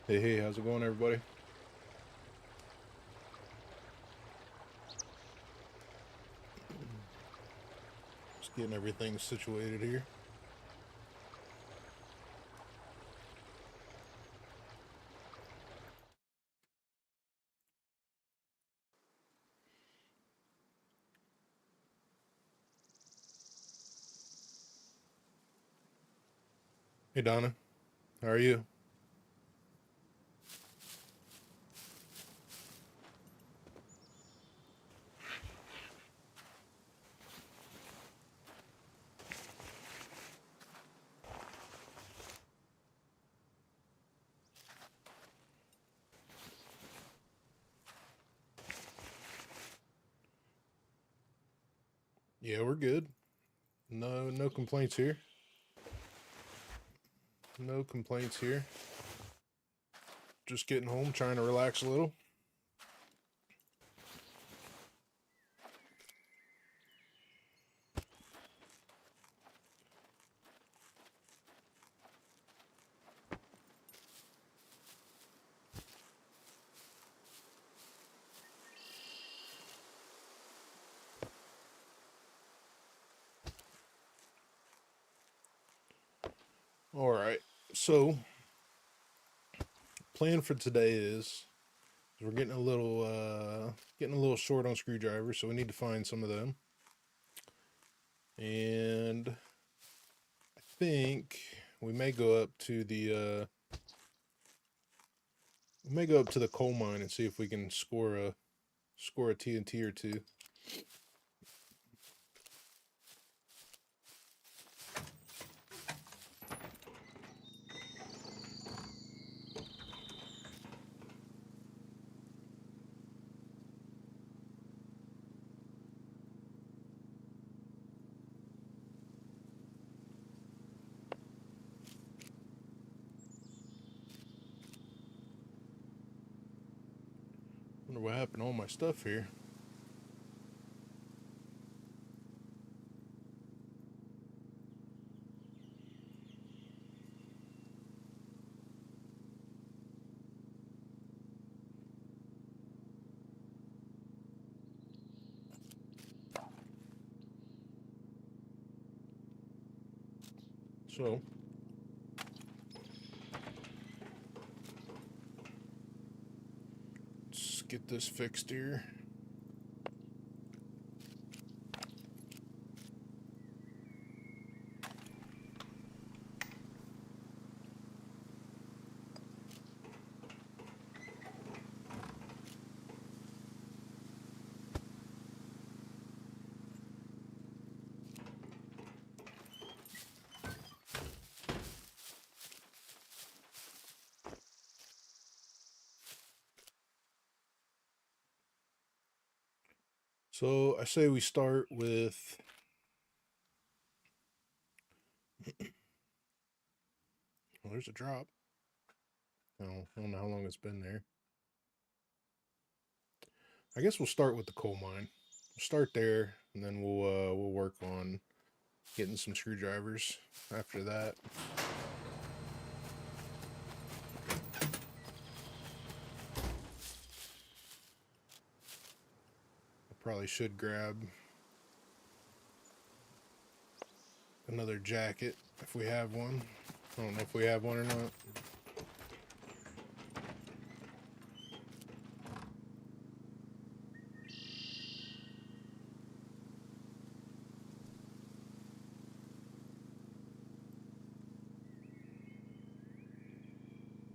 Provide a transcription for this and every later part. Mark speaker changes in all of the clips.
Speaker 1: Hey, how's it going, everybody? Just getting everything situated here. Hey, Donna, how are you? Yeah, we're good. No complaints here. No complaints here. Just getting home, trying to relax a little. All right. So, plan for today is we're getting a little short on screwdrivers, so we need to find some of them. And I think we may go up to the coal mine and see if we can score a TNT or two. Wonder what happened to all my stuff here. So, let's get this fixed here. So I say we start with well, there's a drop. Oh, I don't know how long it's been there. I guess we'll start with the coal mine. We'll start there, and then we'll work on getting some screwdrivers after that. I probably should grab another jacket if we have one. I don't know if we have one or not.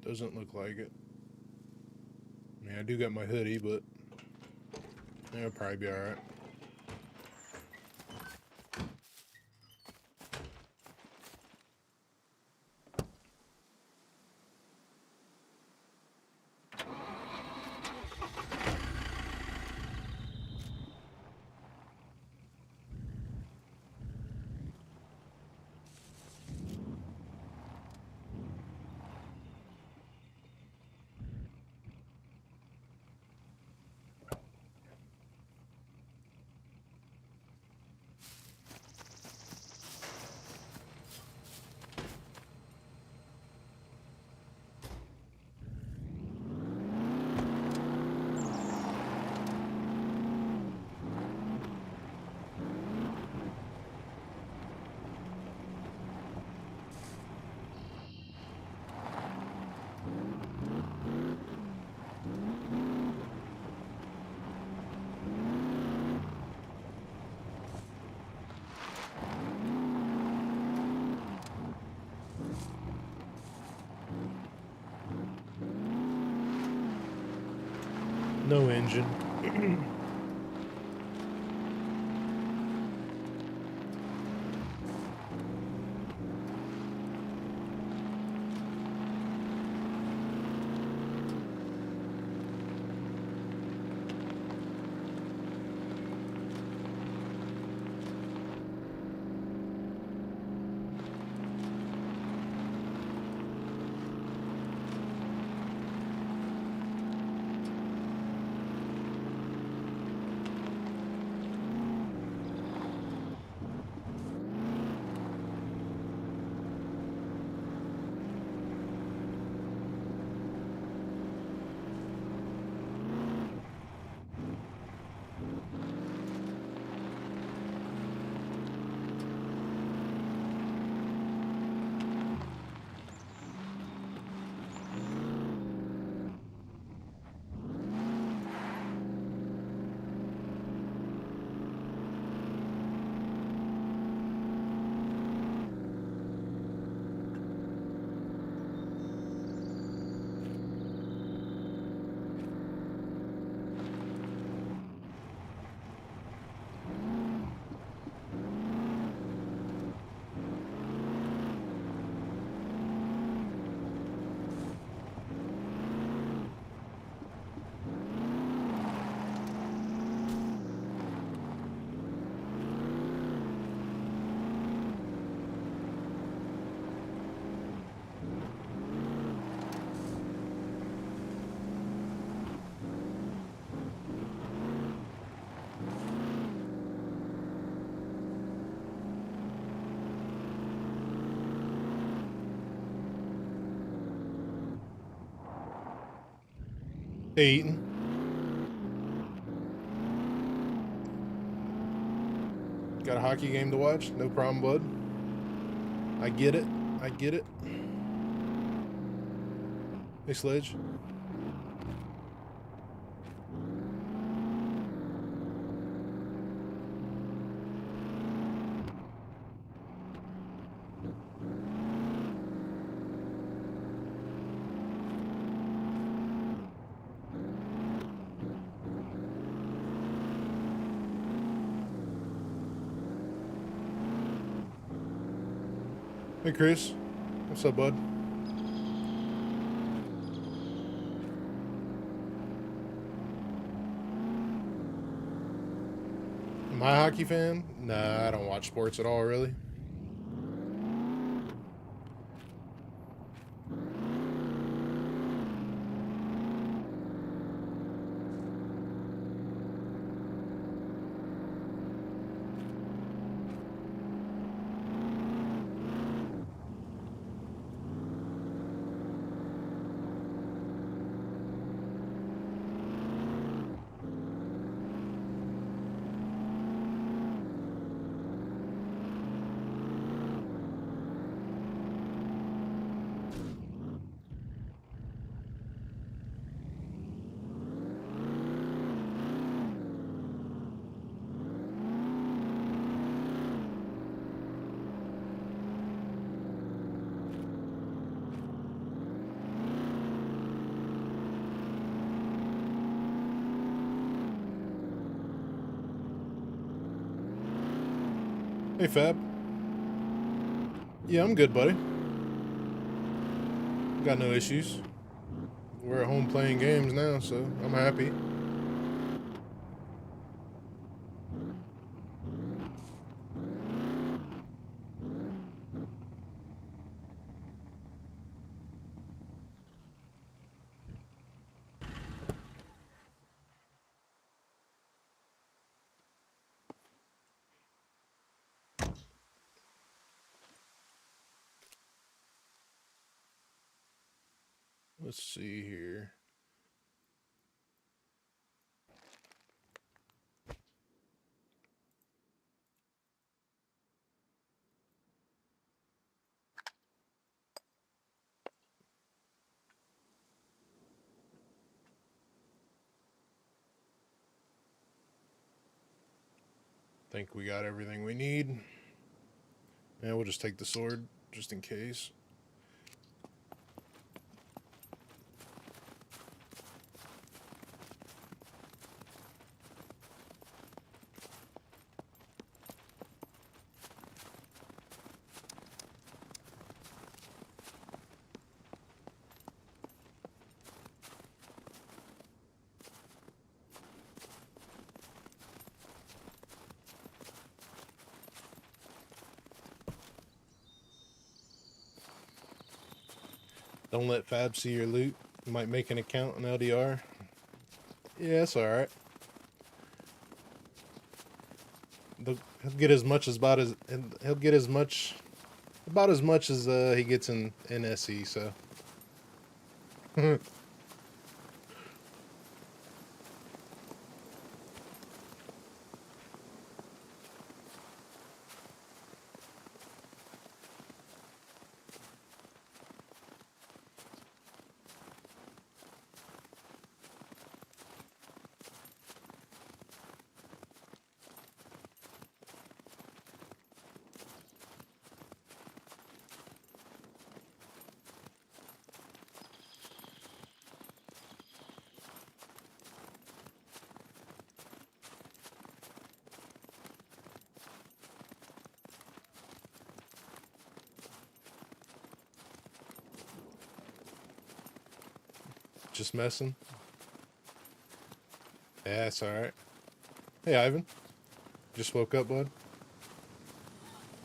Speaker 1: Doesn't look like it. I mean, I do got my hoodie, but it'll probably be alright. No engine. Eating. Got a hockey game to watch? No problem, bud. I get it. I get it. Hey, Sledge. Hey, Chris. What's up, bud? Am I a hockey fan? Nah, I don't watch sports at all, really. Hey, Fab. Yeah, I'm good, buddy. Got no issues. We're at home playing games now, so I'm happy. Let's see here. Think we got everything we need. Yeah, we'll just take the sword, just in case. Don't let Fab see your loot. You might make an account on L.D.R. Yeah, that's alright. He'll get as much as he'll get as much as he gets in SE, so. Just messing. Yeah, it's alright. Hey, Ivan. Just woke up, bud.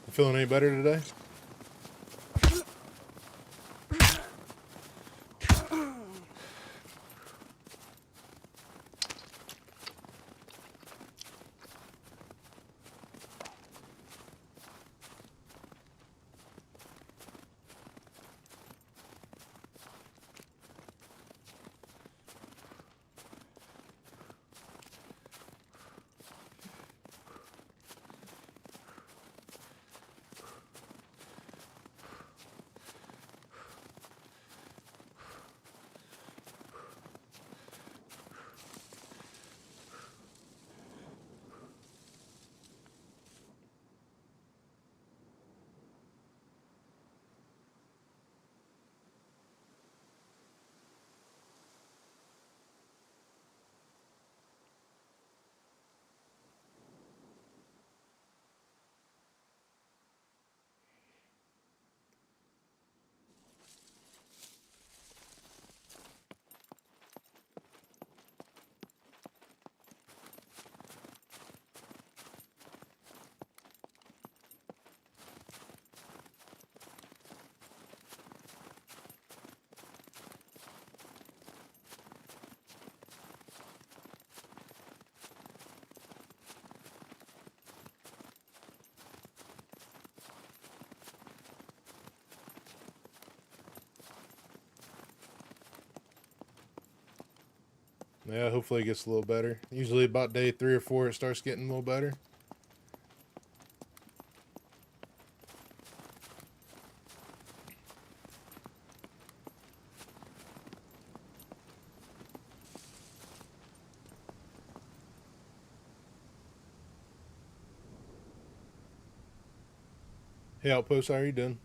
Speaker 1: You feeling any better today? Yeah, hopefully it gets a little better. Usually about day 3 or 4 it starts getting a little better. Hey, Outpost, how are you doing?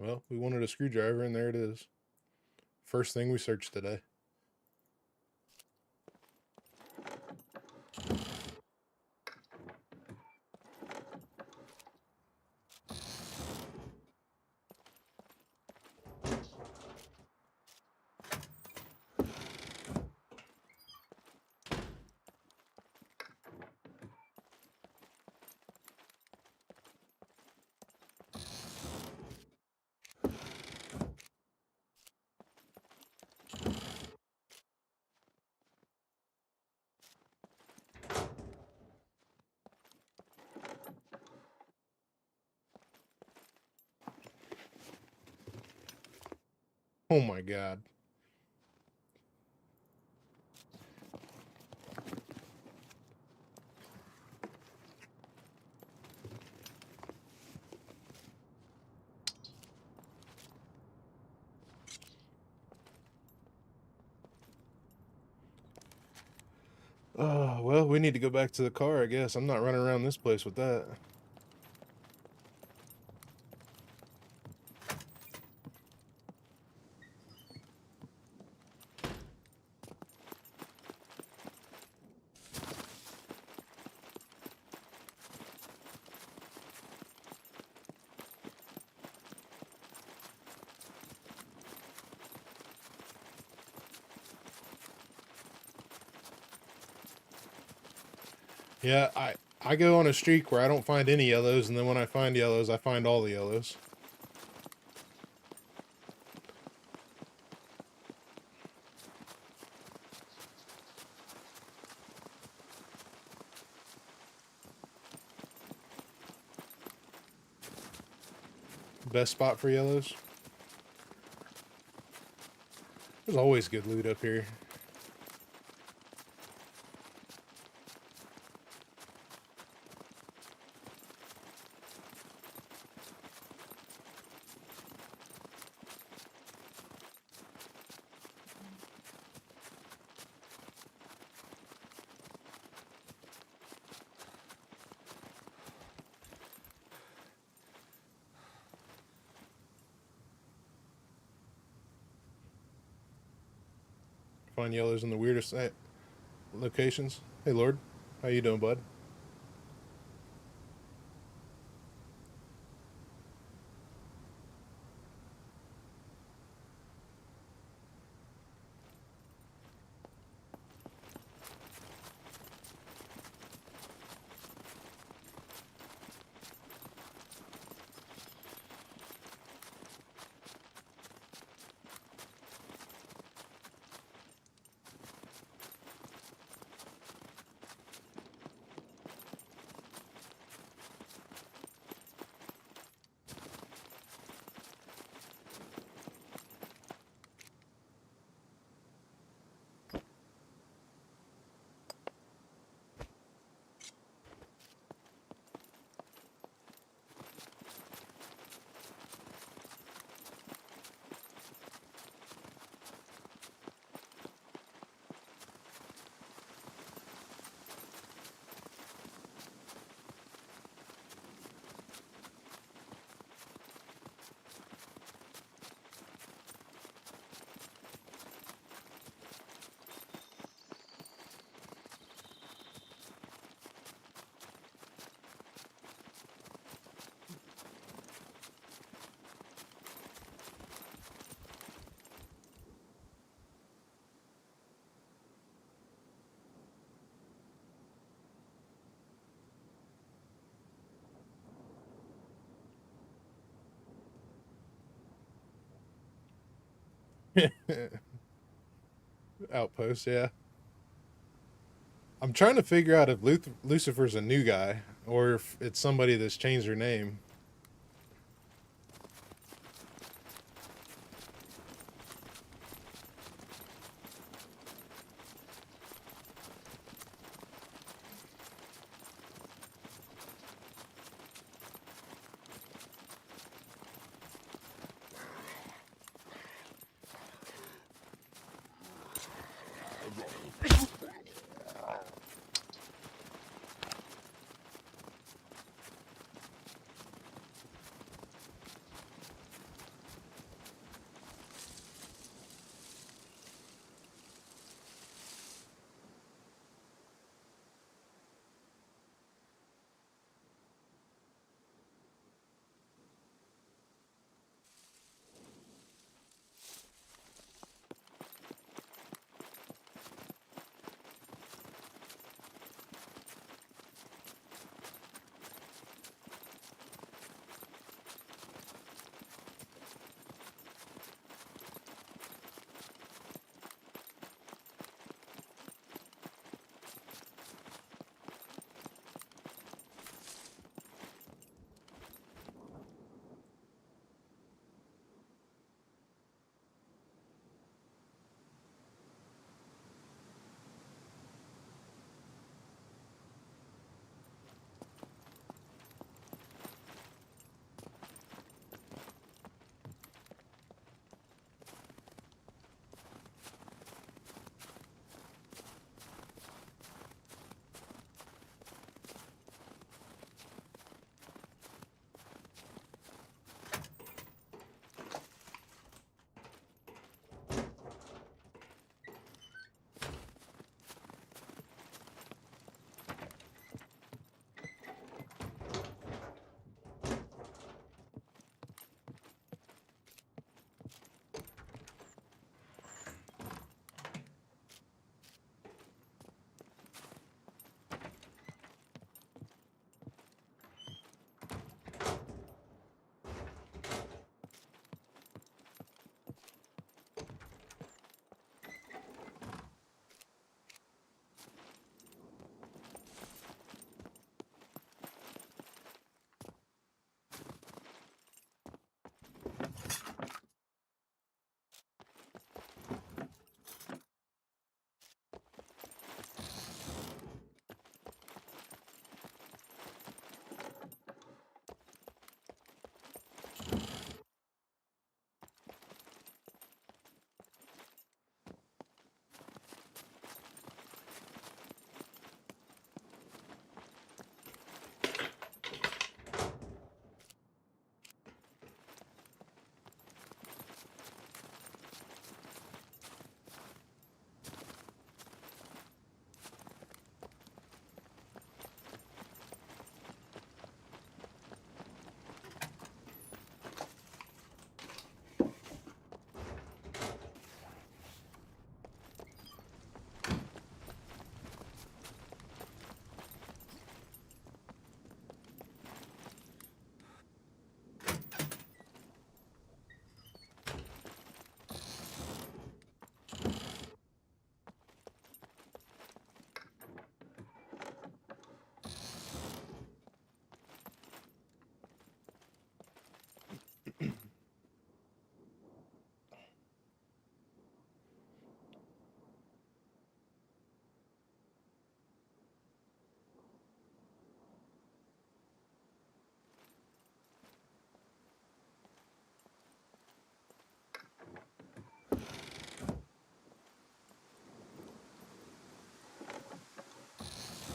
Speaker 1: Well, we wanted a screwdriver, and there it is. First thing we searched today. Oh my god. Oh, well, we need to go back to the car, I guess. I'm not running around this place with that. Yeah, I go on a streak where I don't find any yellows, and then when I find yellows, I find all the yellows. Best spot for yellows? There's always good loot up here. Find yellows in the weirdest locations. Hey, Lord. How you doing, bud? Outpost, yeah. I'm trying to figure out if Lucifer's a new guy or if it's somebody that's changed their name.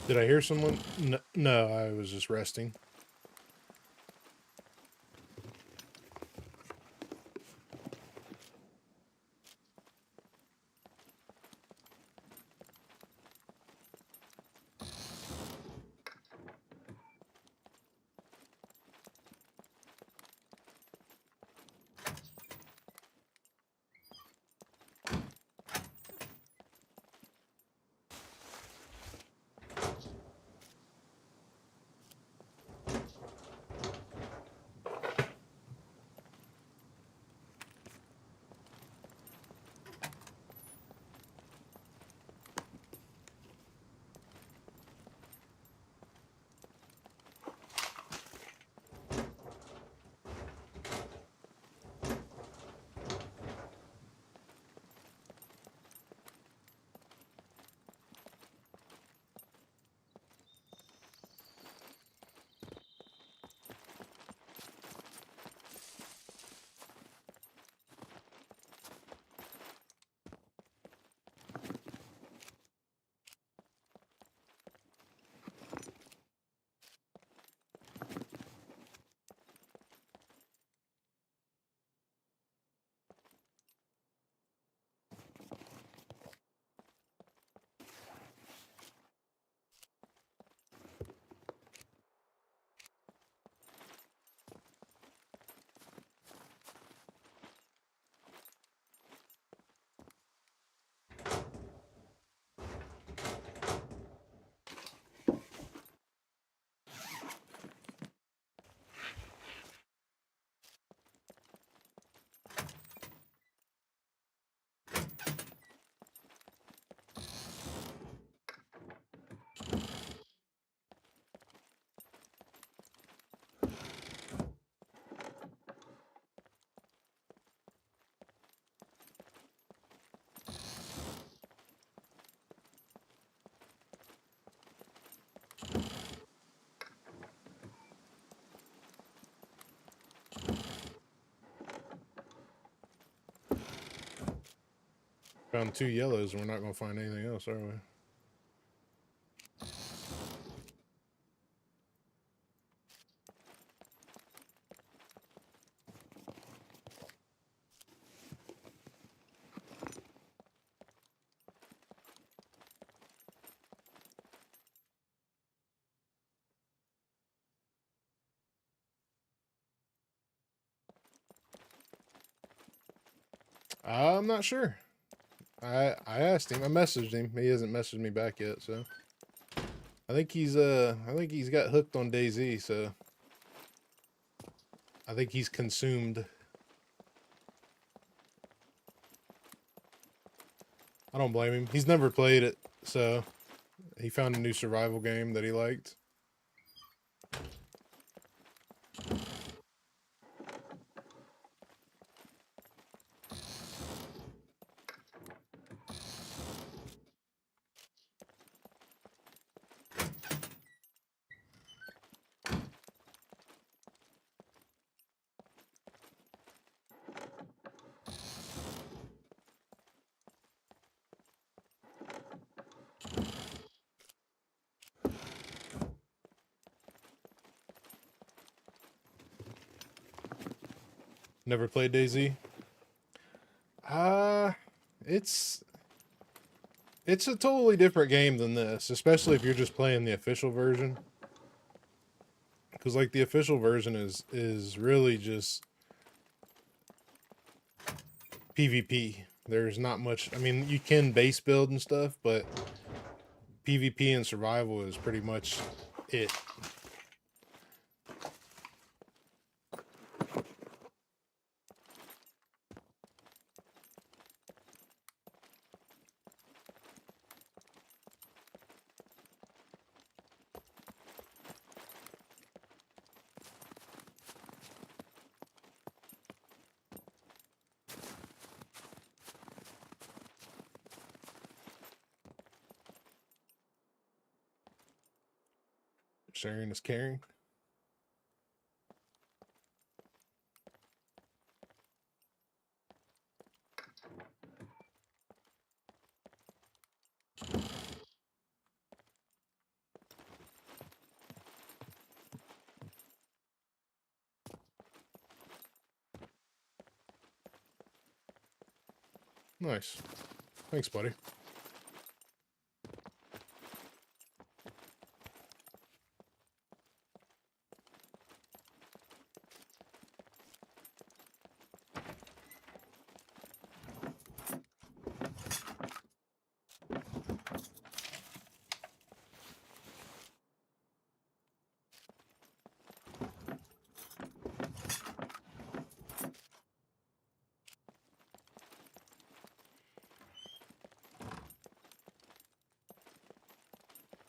Speaker 1: Did I hear someone? No, I was just resting. Found 2 yellows, and we're not going to find anything else, are we? I'm not sure. I asked him. I messaged him. He hasn't messaged me back yet, so I think he's got hooked on DayZ, so I think he's consumed. I don't blame him. He's never played it, so he found a new survival game that he liked. Never played DayZ. It's it's a totally different game than this, especially if you're just playing the official version. Because like the official version is really just PvP. There's not much. I mean, you can base build and stuff, but PvP and survival is pretty much it. Sharing is caring. Nice. Thanks, buddy.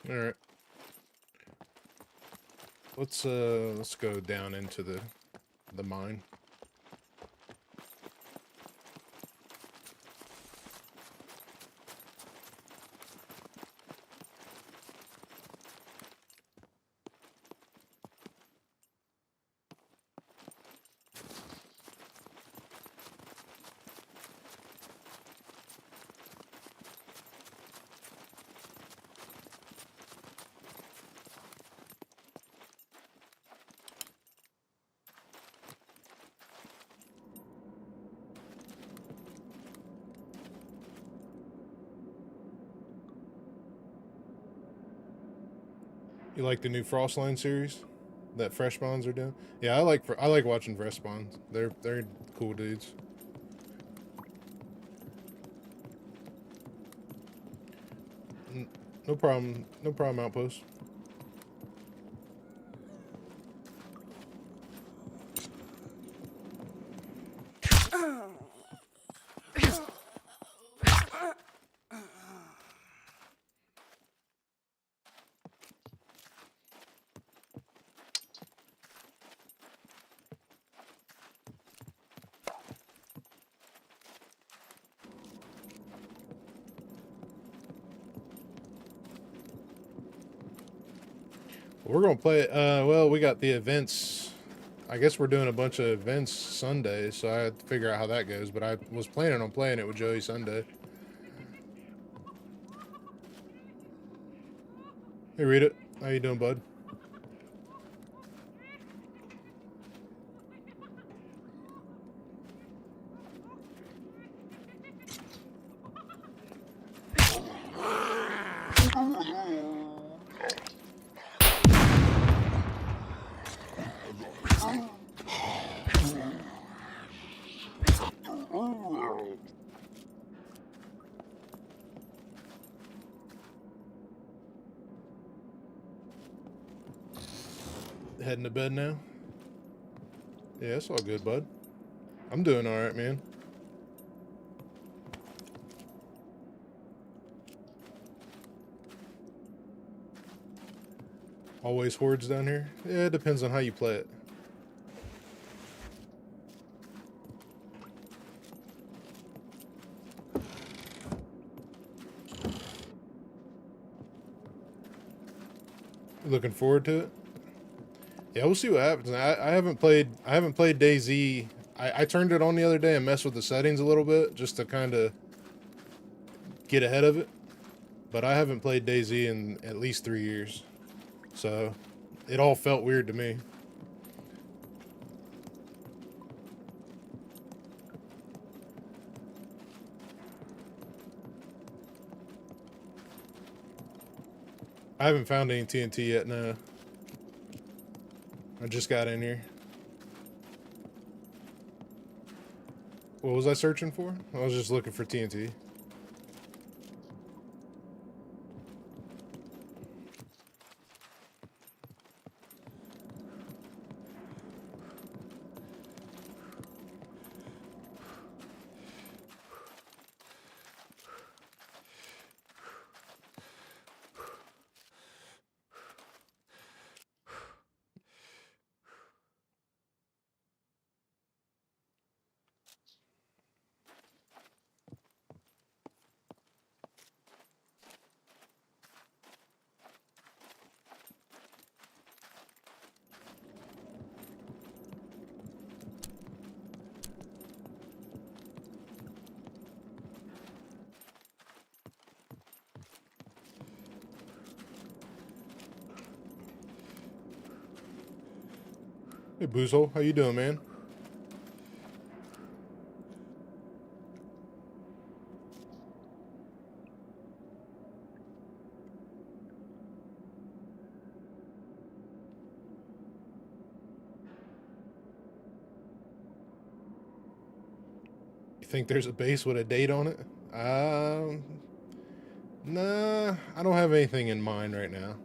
Speaker 1: All right. Let's go down into the mine. You like the new Frostline series that Fresh Spawns are doing? Yeah, I like watching Fresh Spawns. They're cool dudes. No problem. No problem, Outpost. We're gonna play it. Well, we got the events. I guess we're doing a bunch of events Sunday, so I had to figure out how that goes. But I was planning on playing it with Joey Sunday. Hey, read it. How you doing, bud? Heading to bed now? Yeah, it's all good, bud. I'm doing all right, man. Always hordes down here? Yeah, it depends on how you play it. Looking forward to it? Yeah, we'll see what happens. I haven't played DayZ. I turned it on the other day and messed with the settings a little bit just to kind of get ahead of it. But I haven't played DayZ in at least 3 years. So it all felt weird to me. I haven't found any TNT yet, no. I just got in here. What was I searching for? I was just looking for TNT. Hey, Boozle, how you doing, man? think there's a base with a date on it? Nah, I don't have anything in mind right now.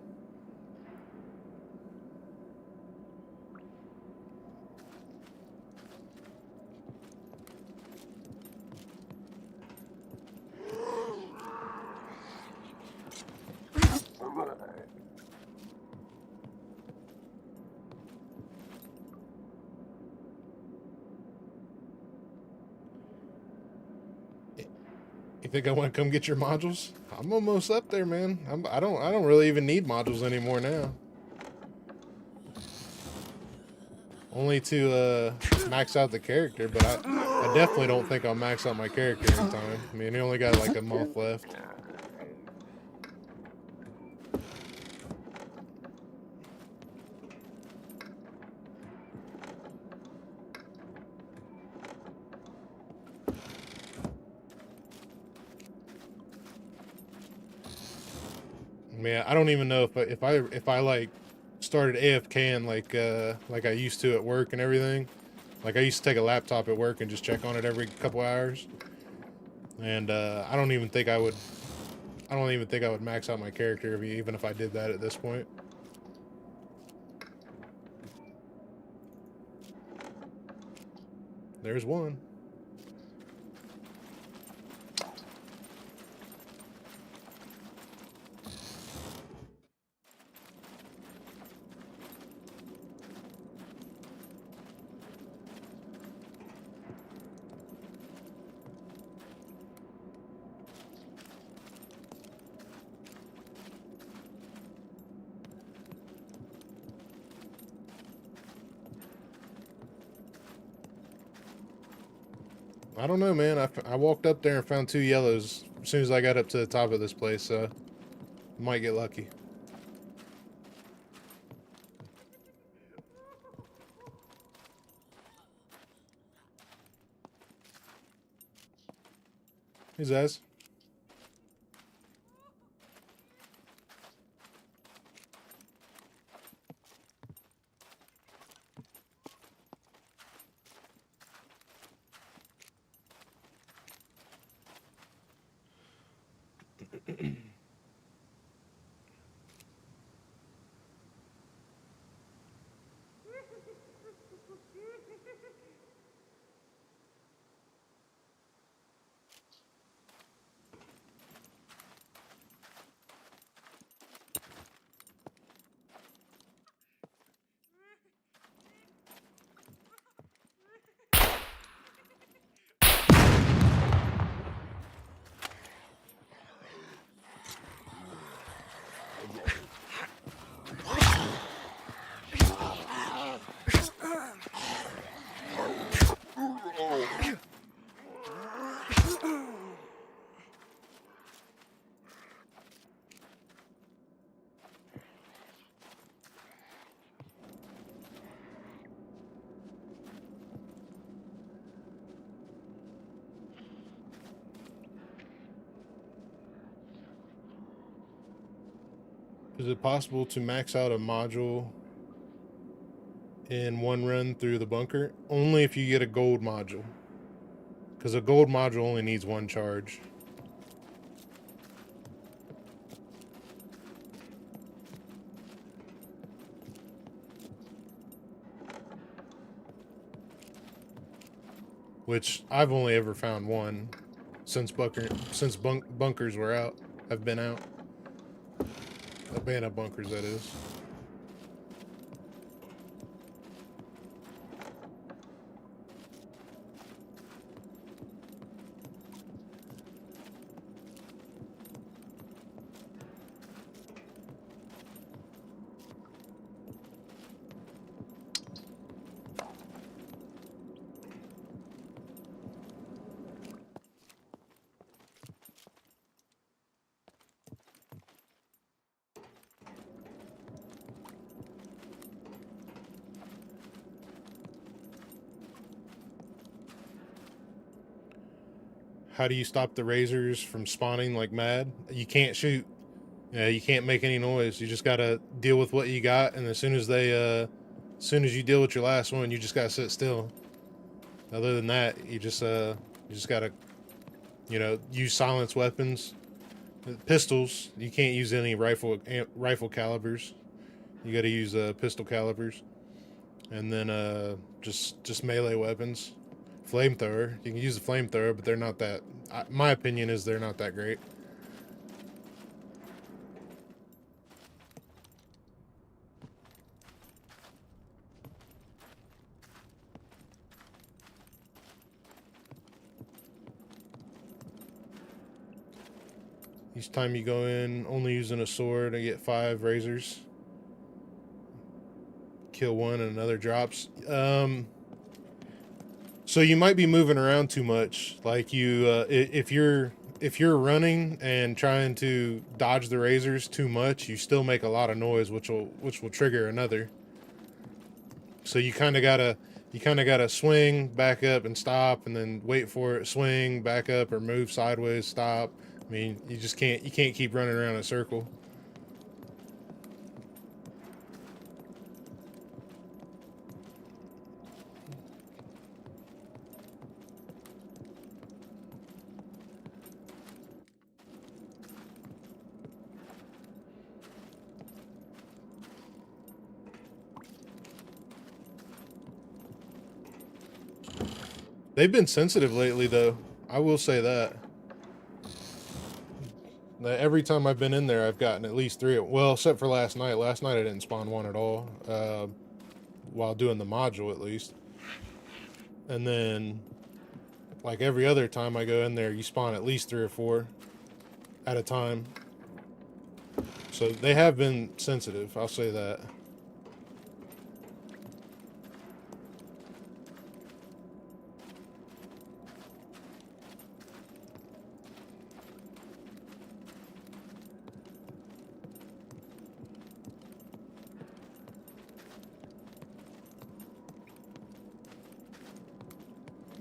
Speaker 1: You think I want to come get your modules? I'm almost up there, man. I don't really even need modules anymore now. Only to max out the character, but I definitely don't think I'll max out my character in time. I mean, he only got like a month left. Man, I don't even know if I like started AFKing like I used to at work and everything. Like I used to take a laptop at work and just check on it every couple hours. And I don't even think I would max out my character even if I did that at this point. There's one. I don't know, man. I walked up there and found 2 yellows as soon as I got up to the top of this place, so might get lucky. Who's that? Is it possible to max out a module in one run through the bunker? Only if you get a gold module. Because a gold module only needs 1 charge. Which I've only ever found 1 since bunkers were out. Have been out. Abandoned bunkers, that is. How do you stop the razors from spawning like mad? You can't shoot. Yeah, you can't make any noise. You just gotta deal with what you got, and as soon as you deal with your last one, you just gotta sit still. Other than that, you just You just gotta, you know, use silence weapons. Pistols, you can't use any rifle calibers. You gotta use pistol calibers. And then just melee weapons. Flamethrower, you can use the flamethrower, but they're not that, my opinion is they're not that great. Each time you go in, only using a sword, I get 5 razors. Kill one and another drops. So you might be moving around too much. Like you, if you're running and trying to dodge the razors too much, you still make a lot of noise, which will trigger another. So you kind of gotta swing, back up, and stop, and then wait for it. Swing, back up, or move sideways, stop. I mean, you can't keep running around in a circle. They've been sensitive lately, though. I will say that. Every time I've been in there, I've gotten at least 3. Well, except for last night. Last night I didn't spawn one at all, while doing the module at least. And then, like every other time I go in there, you spawn at least 3 or 4 at a time. So they have been sensitive, I'll say that.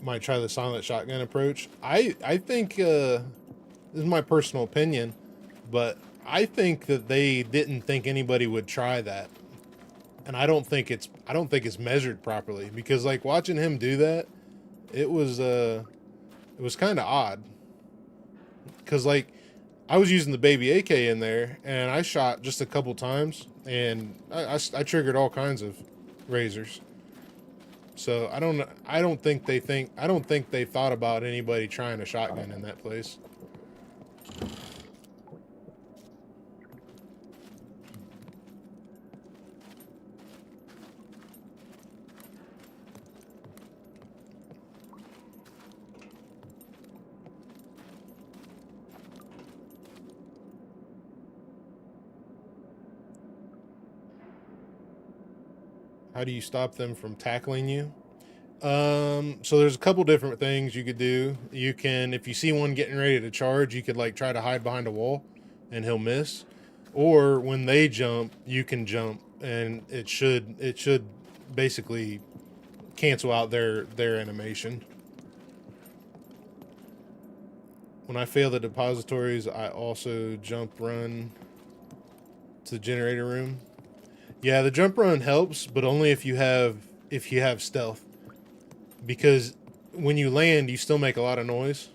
Speaker 1: Might try the silent shotgun approach. I think this is my personal opinion, but I think that they didn't think anybody would try that, and I don't think it's measured properly, because like watching him do that, it was kind of odd, because like I was using the baby AK in there and I shot just a couple times and I triggered all kinds of razors. So I don't think they thought about anybody trying a shotgun in that place. How do you stop them from tackling you? So there's a couple different things you could do. You can, if you see one getting ready to charge, you could like try to hide behind a wall and he'll miss. Or when they jump, you can jump and it should basically cancel out their animation. When I fail the depositories, I also jump run to the generator room. Yeah, the jump run helps, but only if you have stealth. Because when you land, you still make a lot of noise.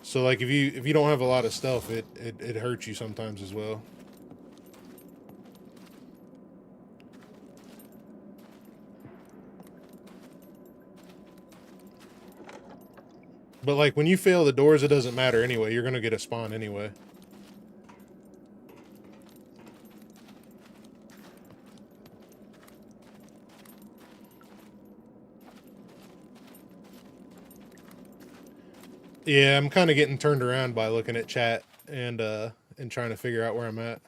Speaker 1: So like if you don't have a lot of stealth, it hurts you sometimes as well. But like when you fail the doors, it doesn't matter anyway. You're gonna get a spawn anyway. Yeah, I'm kind of getting turned around by looking at chat and trying to figure out where I'm at.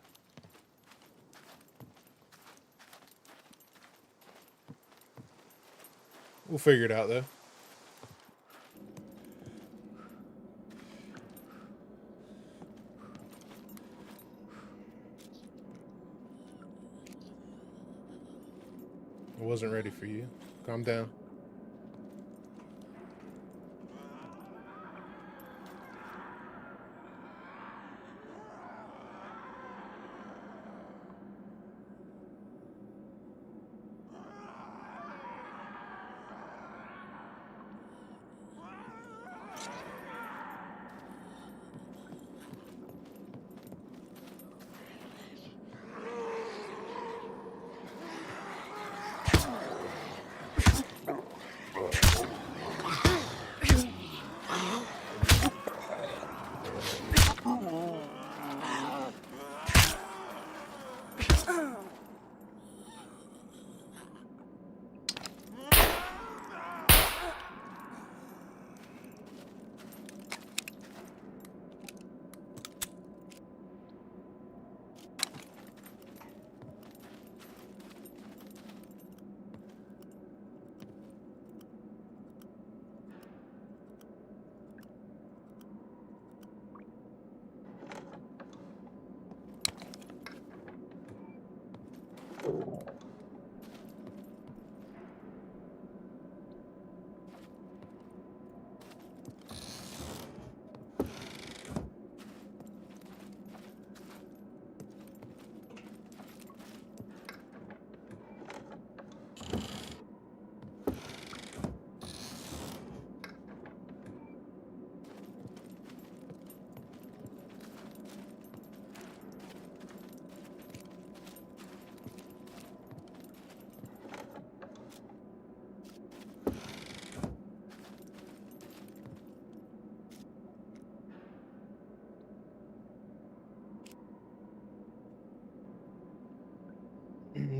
Speaker 1: We'll figure it out though. I wasn't ready for you. Calm down.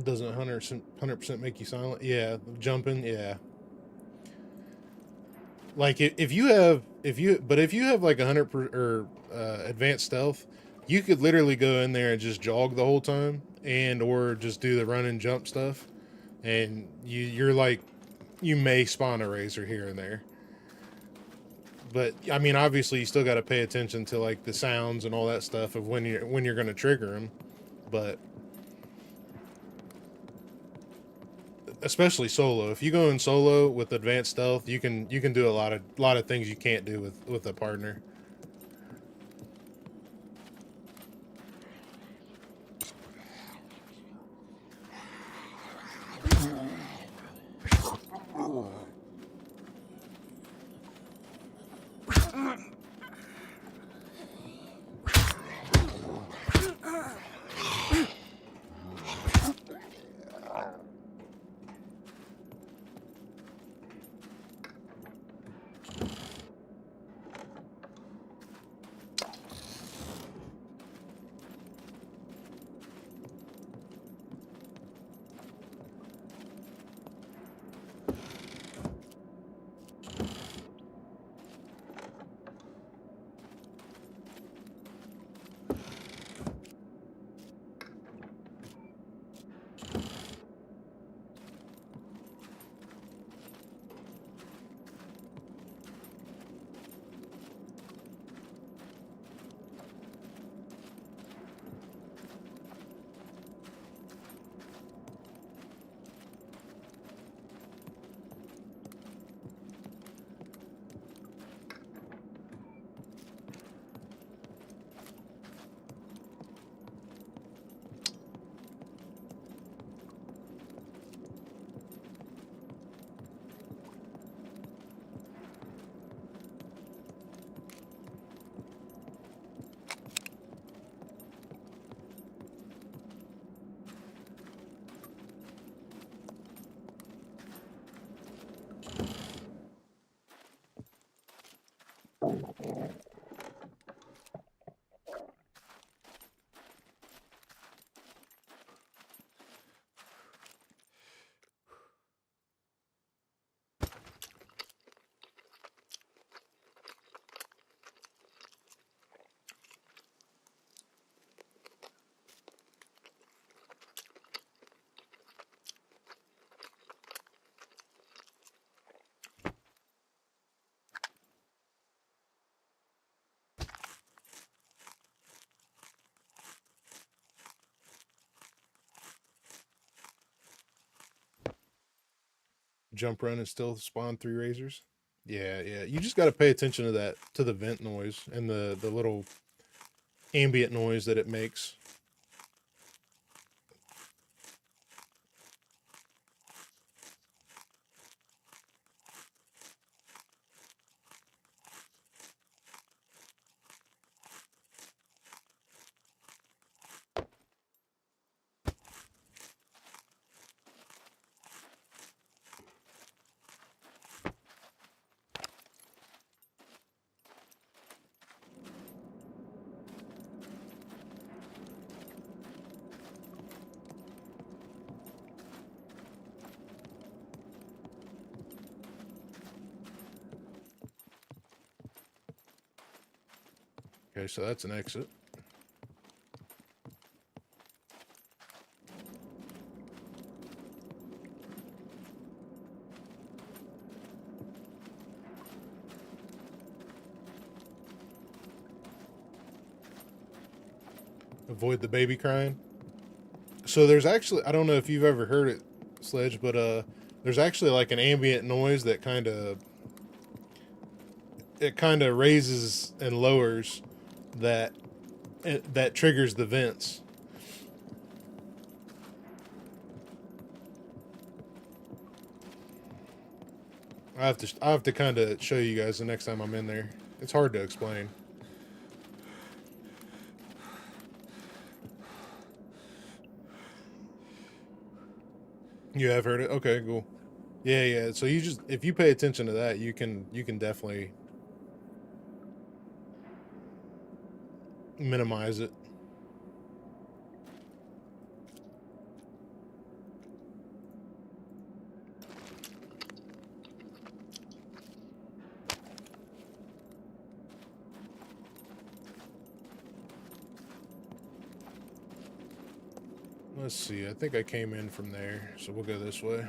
Speaker 1: Doesn't 100% make you silent? Yeah, jumping, yeah. Like if you have like 100 or advanced stealth, you could literally go in there and just jog the whole time, and or just do the run and jump stuff, and you're like, you may spawn a razor here and there. But I mean, obviously, you still got to pay attention to like the sounds and all that stuff of when you're going to trigger them. But especially solo, if you go in solo with advanced stealth, you can do a lot of things you can't do with a partner. Jump run and still spawn 3 razors. Yeah, yeah. You just got to pay attention to that, to the vent noise and the little ambient noise that it makes. Okay, so that's an exit. Avoid the baby crying. So there's actually, I don't know if you've ever heard it, Sledge, but there's actually like an ambient noise that kind of raises and lowers that triggers the vents. I have to kind of show you guys the next time I'm in there. It's hard to explain. You have heard it? Okay, cool. Yeah, yeah. So you just, if you pay attention to that, you can definitely minimize it. Let's see, I think I came in from there, so we'll go this way.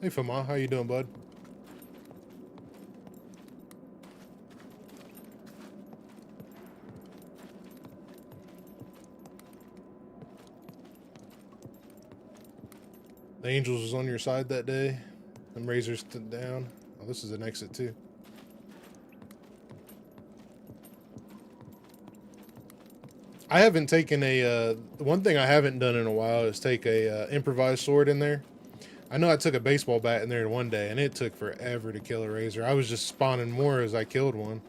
Speaker 1: Hey Fama, how you doing, bud? The Angels was on your side that day. Them Razors stood down. Oh, this is an exit too. I haven't taken a, one thing I haven't done in a while is take a improvised sword in there. I know I took a baseball bat in there one day and it took forever to kill a Razor. I was just spawning more as I killed one.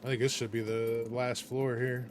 Speaker 1: I think this should be the last floor here.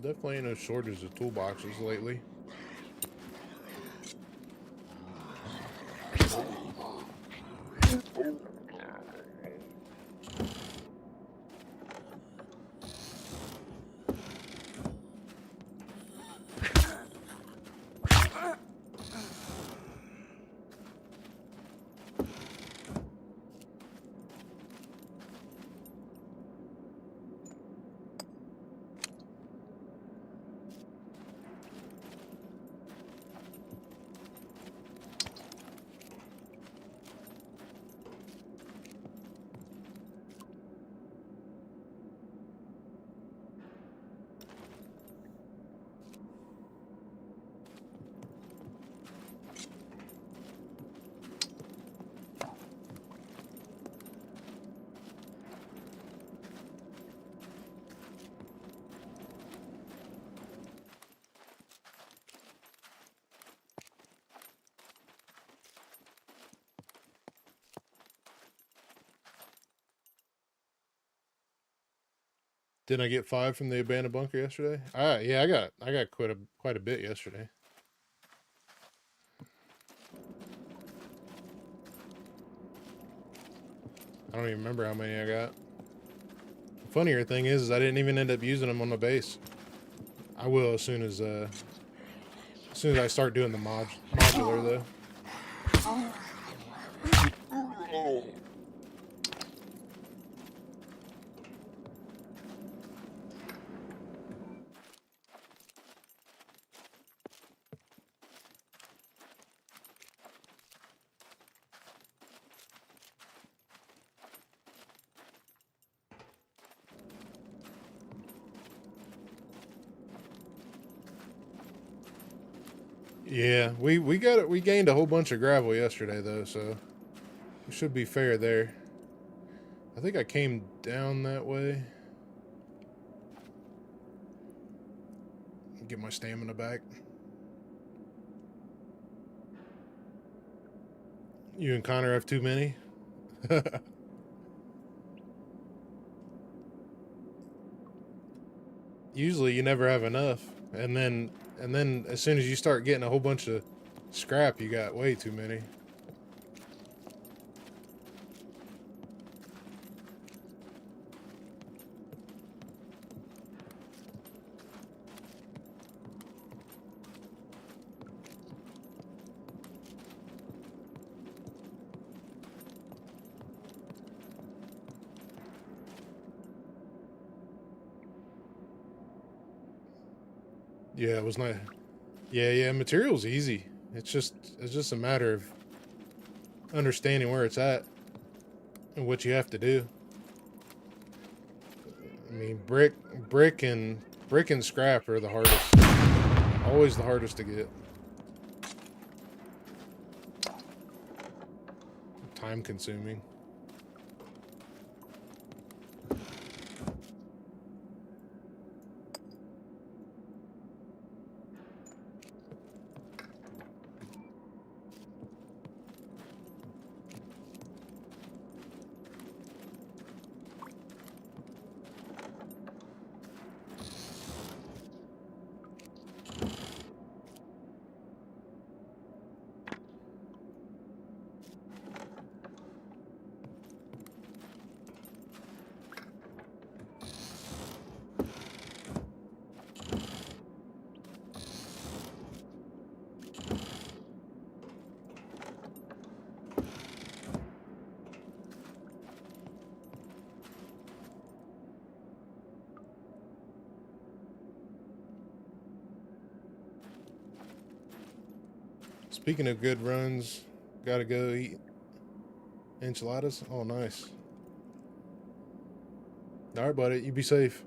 Speaker 1: Definitely no shortage of toolboxes lately. Didn't I get 5 from the abandoned bunker yesterday? Yeah, I got quite a bit yesterday. I don't even remember how many I got. The funnier thing is I didn't even end up using them on the base. I will as soon as I start doing the modular though. Yeah, we got it. We gained a whole bunch of gravel yesterday though, so we should be fair there. I think I came down that way. Get my stamina back. You and Connor have too many? Usually you never have enough. And then as soon as you start getting a whole bunch of scrap, you got way too many. Yeah, it was nice. Yeah, material's easy. It's just a matter of understanding where it's at and what you have to do. I mean, brick and scrap are the hardest. Always the hardest to get. Time consuming. Speaking of good runs, gotta go eat enchiladas. Oh, nice. All right, buddy. You be safe.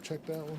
Speaker 1: Check that one.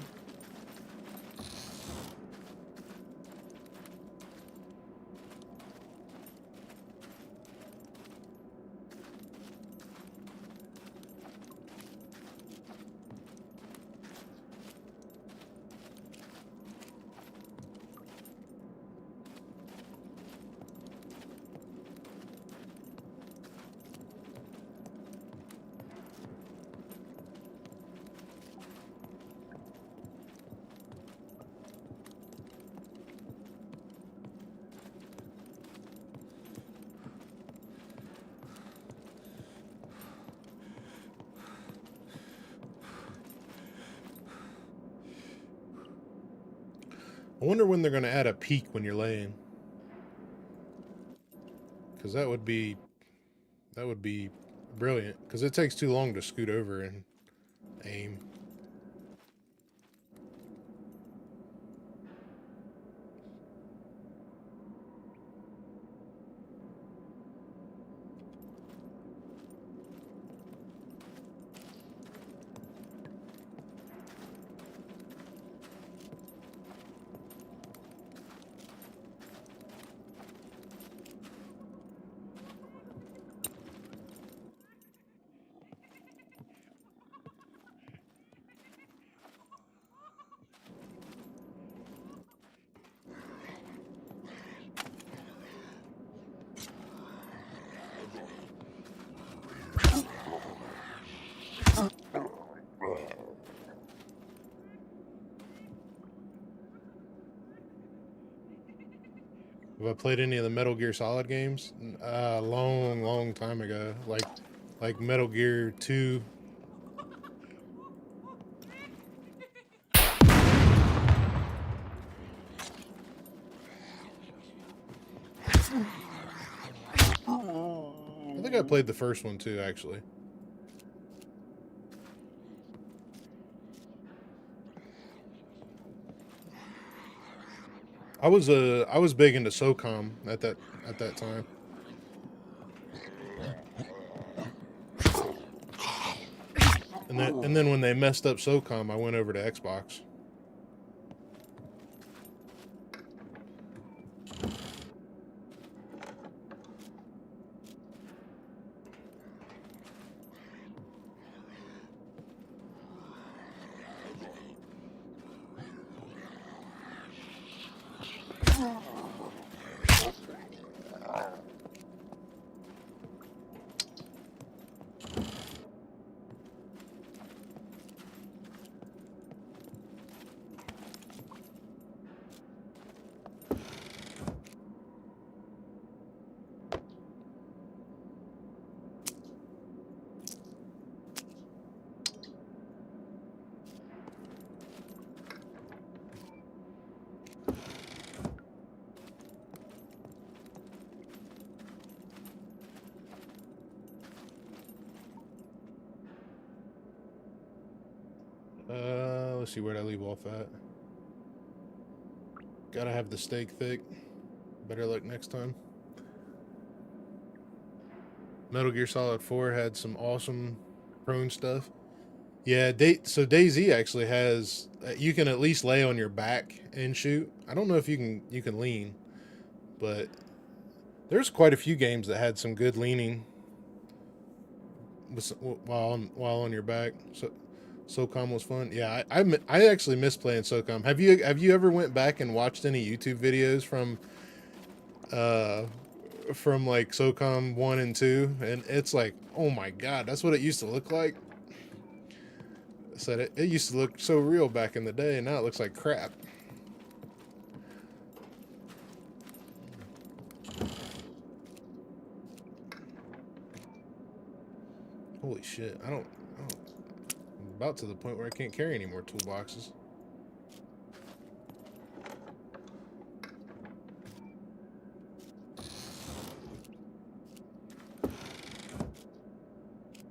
Speaker 1: I wonder when they're going to add a peak when you're laying. Because that would be brilliant. Because it takes too long to scoot over and aim. Have I played any of the Metal Gear Solid games? Long time ago. Like Metal Gear 2. I think I played the first one too, actually. I was big into SOCOM at that time. And then when they messed up SOCOM, I went over to Xbox. Let's see, where'd I leave off at? Gotta have the steak thick. Better luck next time. Metal Gear Solid 4 had some awesome prone stuff. Yeah, so DayZ actually has you can at least lay on your back and shoot. I don't know if you can lean, but there's quite a few games that had some good leaning while on your back. So SOCOM was fun. Yeah, I actually miss playing SOCOM. Have you ever went back and watched any YouTube videos from like SOCOM 1 and 2? And it's like, oh my god, that's what it used to look like. I said it used to look so real back in the day, and now it looks like crap. Holy shit, I'm about to the point where I can't carry any more toolboxes.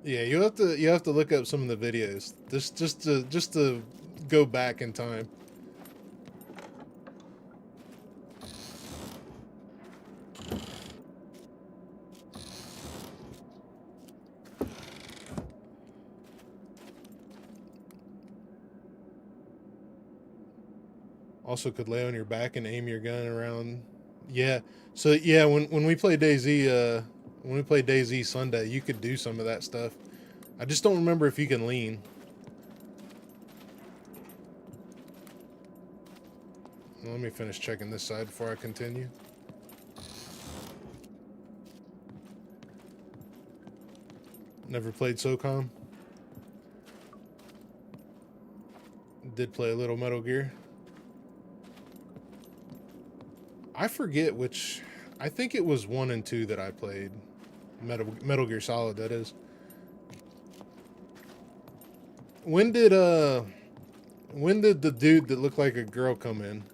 Speaker 1: Yeah, you have to look up some of the videos just to go back in time. Also could lay on your back and aim your gun around. Yeah. So yeah, when we play DayZ Sunday, you could do some of that stuff. I just don't remember if you can lean. Let me finish checking this side before I continue. Never played SOCOM. Did play a little Metal Gear. I forget which. I think it was 1 and 2 that I played. Metal Gear Solid, that is. When did the dude that looked like a girl come in?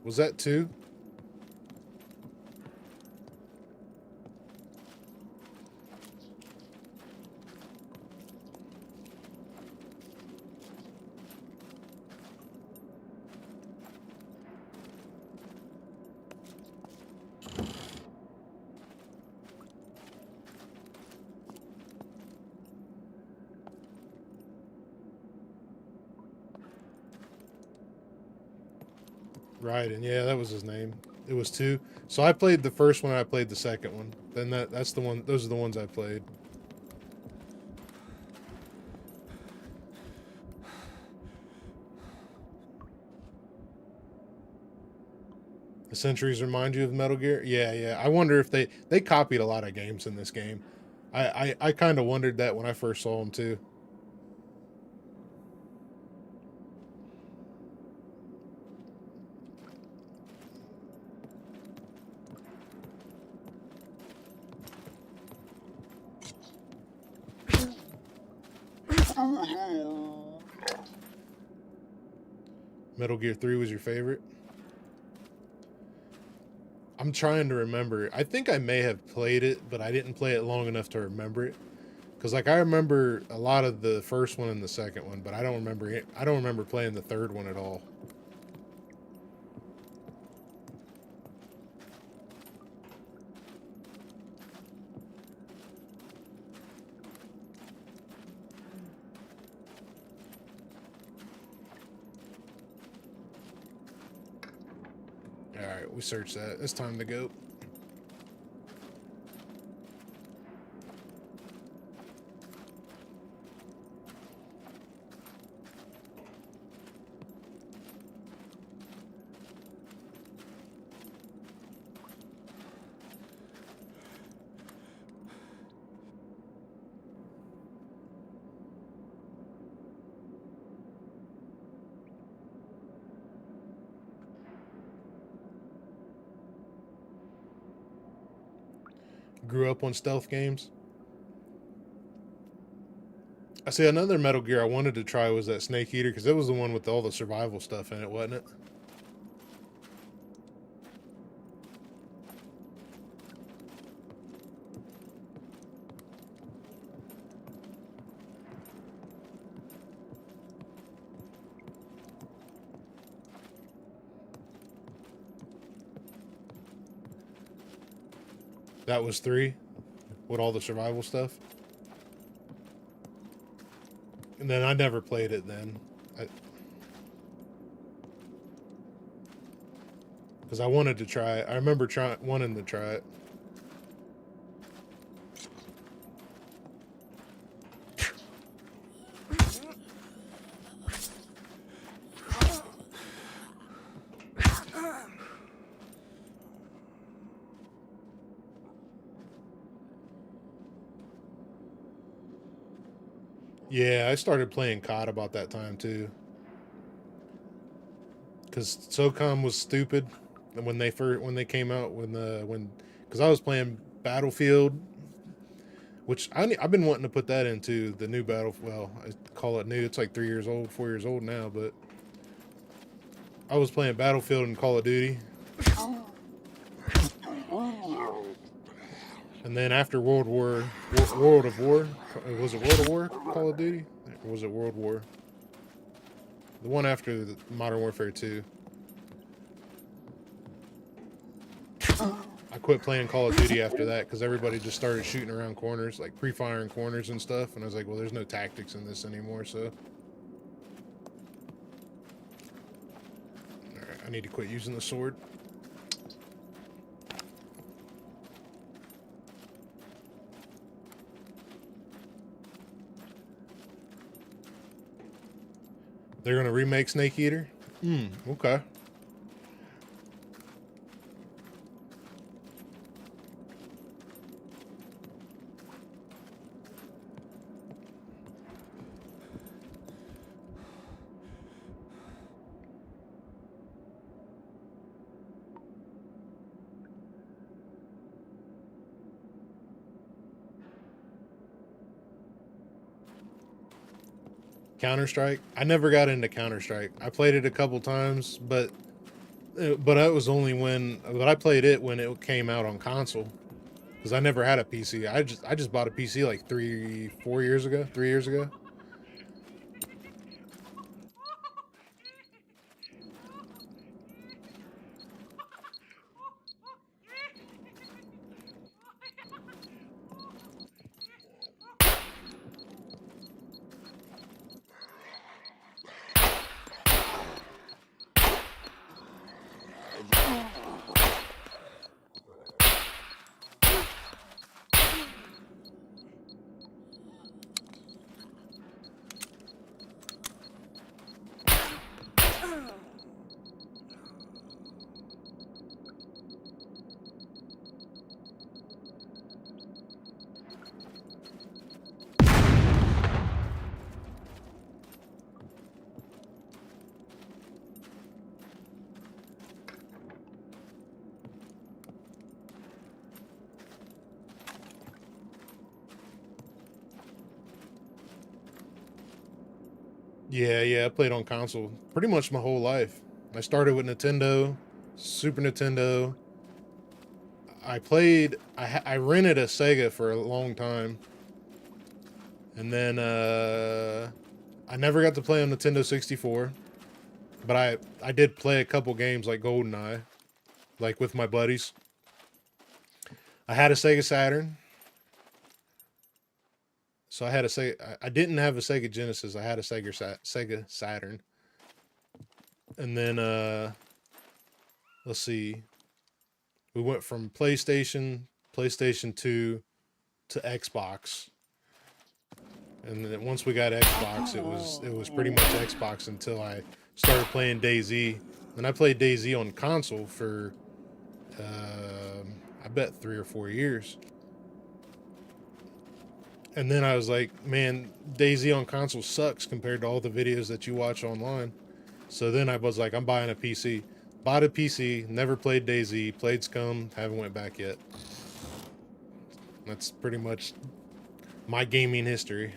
Speaker 1: Was that 2? Ryzen, yeah, that was his name. It was 2. So I played the first one, I played the second one. Then that's the one. Those are the ones I played. The sentries remind you of Metal Gear? Yeah, yeah. I wonder if they copied a lot of games in this game. I kind of wondered that when I first saw them too. Metal Gear 3 was your favorite? I'm trying to remember. I think I may have played it, but I didn't play it long enough to remember it. Because like I remember a lot of the first one and the second one, but I don't remember it. I don't remember playing the third one at all. Alright, we searched that. It's time to go. Grew up on stealth games. I see another Metal Gear I wanted to try was that Snake Eater, because it was the one with all the survival stuff in it, wasn't it? That was 3 with all the survival stuff. And then I never played it then. Because I wanted to try it. I remember wanting to try it. Yeah, I started playing COD about that time too. Because SOCOM was stupid, and when they came out, because I was playing Battlefield, which I've been wanting to put that into the new Well, I call it new. It's like 3 years old, 4 years old now, but I was playing Battlefield and Call of Duty. And then after World of War, was it World of War Call of Duty? Or was it World War? The one after the Modern Warfare 2. I quit playing Call of Duty after that because everybody just started shooting around corners, like pre-firing corners and stuff. And I was like, well, there's no tactics in this anymore, so. Alright, I need to quit using the sword. They're going to remake Snake Eater? Okay. Counter-Strike? I never got into Counter-Strike. I played it a couple times, but it was only but I played it when it came out on console. Because I never had a PC. I just bought a PC like 3 years ago. Yeah, I played on console pretty much my whole life. I started with Nintendo, Super Nintendo. I rented a Sega for a long time. And then I never got to play on Nintendo 64. But I did play a couple games like GoldenEye, like with my buddies. I had a Sega Saturn. So I had a Sega. I didn't have a Sega Genesis. I had a Sega Saturn. And then let's see. We went from PlayStation 2 to Xbox. And then once we got Xbox, it was pretty much Xbox until I started playing DayZ. And I played DayZ on console for I bet 3 or 4 years. And then I was like, man, DayZ on console sucks compared to all the videos that you watch online. So then I was like, I'm buying a PC. Bought a PC, never played DayZ, played SCUM, haven't went back yet. That's pretty much my gaming history.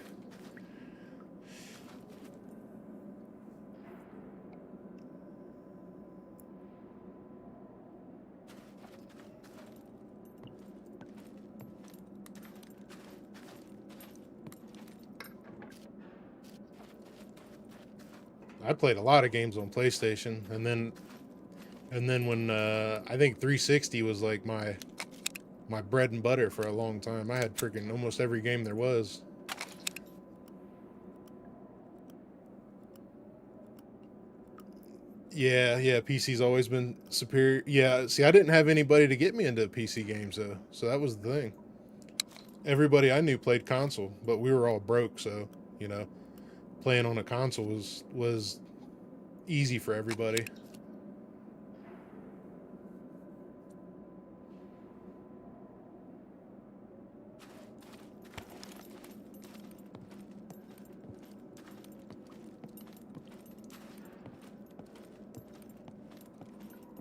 Speaker 1: I played a lot of games on PlayStation, and then when I think 360 was like my bread and butter for a long time. I had freaking almost every game there was. Yeah, PC's always been superior. Yeah, see, I didn't have anybody to get me into PC games though, so that was the thing. Everybody I knew played console, but we were all broke, so you know, playing on a console was easy for everybody.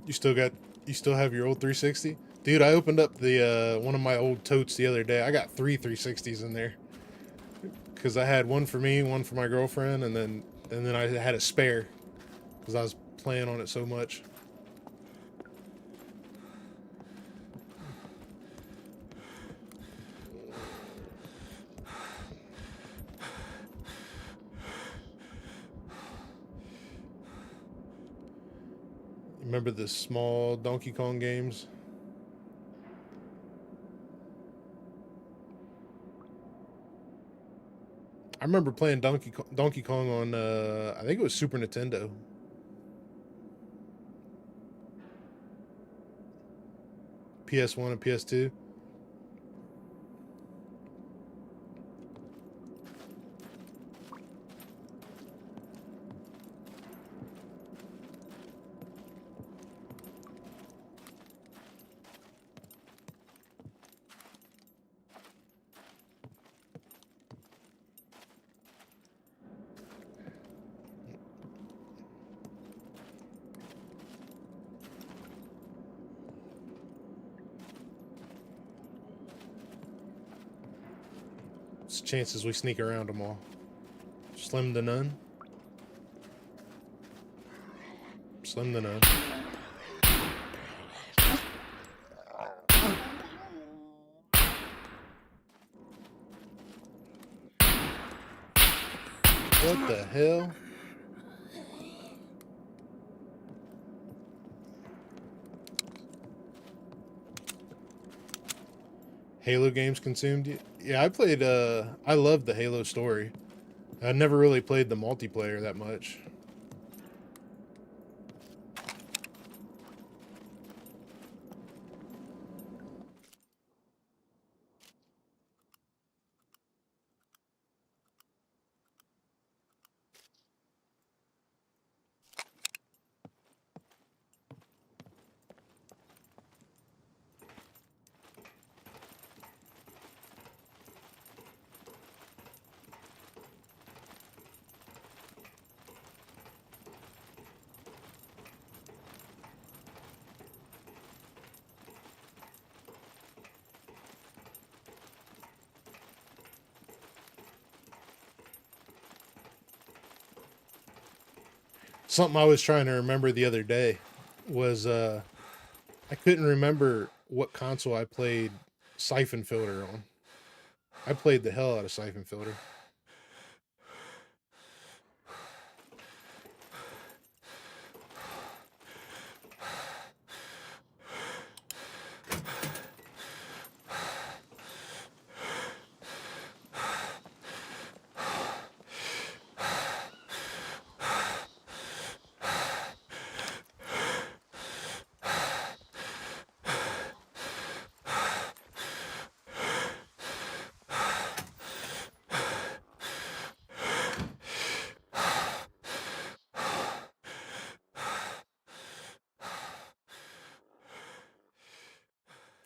Speaker 1: You still have your old 360? Dude, I opened up the one of my old totes the other day. I got 3 360s in there. Cuz I had one for me, one for my girlfriend, and then I had a spare cuz I was playing on it so much. Remember the small Donkey Kong games? I remember playing Donkey Kong on I think it was Super Nintendo. PS1 and PS2. What's the chances we sneak around them all? Slim to none. Slim to none. What the hell? Halo games consumed you? Yeah, I played, I loved the Halo story. I never really played the multiplayer that much. Something I was trying to remember the other day was I couldn't remember what console I played Siphon Filter on. I played the hell out of Siphon Filter.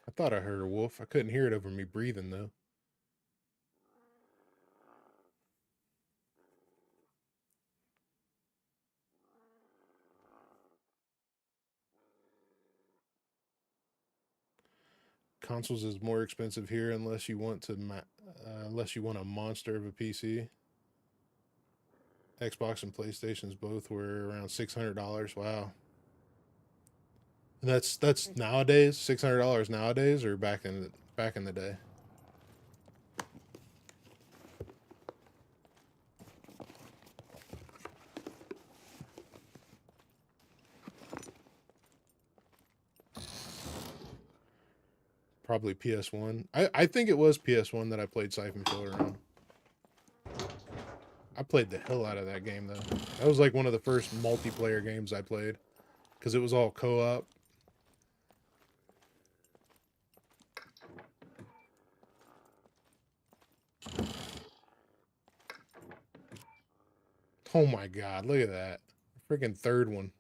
Speaker 1: I thought I heard a wolf. I couldn't hear it over me breathing, though. Consoles is more expensive here unless you want a monster of a PC. Xbox and PlayStations both were around $600. Wow. And that's nowadays, $600 nowadays, or back in the day. Probably PS1. I think it was PS1 that I played Siphon Filter on. I played the hell out of that game, though. That was like one of the first multiplayer games I played, because it was all co-op. Oh my god, look at that. Freaking third one.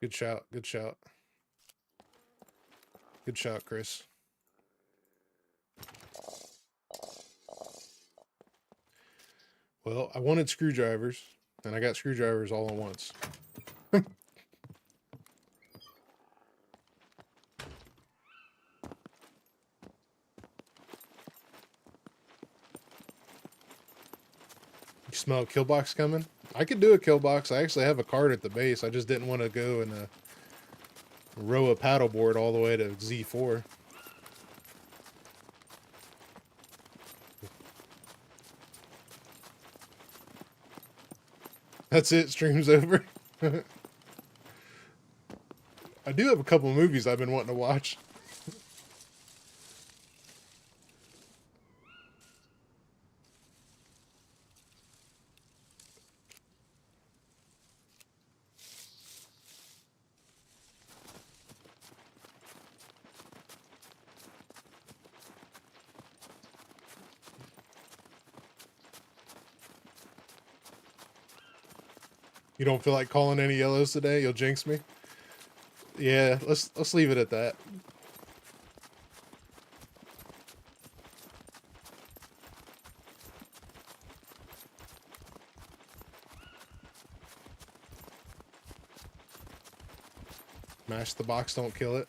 Speaker 1: Good shout, good shout. Good shot, Chris. Well, I wanted screwdrivers, and I got screwdrivers all at once. You smell a kill box coming? I could do a kill box. I actually have a card at the base. I just didn't want to go and row a paddleboard all the way to Z4. That's it. Stream's over. I do have a couple movies I've been wanting to watch. You don't feel like calling any yellows today? You'll jinx me. Yeah, let's leave it at that. Mash the box, don't kill it.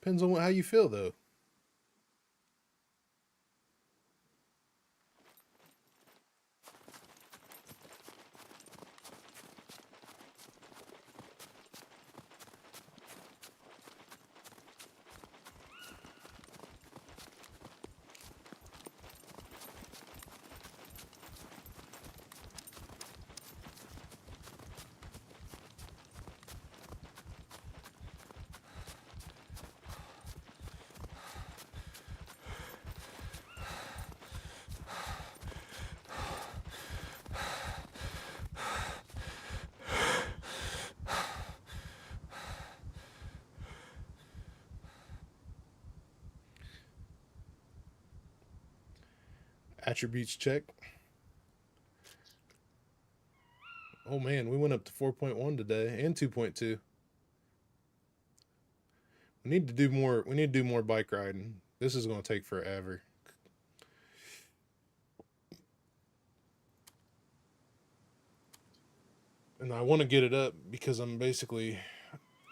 Speaker 1: Depends on how you feel, though. Attributes check. Oh man, we went up to 4.1 today and 2.2. We need to do more. We need to do more bike riding. This is going to take forever. And I want to get it up because I'm basically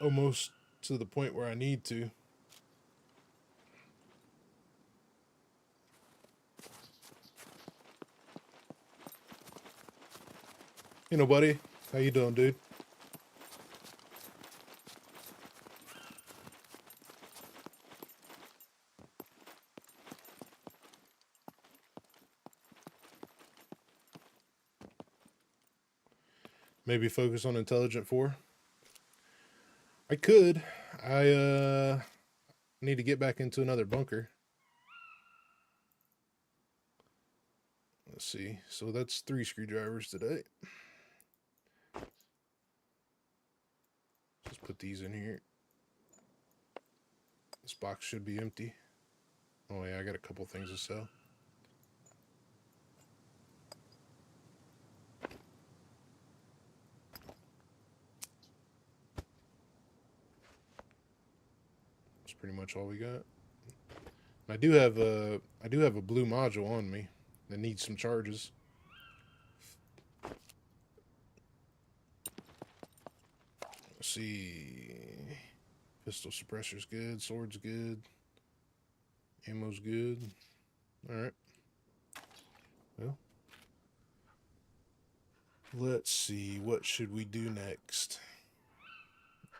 Speaker 1: almost to the point where I need to. You know, buddy, how you doing, dude? Maybe focus on Intelligent 4. I could. I need to get back into another bunker. Let's see. So that's 3 screwdrivers today. Just put these in here. This box should be empty. Oh yeah, I got a couple things to sell. That's pretty much all we got. I do have a blue module on me that needs some charges. Let's see. Pistol suppressor's good, sword's good, ammo's good. Alright. Well, let's see, what should we do next?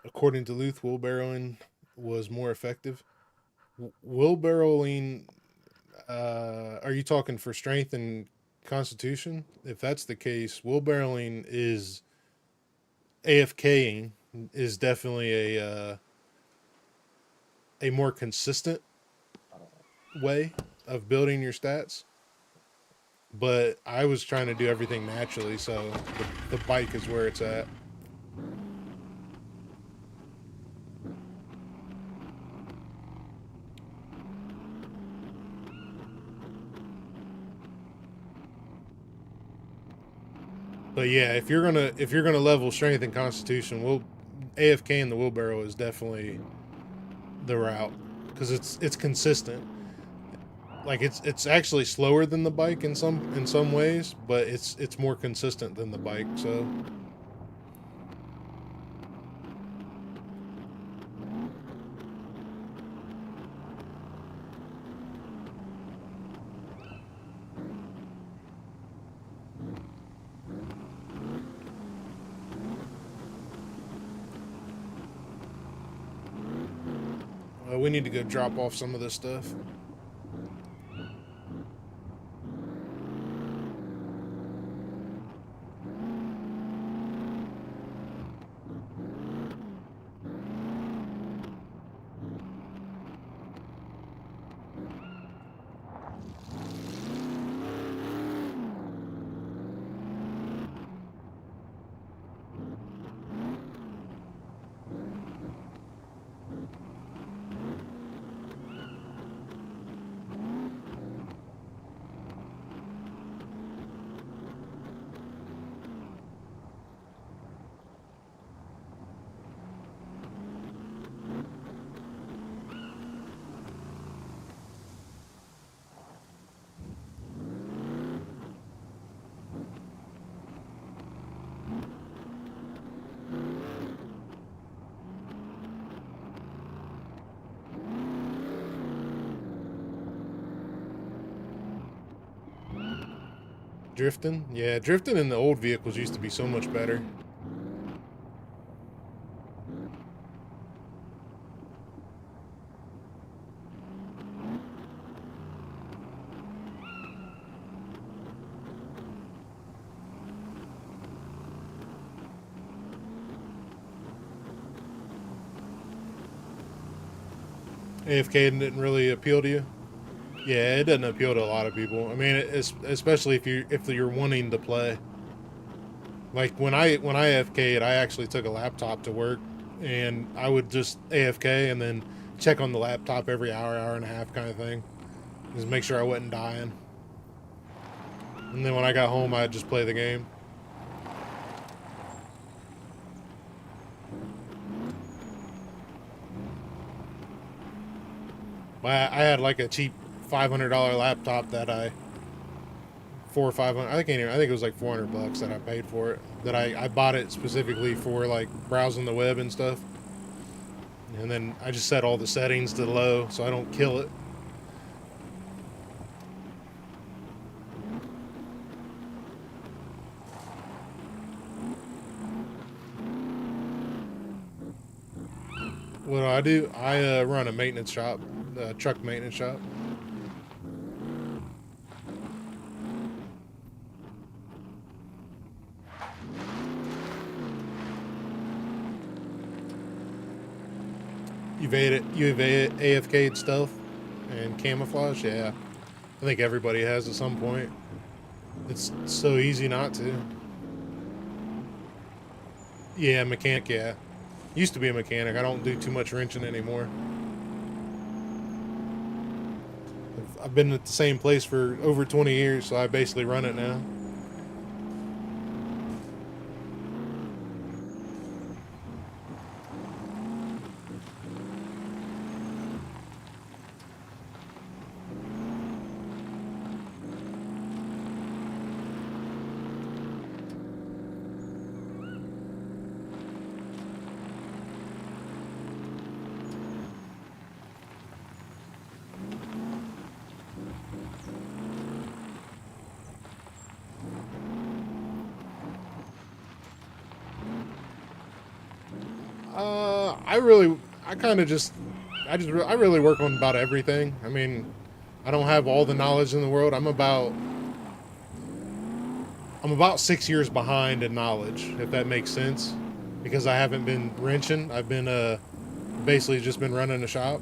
Speaker 1: According to Luth, wheelbarrowing was more effective. Wheelbarrowing, are you talking for strength and constitution? If that's the case, wheelbarrowing is AFKing is definitely a more consistent way of building your stats. But I was trying to do everything naturally, so the bike is where it's at. But yeah, if you're gonna level strength and constitution, AFK in the wheelbarrow is definitely the route because it's consistent. Like it's actually slower than the bike in some ways, but it's more consistent than the bike. So we need to go drop off some of this stuff. Drifting? Yeah, drifting in the old vehicles used to be so much better. AFK didn't really appeal to you? Yeah, it doesn't appeal to a lot of people. I mean, especially if you're wanting to play. Like when I AFK'd, I actually took a laptop to work, and I would just AFK and then check on the laptop every hour and a half, kind of thing, just make sure I wasn't dying. And then when I got home, I'd just play the game. I had like a cheap $500 laptop that I 400 or 500. I think it was like $400 that I paid for it. That I bought it specifically for like browsing the web and stuff. And then I just set all the settings to low so I don't kill it. What do I do? I run a maintenance shop, truck maintenance shop. You evade AFK stealth and camouflage. Yeah, I think everybody has at some point. It's so easy not to. Yeah, mechanic. Yeah, used to be a mechanic. I don't do too much wrenching anymore. I've been at the same place for over 20 years, so I basically run it now. I really work on about everything. I mean, I don't have all the knowledge in the world. I'm about 6 years behind in knowledge, if that makes sense, because I haven't been wrenching. I've been basically just been running a shop.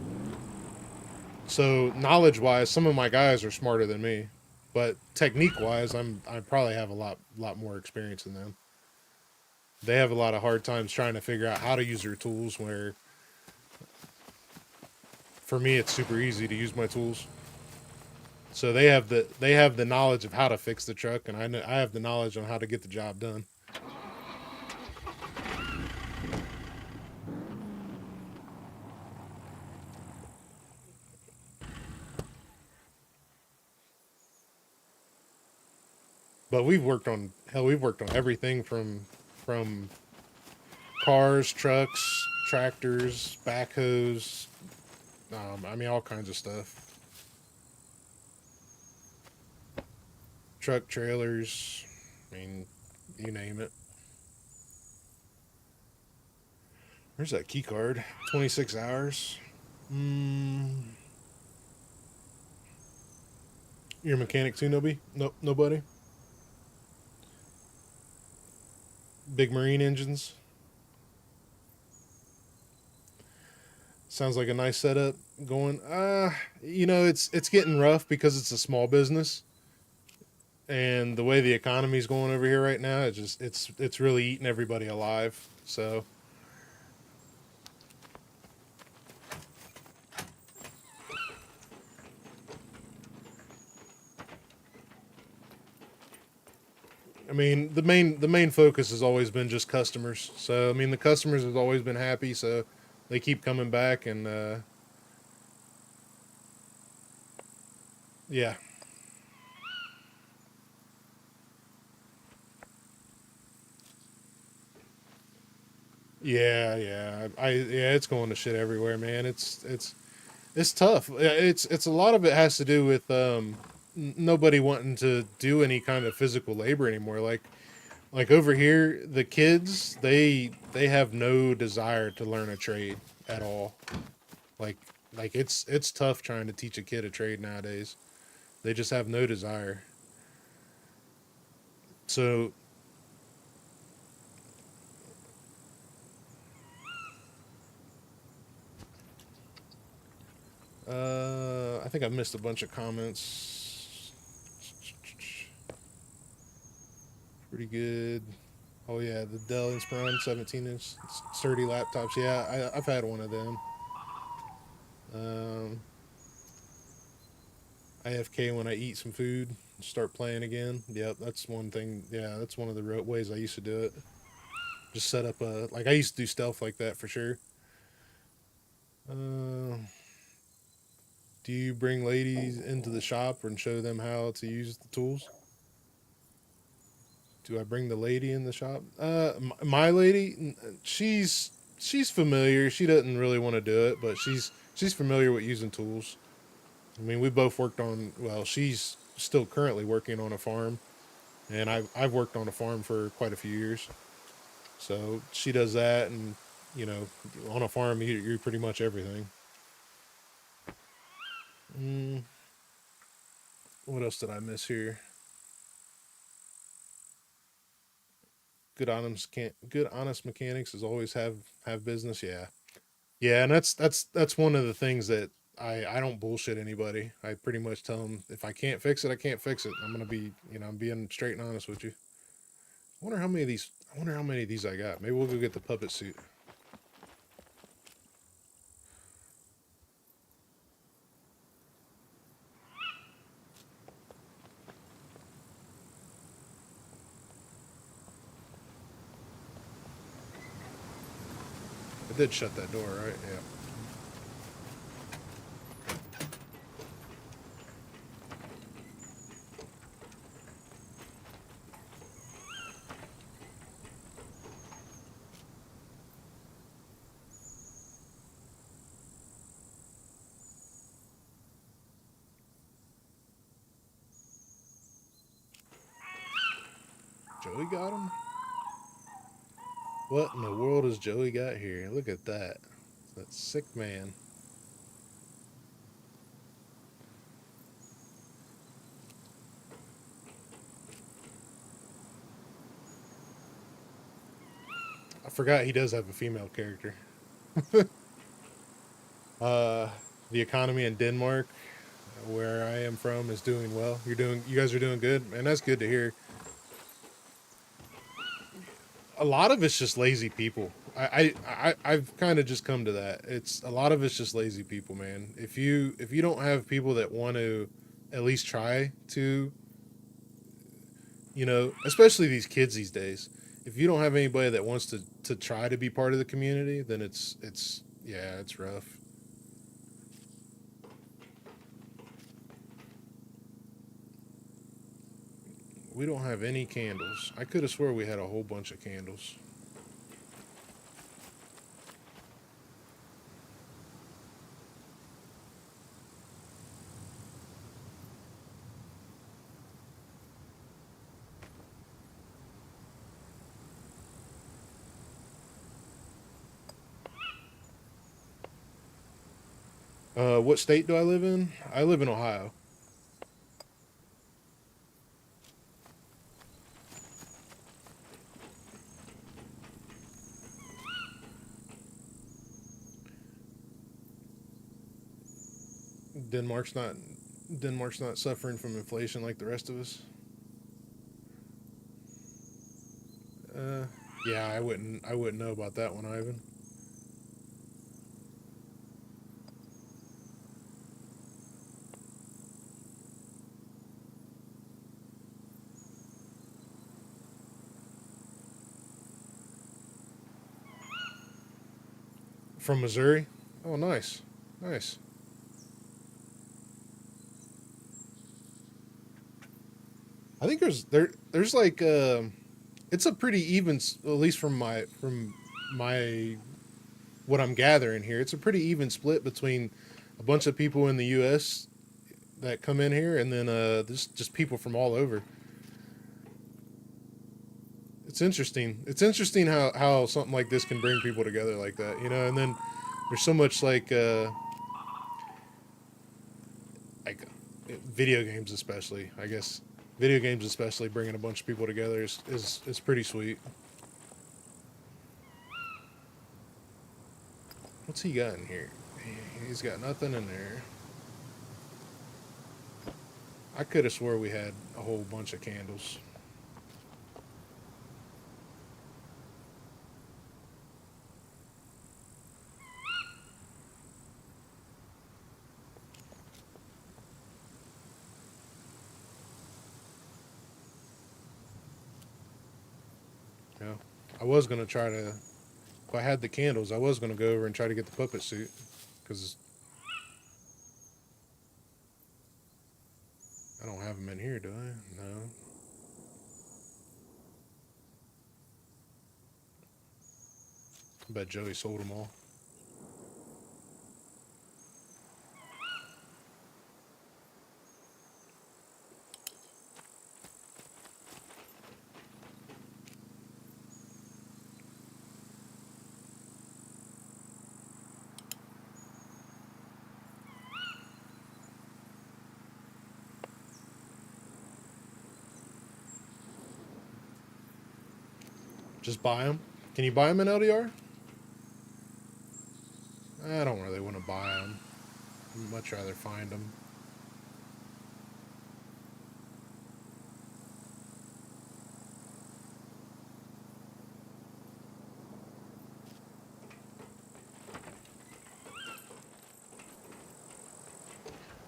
Speaker 1: So knowledge-wise, some of my guys are smarter than me, but technique-wise, I probably have a lot more experience than them. They have a lot of hard times trying to figure out how to use their tools, where for me it's super easy to use my tools. So they have the knowledge of how to fix the truck, and I have the knowledge on how to get the job done. But we've worked on everything from cars, trucks, tractors, backhoes. I mean, all kinds of stuff. Truck trailers. I mean, you name it. Where's that key card? 26 hours. You're a mechanic too, Noby? Nope, nobody. Big marine engines. Sounds like a nice setup going. It's getting rough because it's a small business, and the way the economy's going over here right now, it's really eating everybody alive. So I mean, the main focus has always been just customers. So I mean, the customers have always been happy, so they keep coming back, and yeah, yeah, it's going to shit everywhere, man. It's tough. It's a lot of it has to do with nobody wanting to do any kind of physical labor anymore. Like over here, the kids they have no desire to learn a trade at all. Like it's tough trying to teach a kid a trade nowadays. They just have no desire. So I think I missed a bunch of comments. Pretty good. Oh yeah, the Dell Inspiron 17-inch sturdy laptops. Yeah, I've had one of them. Um, AFK when I eat some food, start playing again. Yep, that's one thing. Yeah, that's one of the ways I used to do it. Just set up a like I used to do stealth like that for sure. Uh, do you bring ladies into the shop and show them how to use the tools? Do I bring the lady in the shop? My lady, she's familiar. She doesn't really want to do it, but she's familiar with using tools. I mean, we both worked on. Well, she's still currently working on a farm, and I've worked on a farm for quite a few years. So she does that, and you know, on a farm you're pretty much everything. Mm, what else did I miss here? Good honest mechanics is always have business. Yeah, yeah, and that's one of the things that I don't bullshit anybody. I pretty much tell them if I can't fix it, I can't fix it. I'm gonna be I'm being straight and honest with you. I wonder how many of these. I wonder how many of these I got. Maybe we'll go get the puppet suit. I did shut that door, right? Yeah. Joey got him? What in the world has Joey got here? Look at that. That sick man. I forgot he does have a female character. Uh, the economy in Denmark, where I am from, is doing well. You guys are doing good, and that's good to hear. A lot of it's just lazy people. I've kind of just come to that. It's a lot of it's just lazy people, man. If you don't have people that want to at least try to, especially these kids these days. If you don't have anybody that wants to try to be part of the community, then it's yeah, it's rough. We don't have any candles. I could have swore we had a whole bunch of candles. What state do I live in? I live in Ohio. Denmark's not Denmark's not suffering from inflation like the rest of us. Uh, yeah, I wouldn't know about that one, Ivan. From Missouri. Oh, nice, nice. I think there's like it's a pretty even, at least from my what I'm gathering here. It's a pretty even split between a bunch of people in the U.S. that come in here, and then just people from all over. It's interesting. It's interesting how something like this can bring people together like that, And then there's so much like video games, especially. I guess video games, especially, bringing a bunch of people together is pretty sweet. What's he got in here? He's got nothing in there. I could have swore we had a whole bunch of candles. Yeah. I was going to try to, if I had the candles, I was going to go over and try to get the puppet suit. Because I don't have them in here, do I? No. I bet Joey sold them all. Just buy them? Can you buy them in LDR? I don't really want to buy them. I'd much rather find them.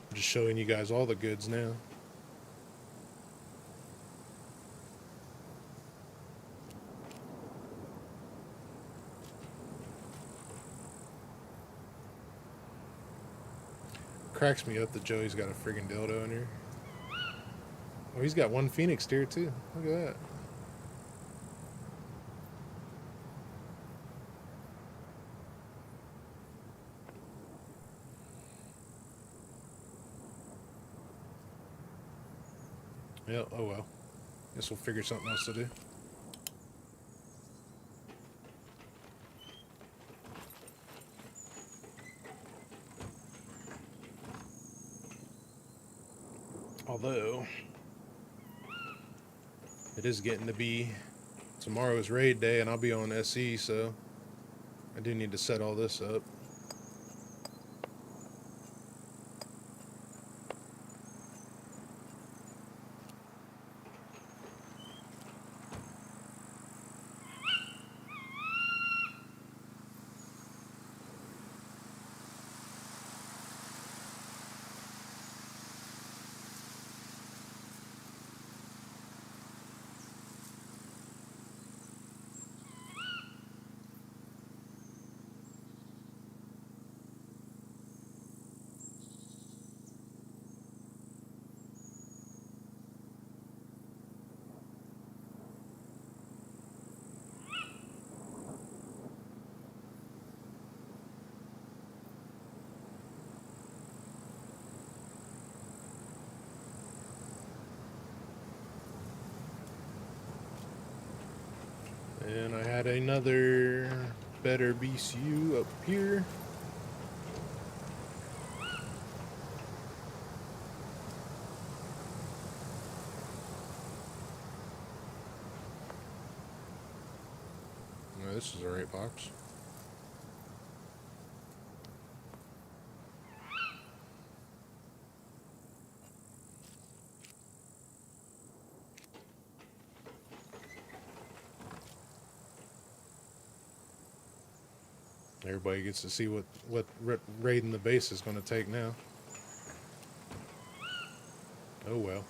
Speaker 1: I'm just showing you guys all the goods now. Cracks me up that Joey's got a friggin' dildo in here. Oh, he's got one Phoenix tier too. Look at that. Yeah, oh well. Guess we'll figure something else to do. Although, it is getting to be, tomorrow is raid day and I'll be on SE, so I do need to set all this up. And I had another better BCU up here. No, this is the right box. Everybody gets to see what raiding the base is going to take now. Oh well.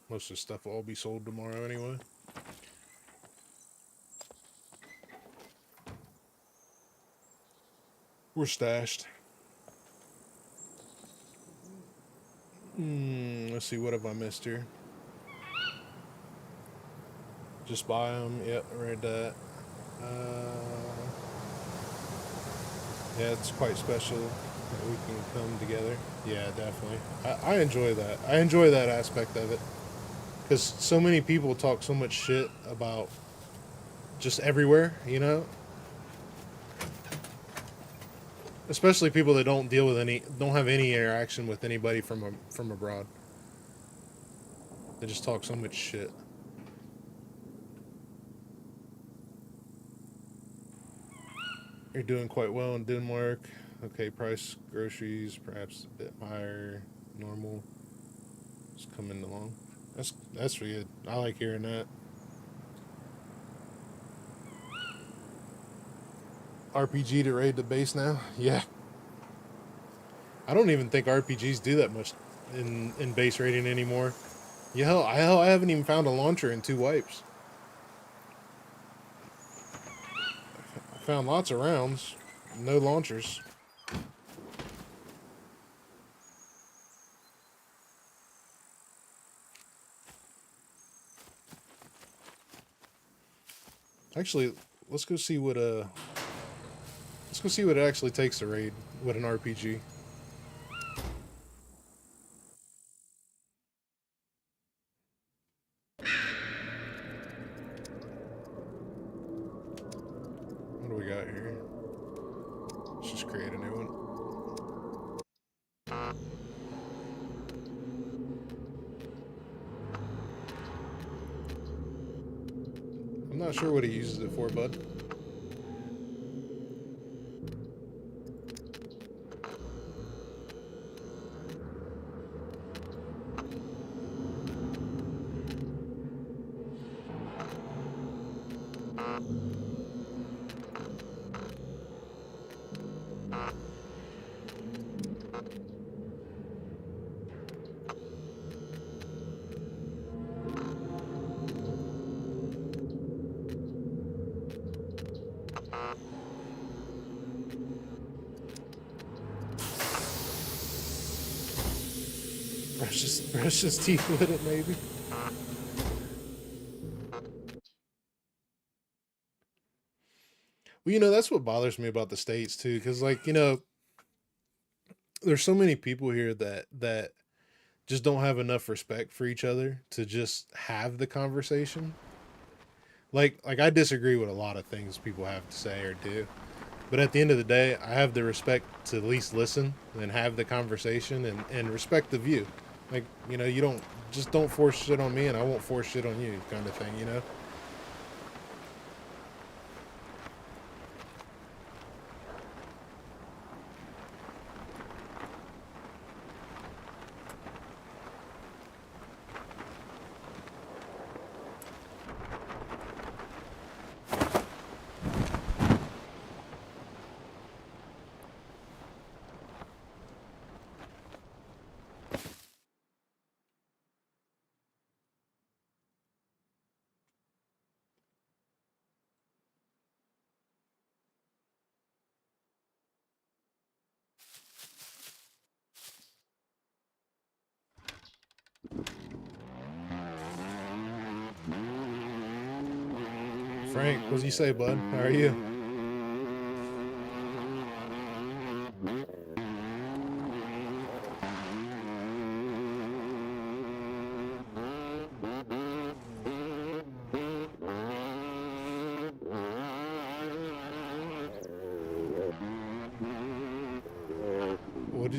Speaker 1: Most of the stuff will all be sold tomorrow anyway. We're stashed. Let's see, what have I missed here? Just buy them. Yep, I read that. Yeah, it's quite special that we can come together. Yeah, definitely. I enjoy that. I enjoy that aspect of it. Because so many people talk so much shit about just everywhere, you know? Especially people that don't deal with don't have any interaction with anybody from abroad. They just talk so much shit. You're doing quite well in Denmark. Okay, price groceries perhaps a bit higher. Normal. It's coming along. That's good. I like hearing that. RPG to raid the base now? Yeah. I don't even think RPGs do that much in base raiding anymore. Yeah, hell, I haven't even found a launcher in 2 wipes. I found lots of rounds, no launchers. Actually, let's go see what it actually takes to raid with an RPG. What do we got here? Let's just create a new one. I'm not sure what he uses it for, bud. Brush his teeth with it, maybe. Well, that's what bothers me about the States too, because like there's so many people here that just don't have enough respect for each other to just have the conversation. Like I disagree with a lot of things people have to say or do, but at the end of the day, I have the respect to at least listen and have the conversation and respect the view. Like you don't force shit on me, and I won't force shit on you, kind of thing. Frank, what'd you say, bud? How are you?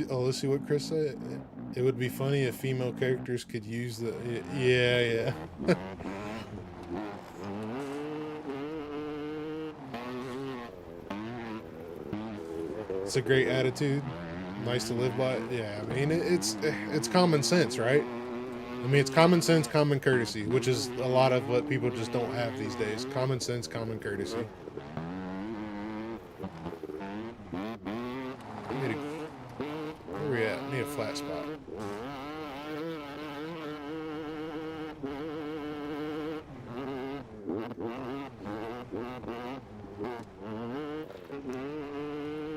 Speaker 1: Let's see what Chris said. It would be funny if female characters could use the... Yeah. It's a great attitude. Nice to live by. Yeah, I mean, it's common sense, right? I mean, it's common sense, common courtesy, which is a lot of what people just don't have these days. Common sense, common courtesy. Where we at? I need a flat spot.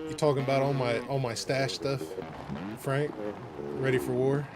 Speaker 1: You talking about all my stash stuff, Frank? Ready for war?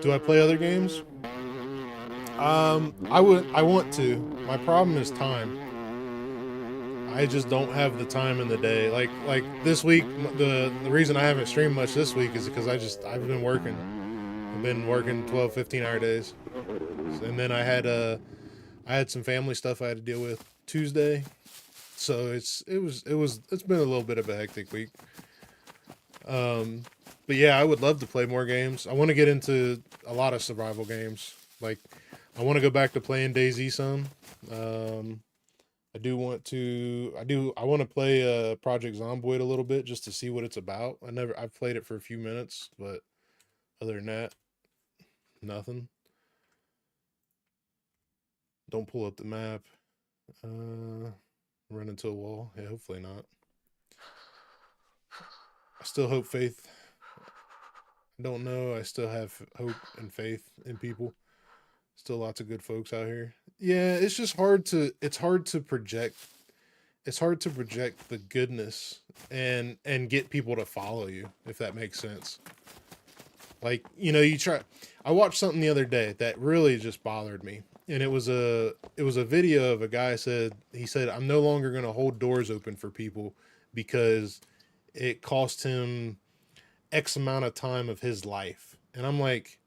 Speaker 1: Do I play other games? I want to. My problem is time. I just don't have the time in the day. Like this week, the reason I haven't streamed much this week is because I've been working. I've been working 12, 15-hour days. And then I had some family stuff I had to deal with Tuesday. So it's been a little bit of a hectic week. But yeah, I would love to play more games. I want to get into a lot of survival games. Like I want to go back to playing DayZ some. I want to play Project Zomboid a little bit just to see what it's about. I've played it for a few minutes, but other than that, nothing. Don't pull up the map. Run into a wall. Yeah, hopefully not. I still hope faith. I don't know. I still have hope and faith in people. Still lots of good folks out here. Yeah, it's just hard to project. It's hard to project the goodness and get people to follow you, if that makes sense. Like, you know, I watched something the other day that really just bothered me. And it was a video of a guy he said, I'm no longer going to hold doors open for people because it cost him X amount of time of his life. And I'm like,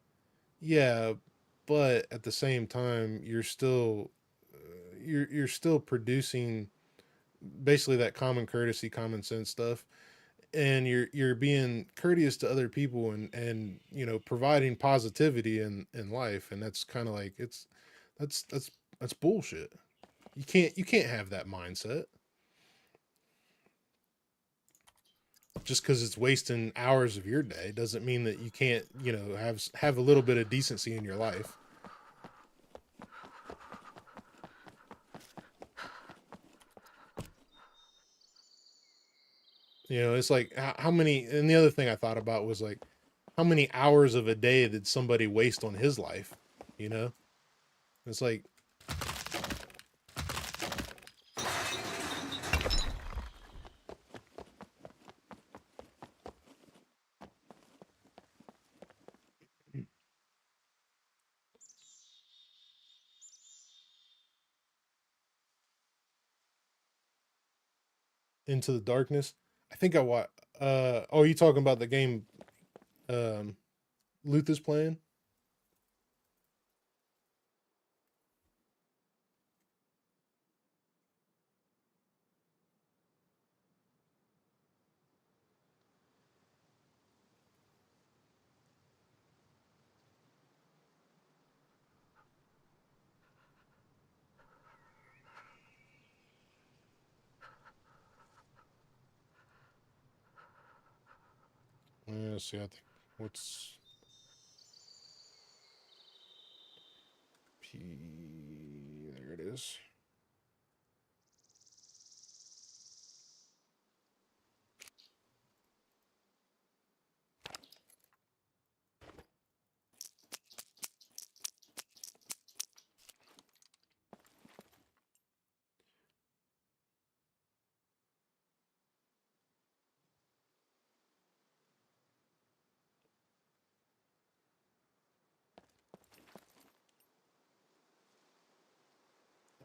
Speaker 1: yeah, but at the same time, you're still producing basically that common courtesy, common sense stuff. And you're being courteous to other people and you know, providing positivity in life. And that's kind of like, that's bullshit. You can't have that mindset. Just because it's wasting hours of your day doesn't mean that you can't, you know, have a little bit of decency in your life. You know, it's like how many, and the other thing I thought about was like, how many hours of a day did somebody waste on his life? You know, it's like, Into the Darkness. I think I watched. Oh, you talking about the game? Luthais playing. Let's see. I think what's P. There it is.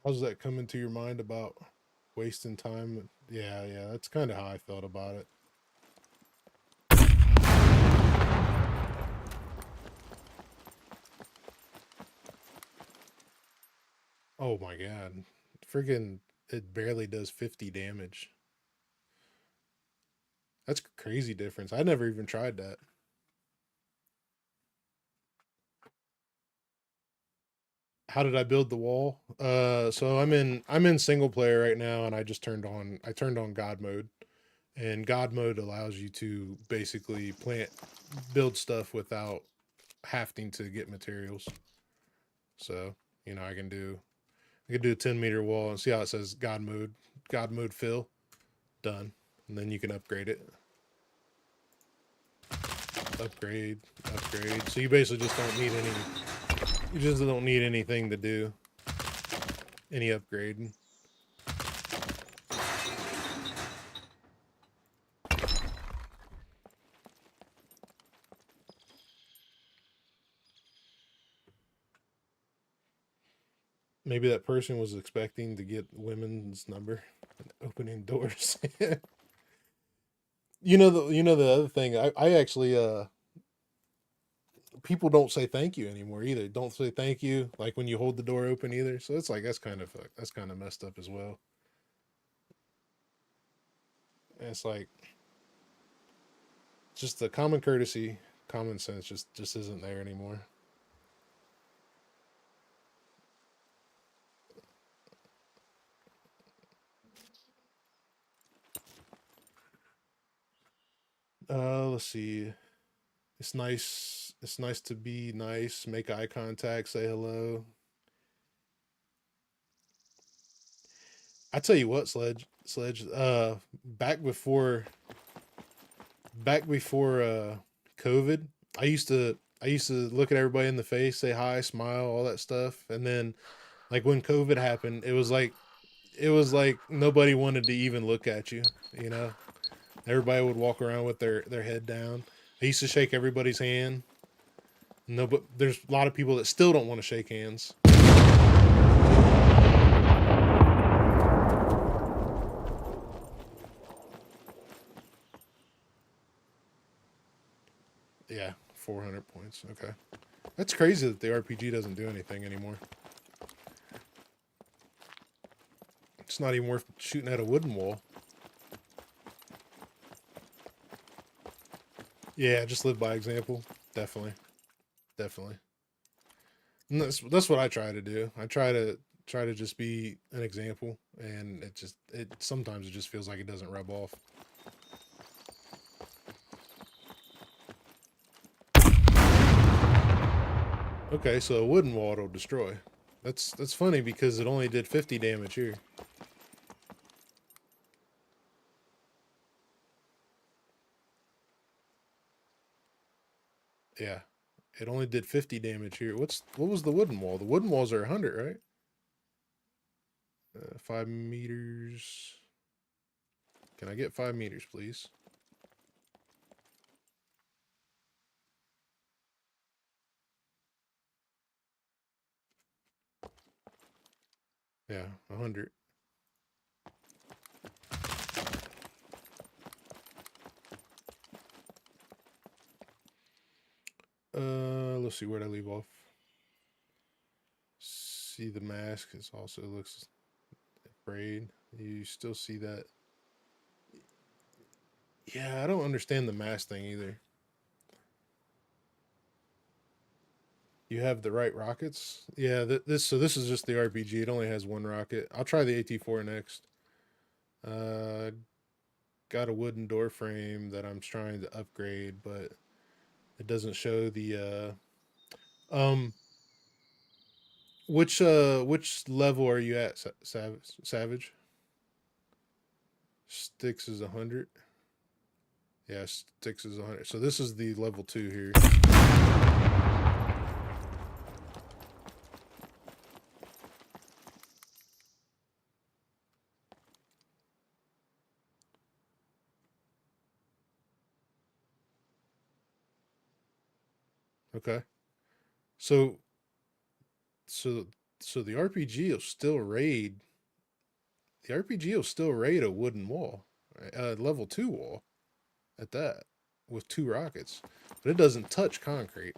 Speaker 1: How's that coming to your mind about wasting time? Yeah, yeah, that's kind of how I felt about it. Oh my god. Friggin' it barely does 50 damage. That's a crazy difference. I never even tried that. How did I build the wall? So I'm in single player right now, and I turned on God mode, and God mode allows you to basically build stuff without having to get materials. So you know, I can do a 10-meter wall and see how it says God mode fill, done, and then you can upgrade it. Upgrade. So you basically just don't need anything to do any upgrading. Maybe that person was expecting to get women's number and opening doors. The other thing. I actually people don't say thank you anymore either. Don't say thank you like when you hold the door open either. So it's like that's kind of messed up as well. And it's like just the common courtesy, common sense just isn't there anymore. Let's see. It's nice. It's nice to be nice. Make eye contact. Say hello. I tell you what, Sledge. Back before COVID, I used to look at everybody in the face, say hi, smile, all that stuff, and then like when COVID happened, it was like nobody wanted to even look at you. You know, everybody would walk around with their head down. I used to shake everybody's hand. No, but there's a lot of people that still don't want to shake hands. Yeah, 400 points. Okay. That's crazy that the RPG doesn't do anything anymore. It's not even worth shooting at a wooden wall. Yeah, just live by example. Definitely. Definitely. And that's what I try to do. I try to just be an example, and it sometimes it just feels like it doesn't rub off. Okay, so a wooden wall will destroy. That's funny because it only did 50 damage here. Yeah, it only did 50 damage here. What was the wooden wall? The wooden walls are 100, right? 5 meters. Can I get 5 meters, please? Yeah, 100. Let's see, where'd I leave off? See the mask. It also looks afraid. You still see that? Yeah, I don't understand the mask thing either. You have the right rockets. Yeah, this is just the RPG. It only has one rocket. I'll try the AT4 next. Uh, got a wooden door frame that I'm trying to upgrade, but it doesn't show the um which level are you at, Savage? Sticks is 100. Yeah, Sticks is 100. So this is the level 2 here. Okay. So so so the RPG will still raid a wooden wall, level 2 wall at that, with 2 rockets, but it doesn't touch concrete.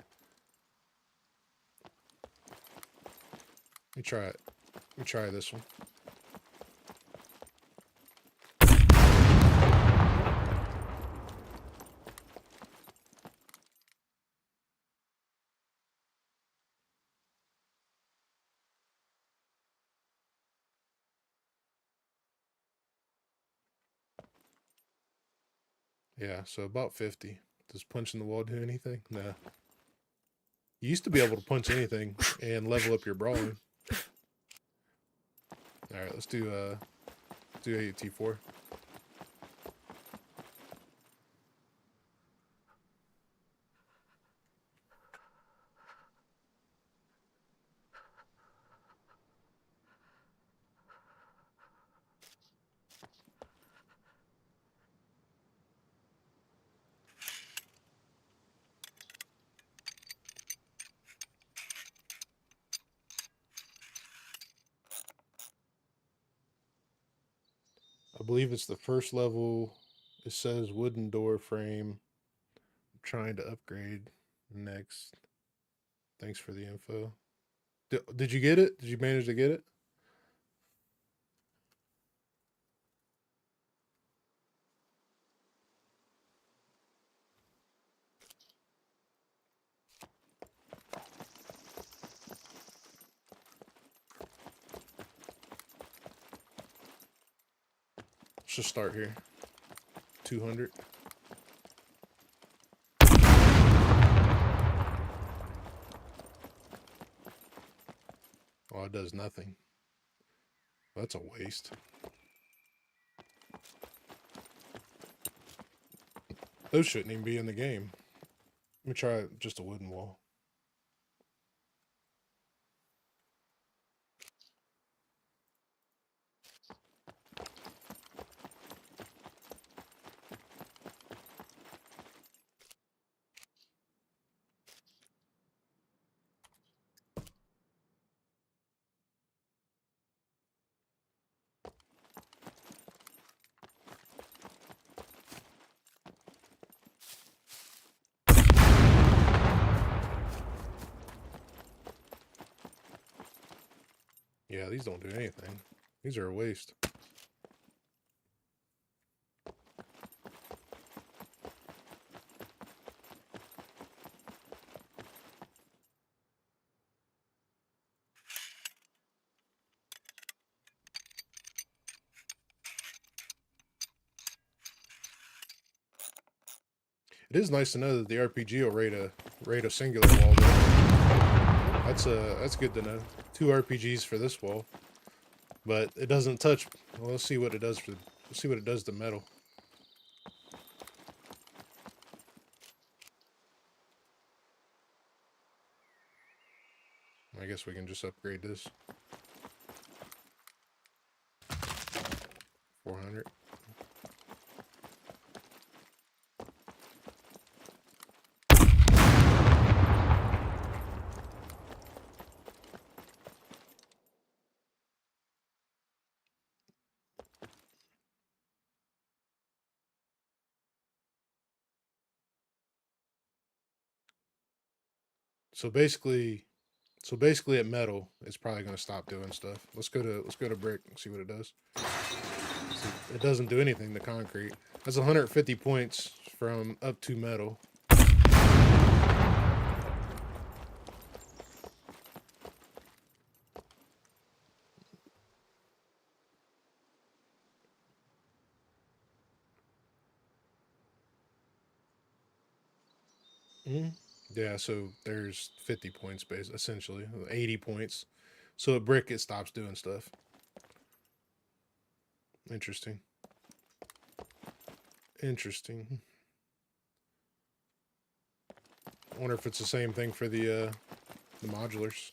Speaker 1: Let me try it. Let me try this one. Yeah, so about 50. Does punching the wall do anything? Nah. You used to be able to punch anything and level up your brawling. All right, let's do AT4. believe it's the first level. It says wooden door frame. I'm trying to upgrade next. Thanks for the info. Did you get it? Did you manage to get it? Let's just start here. 200. Oh, it does nothing. That's a waste. Those shouldn't even be in the game. Let me try just a wooden wall. Yeah, these don't do anything. These are a waste. It is nice to know that the RPG will rate a singular wall though. That's good to know. 2 RPGs for this wall. But it doesn't touch. Well, let's see what it does let's see what it does to metal. I guess we can just upgrade this. 400. So basically at metal, it's probably going to stop doing stuff. Let's go to brick and see what it does. See, it doesn't do anything to concrete. That's 150 points from up to metal. Yeah, so there's 50 points essentially, 80 points. So at brick, it stops doing stuff. Interesting. Interesting. I wonder if it's the same thing for the modulars.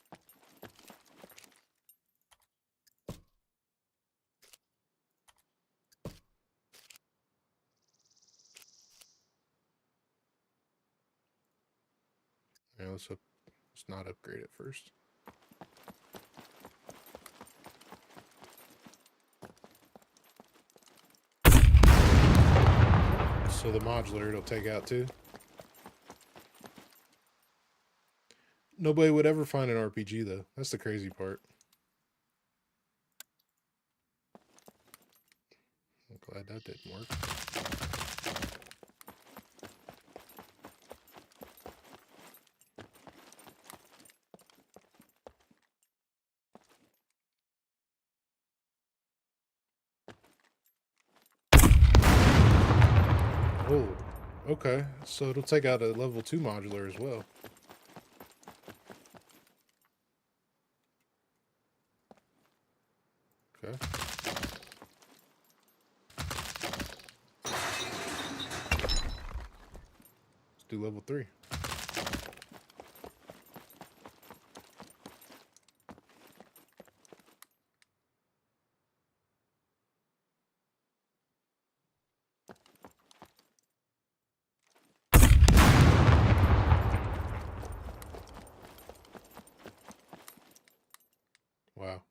Speaker 1: Yeah, let's not upgrade it first. So the modular it'll take out too. Nobody would ever find an RPG though. That's the crazy part. I'm glad that didn't work. Oh, okay. So it'll take out a level 2 modular as well. Okay. Let's do level 3. Wow.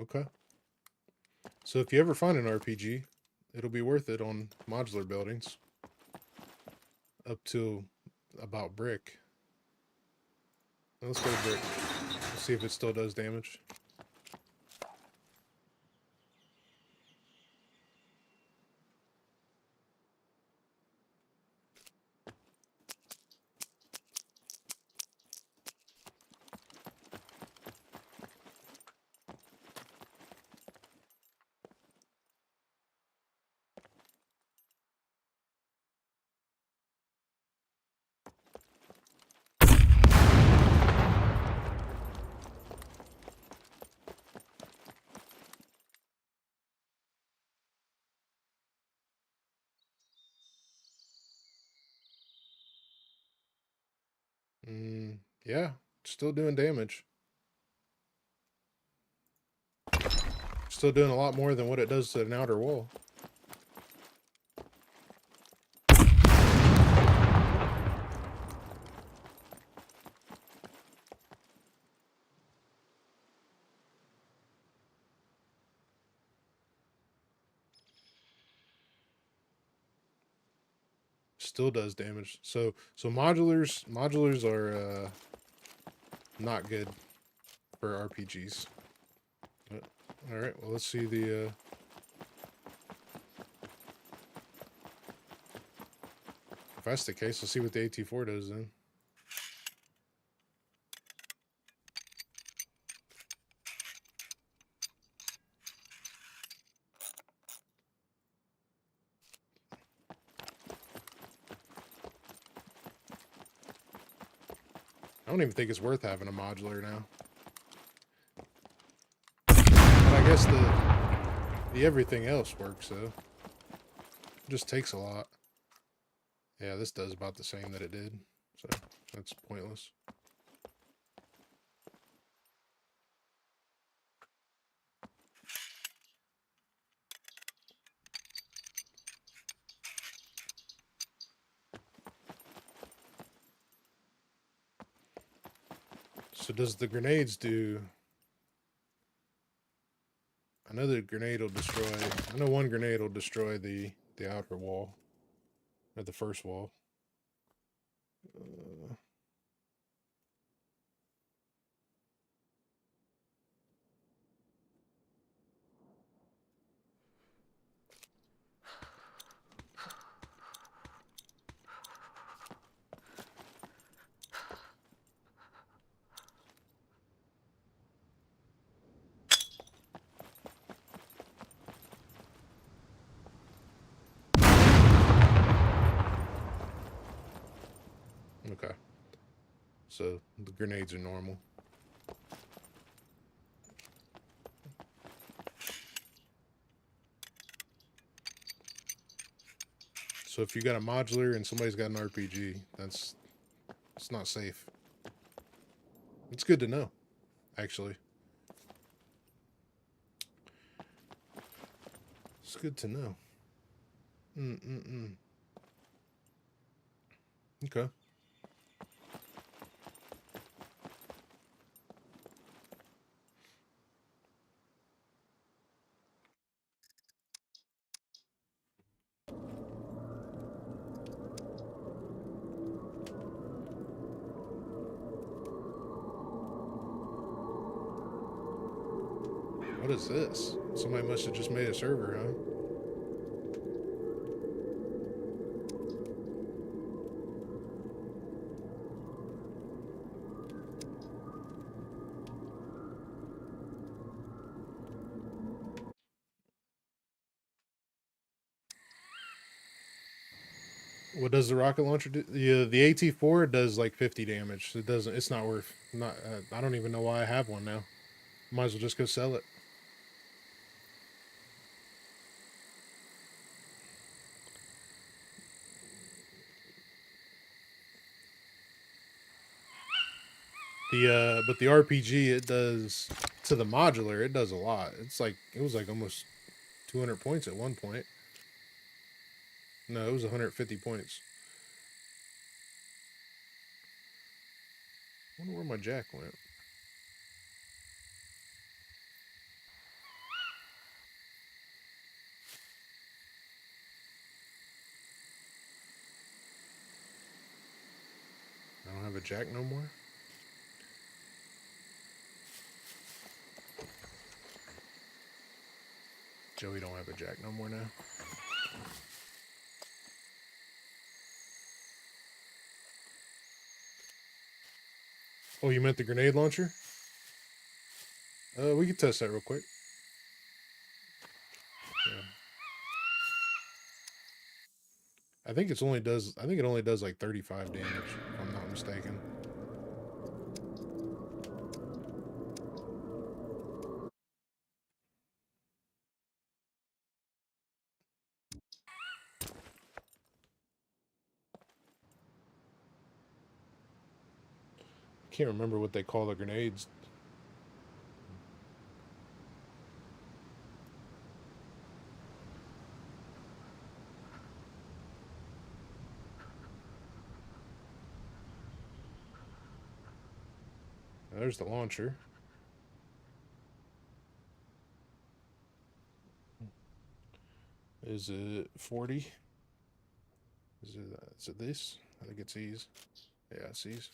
Speaker 1: Okay. So if you ever find an RPG, it'll be worth it on modular buildings. Up to about brick. Let's go to brick. Let's see if it still does damage. Yeah, still doing damage. Still doing a lot more than what it does to an outer wall. Still does damage. So modulars are not good for RPGs. All right, well, let's see the if that's the case, let's see what the AT4 does then. I don't even think it's worth having a modular now. But I guess the everything else works, though. It just takes a lot. Yeah, this does about the same that it did, so that's pointless. So does the grenades do... I know the grenade will destroy... I know one grenade will destroy the outer wall. Or the first wall. Okay. So the grenades are normal. So if you got a modular and somebody's got an RPG, it's not safe. It's good to know, actually. It's good to know. Okay. What is this? Somebody must have just made a server, huh? What does the rocket launcher do? The AT4 does like 50 damage. It doesn't. It's not worth. Not. I don't even know why I have one now. Might as well just go sell it. But the RPG it does to the modular. It does a lot. It was like almost 200 points at one point. No, it was 150 points. I wonder where my jack went. a jack no more? Joey don't have a jack no more now. Oh, you meant the grenade launcher? We can test that real quick. Yeah. I think it only does like 35 damage, if I'm not mistaken. Can't remember what they call the grenades. There's the launcher. Is it 40? Is it this? I think it's these. Yeah, it's these.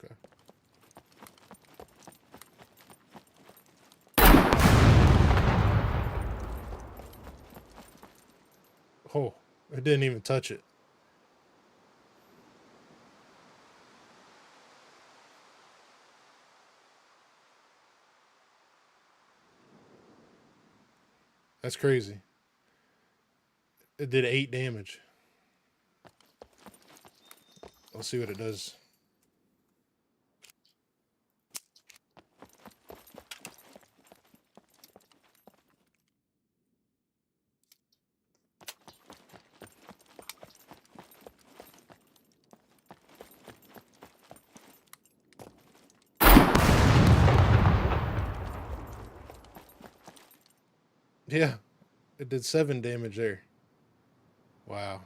Speaker 1: Okay. Oh, it didn't even touch it. That's crazy. It did 8 damage. Let's see what it does. Yeah, it did 7 damage there. Wow.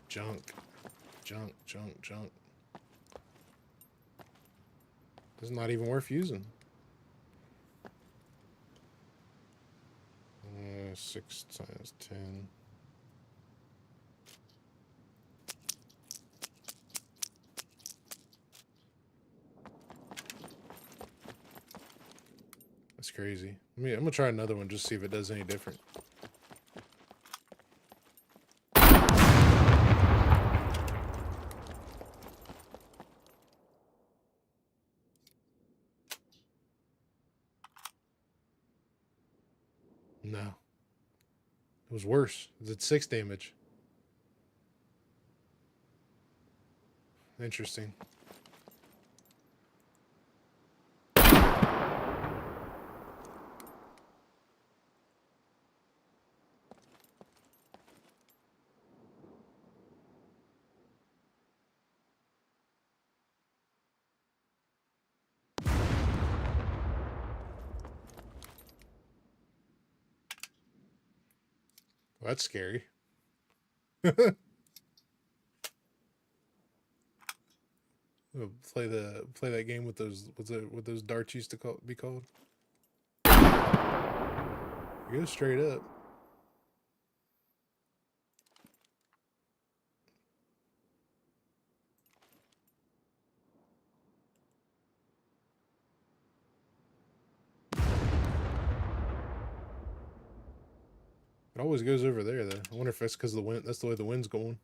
Speaker 1: Junk. Junk, junk, junk. It's not even worth using. 6 times 10. That's crazy. I'm gonna try another one just to see if it does any different. No. It was worse. It did 6 damage. Interesting. Well, that's scary. We'll play that game with those what those darts used to be called. Go straight up. It always goes over there though. I wonder if that's because the wind. That's the way the wind's going.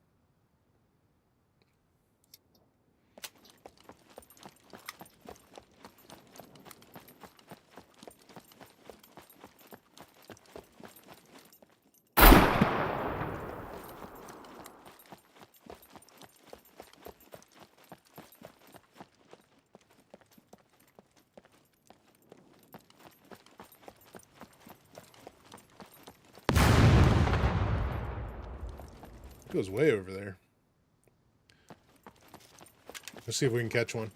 Speaker 1: It goes way over there. Let's see if we can catch one.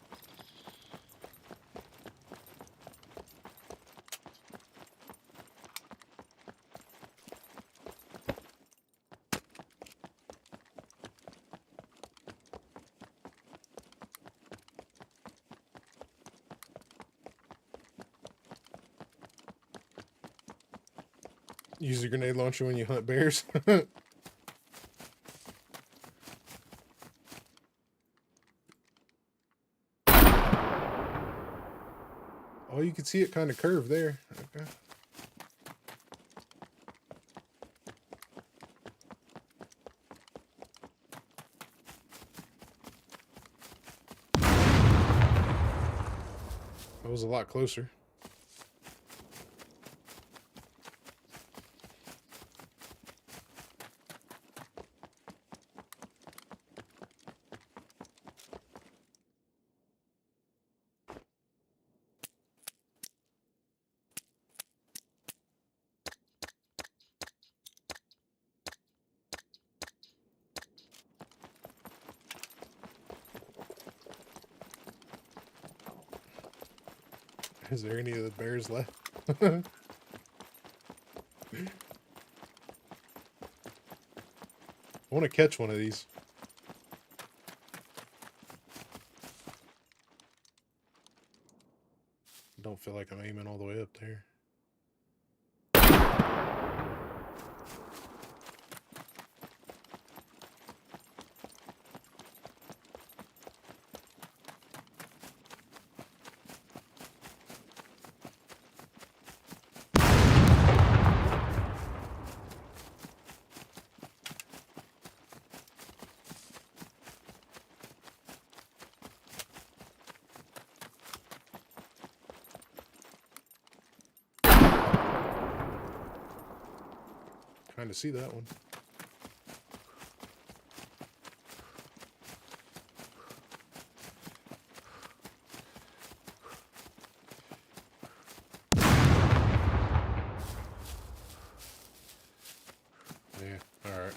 Speaker 1: Use a grenade launcher when you hunt bears. Oh, you can see it kind of curved there. Okay. That was a lot closer. Is there any of the bears left? I want to catch one of these. Don't feel like I'm aiming all the way up there. Trying to see that one. Yeah, all right.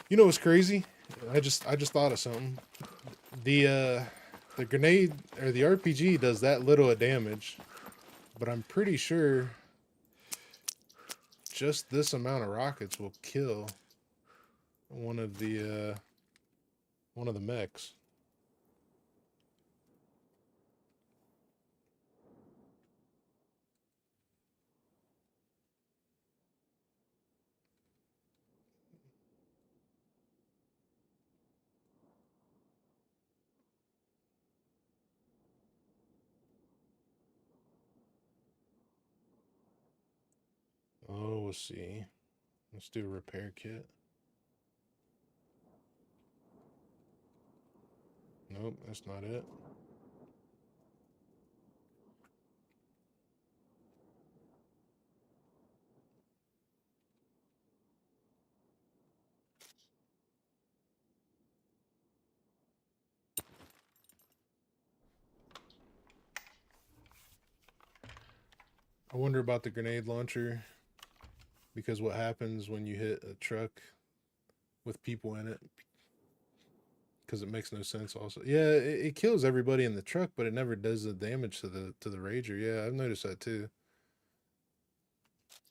Speaker 1: You know what's crazy? I just thought of something. The grenade or the RPG does that little of damage, but I'm pretty sure just this amount of rockets will kill one of the mechs. Oh, we'll see. Let's do a repair kit. Nope, that's not it. I wonder about the grenade launcher, because what happens when you hit a truck with people in it? Because it makes no sense. Also, yeah, it kills everybody in the truck, but it never does the damage to the Rager. Yeah, I've noticed that too.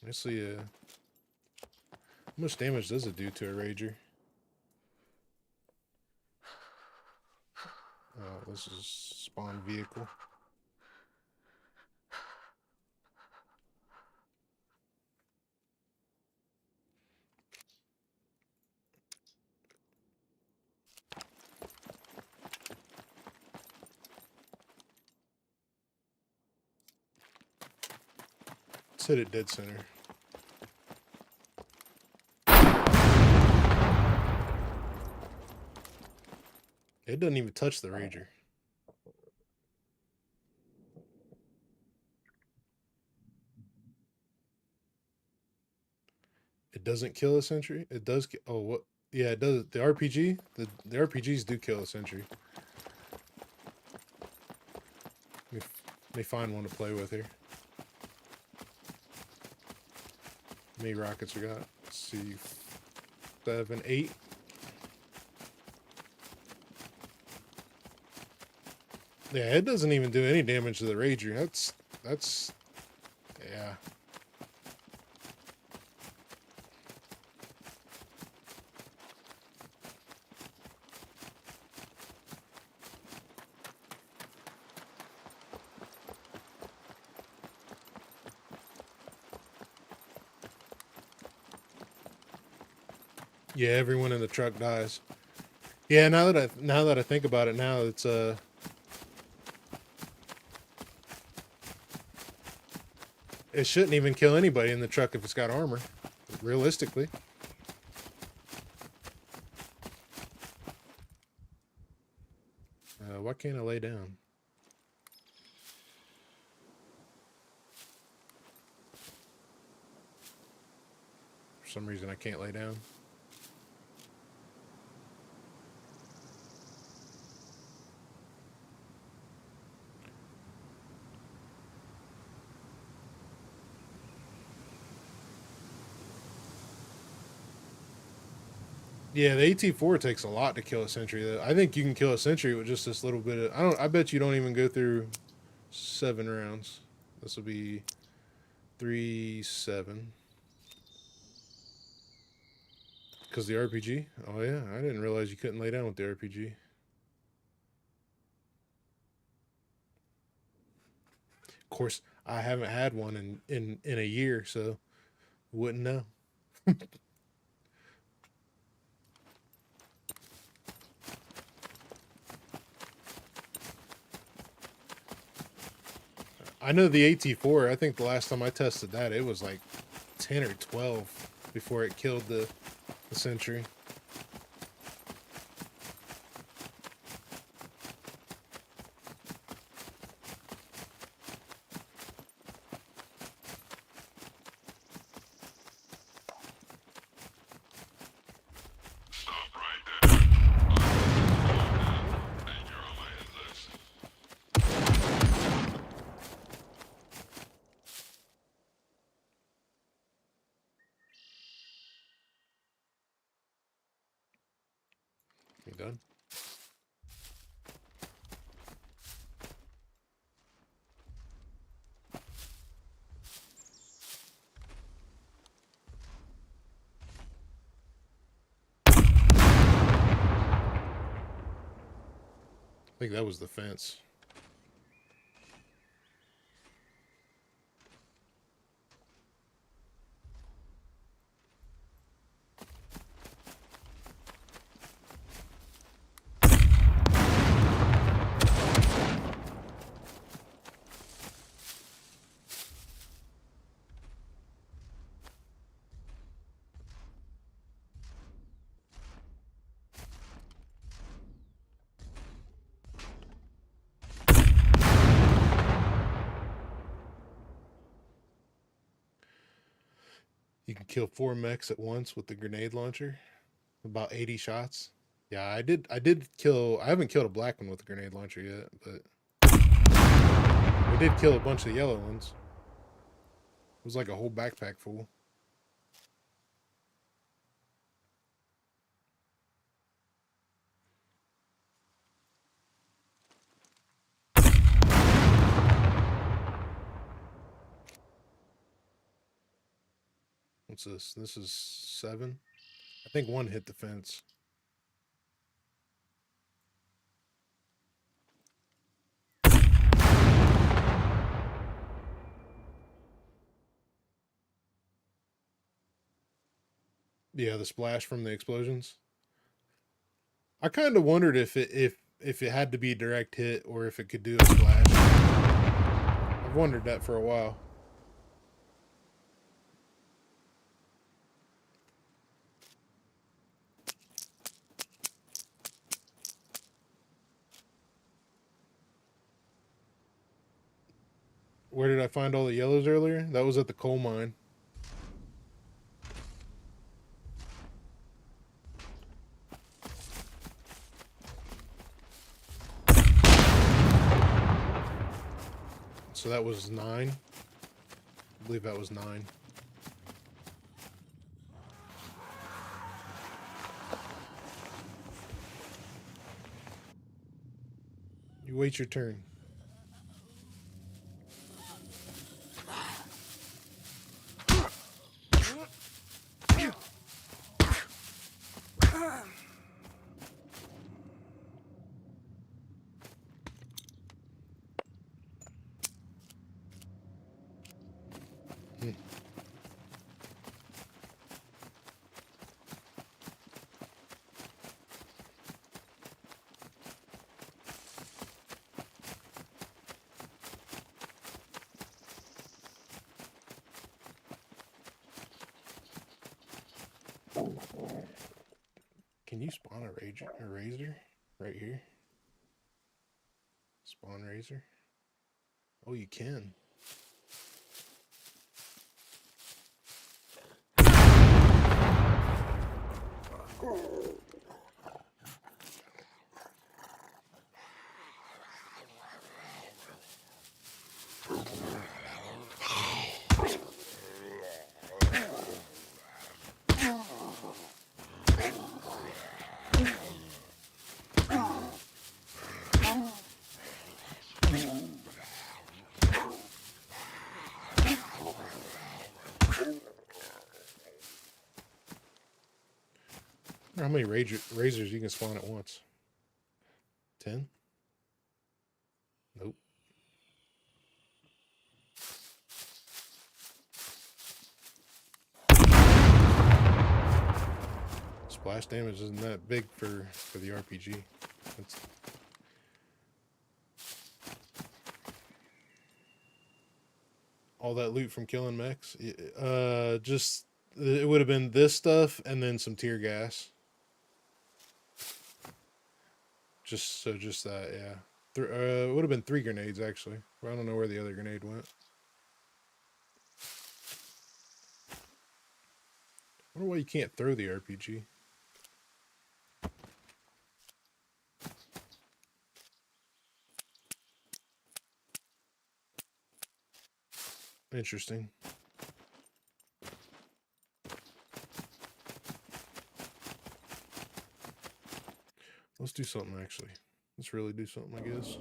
Speaker 1: Let's see. How much damage does it do to a Rager? Oh, this is spawn vehicle. Let's hit it dead center. It doesn't even touch the Rager. It doesn't kill a sentry. It does. Oh, what? Yeah, it does. The RPG. The RPGs do kill a sentry. Let me find one to play with here. How many rockets we got? Let's see. 7, 8. Yeah, it doesn't even do any damage to the Rager. That's yeah. Yeah, everyone in the truck dies. Yeah, now that I think about it, now it's it shouldn't even kill anybody in the truck if it's got armor, realistically. Why can't I lay down? For some reason, I can't lay down. Yeah, the AT4 takes a lot to kill a sentry. I think you can kill a sentry with just this little bit of... I bet you don't even go through 7 rounds. This will be 3-7. Because the RPG? Oh yeah, I didn't realize you couldn't lay down with the RPG. Of course, I haven't had one in a year, so wouldn't know. I know the AT4, I think the last time I tested that, it was like 10 or 12 before it killed the sentry. You done? I think that was the fence. You can kill 4 mechs at once with the grenade launcher. About 80 shots. Yeah, I did kill... I haven't killed a black one with a grenade launcher yet, but... we did kill a bunch of yellow ones. It was like a whole backpack full. What's this? This is 7. I think 1 hit the fence. Yeah, the splash from the explosions. I kind of wondered if it had to be a direct hit or if it could do a splash. I've wondered that for a while. Where did I find all the yellows earlier? That was at the coal mine. So that was 9. I believe that was 9. You wait your turn. Can you spawn a razor right here? Spawn razor. Oh, you can. How many razors you can spawn at once? 10? Nope. Splash damage isn't that big for the RPG. That's... all that loot from killing mechs. Just it would have been this stuff and then some tear gas. Just that, yeah. It would have been 3 grenades actually. I don't know where the other grenade went. I wonder why you can't throw the RPG. Interesting. Let's do something actually. Let's really do something, I guess.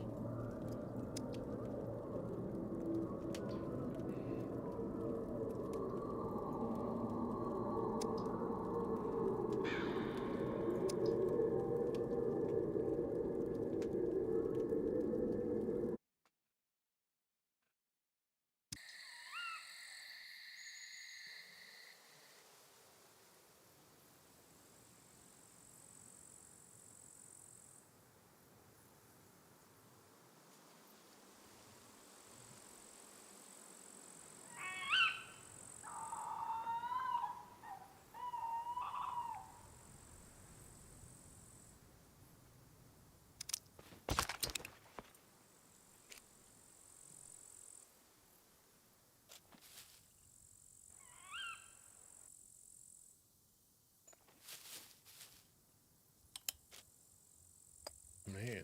Speaker 1: Man.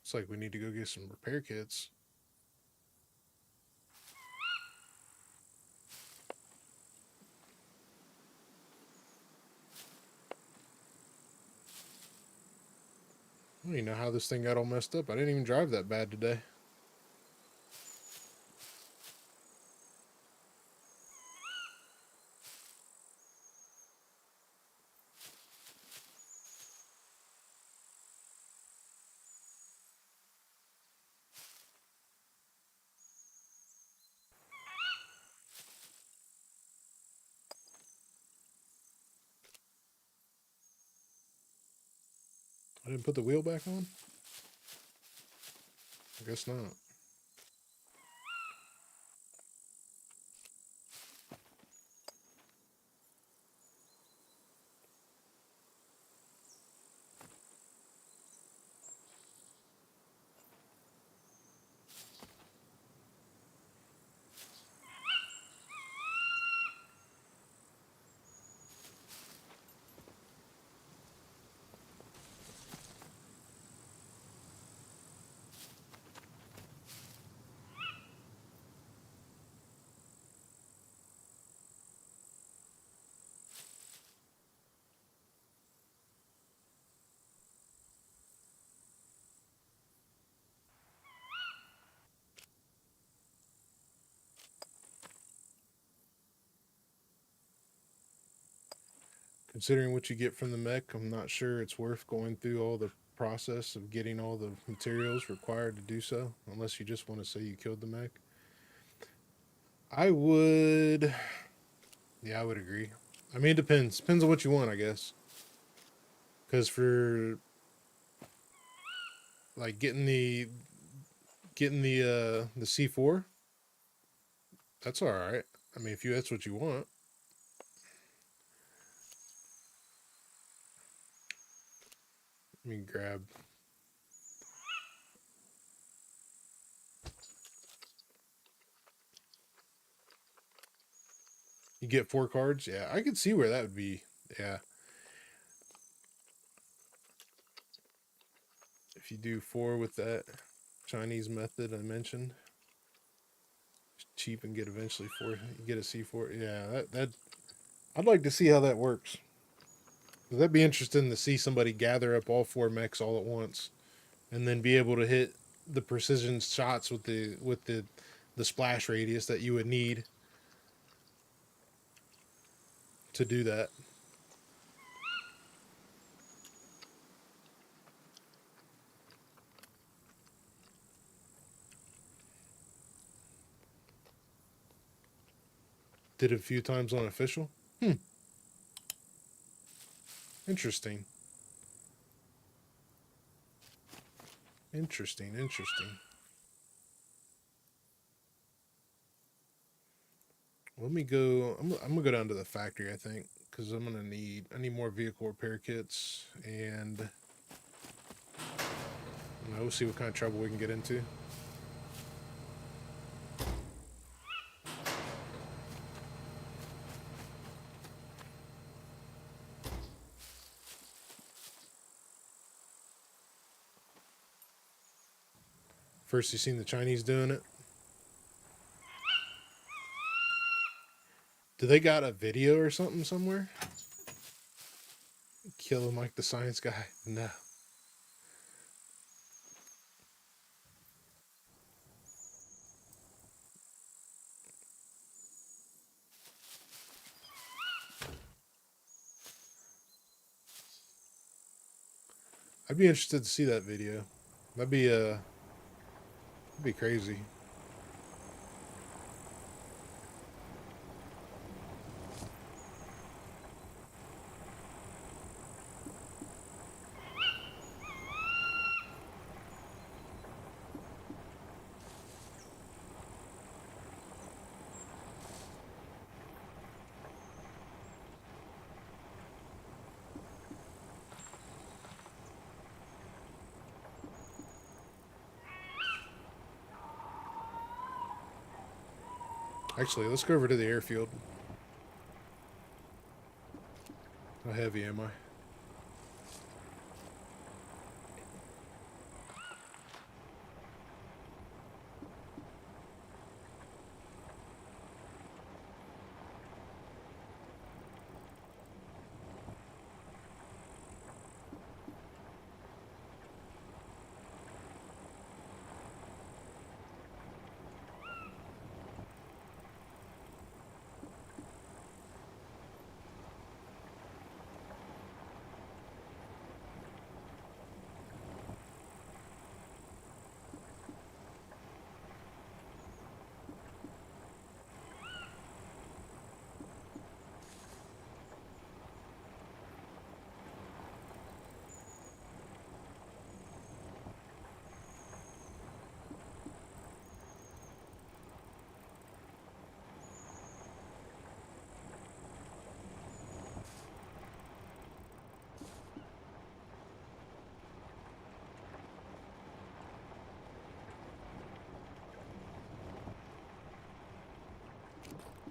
Speaker 1: Looks like we need to go get some repair kits. I don't even know how this thing got all messed up. I didn't even drive that bad today. I didn't put the wheel back on? I guess not. Considering what you get from the mech, I'm not sure it's worth going through all the process of getting all the materials required to do so, unless you just want to say you killed the mech. I would... yeah, I would agree. I mean, it depends. Depends on what you want, I guess. Because for... like, getting the C4, that's alright. I mean, if that's what you want. Let me grab. You get 4 cards? Yeah, I could see where that would be. Yeah. If you do 4 with that Chinese method I mentioned, cheap and get eventually 4. You get a C4. Yeah, that I'd like to see how that works. That'd be interesting to see somebody gather up all 4 mechs all at once, and then be able to hit the precision shots with the splash radius that you would need to do that. Did it a few times on official. Interesting. Interesting. Let me go. I'm gonna go down to the factory, I think, because I need more vehicle repair kits, and we'll see what kind of trouble we can get into. First, you seen the Chinese doing it. Do they got a video or something somewhere? Kill him like the science guy? No. I'd be interested to see that video. That'd be crazy. Actually, let's go over to the airfield. How heavy am I?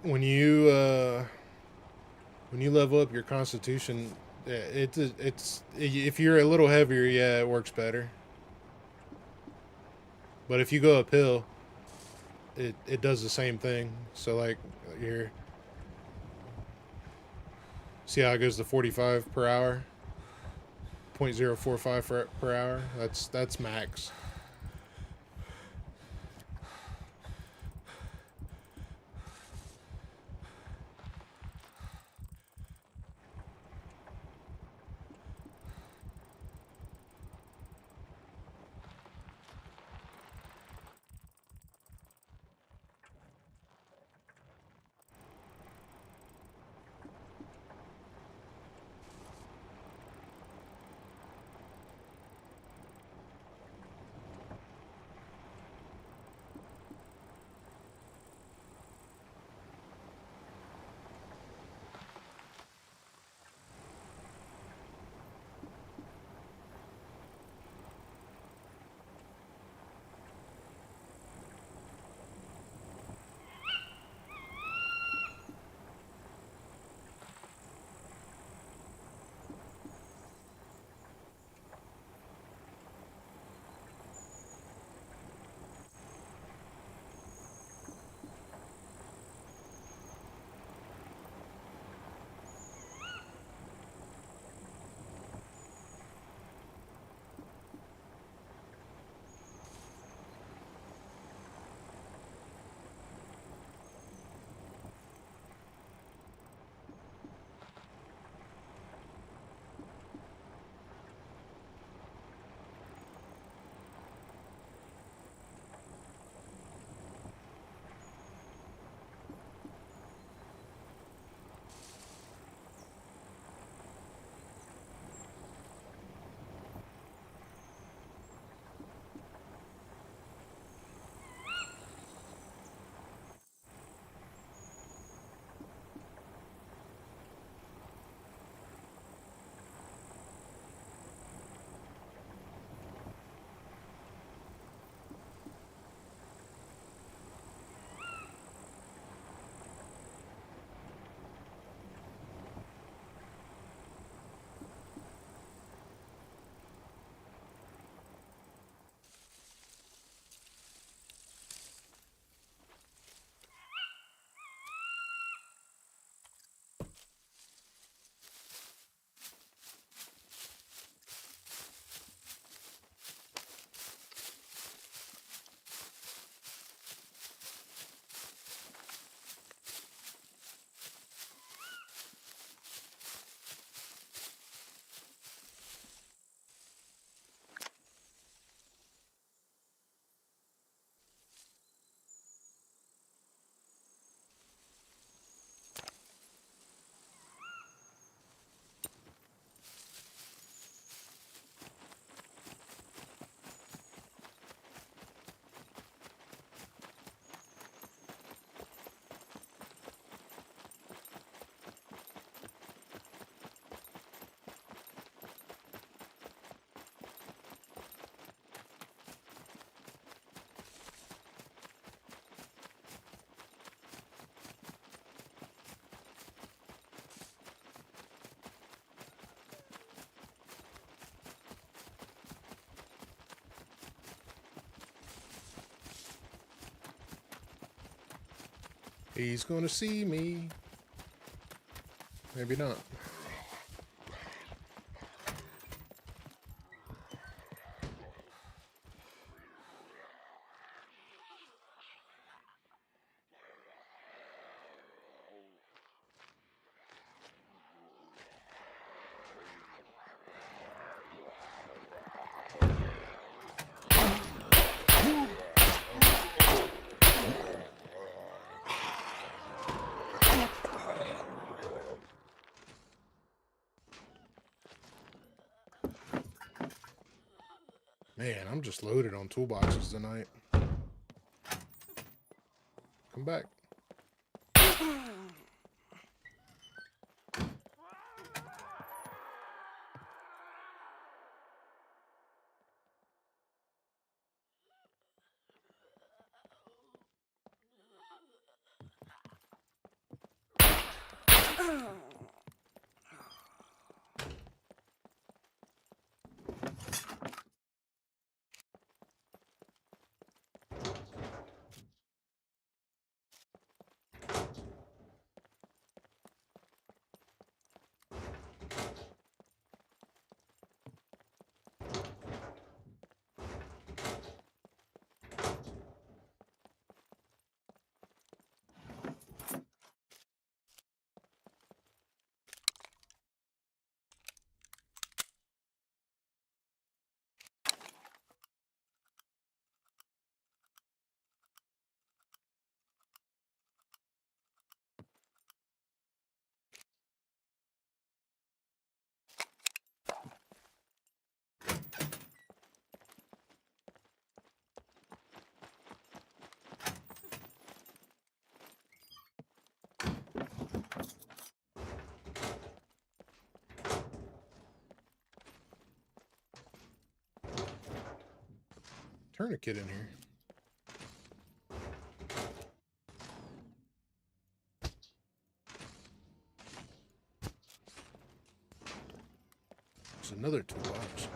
Speaker 1: When you level up your constitution, it's if you're a little heavier, yeah, it works better. But if you go uphill, it does the same thing. So like here, see how it goes to 45 per hour, 0.045 per hour. That's max. He's gonna see me. Maybe not. Man, I'm just loaded on toolboxes tonight. Come back. Tourniquet in here. There's another toolbox.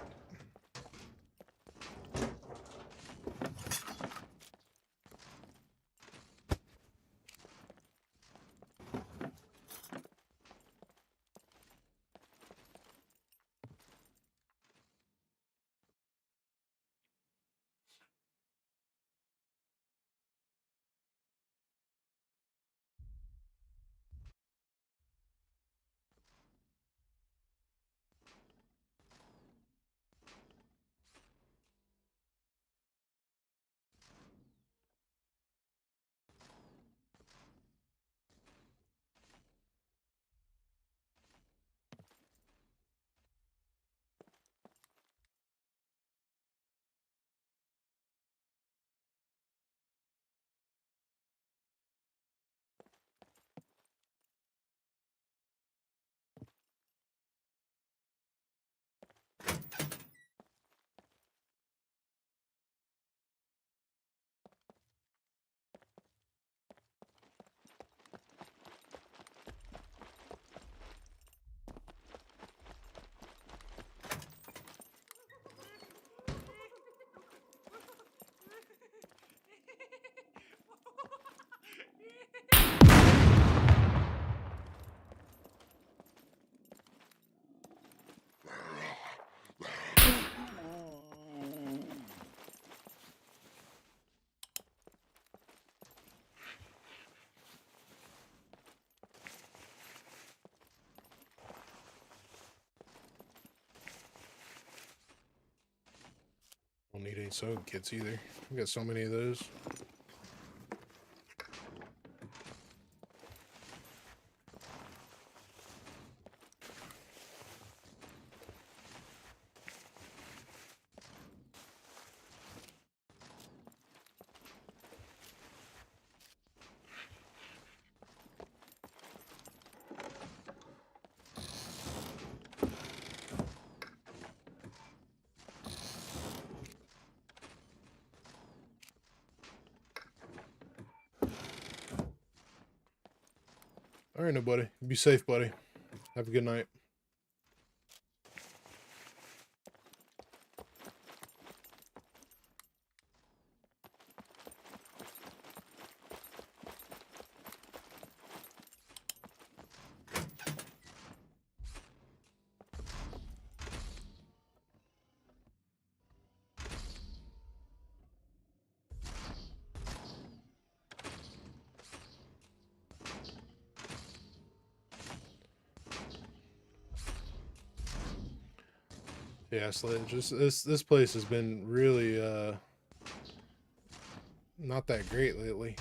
Speaker 1: Don't need any sewing kits either. We got so many of those. All right, nobody. Be safe, buddy. Have a good night. Yeah, Sledge. This place has been really not that great lately.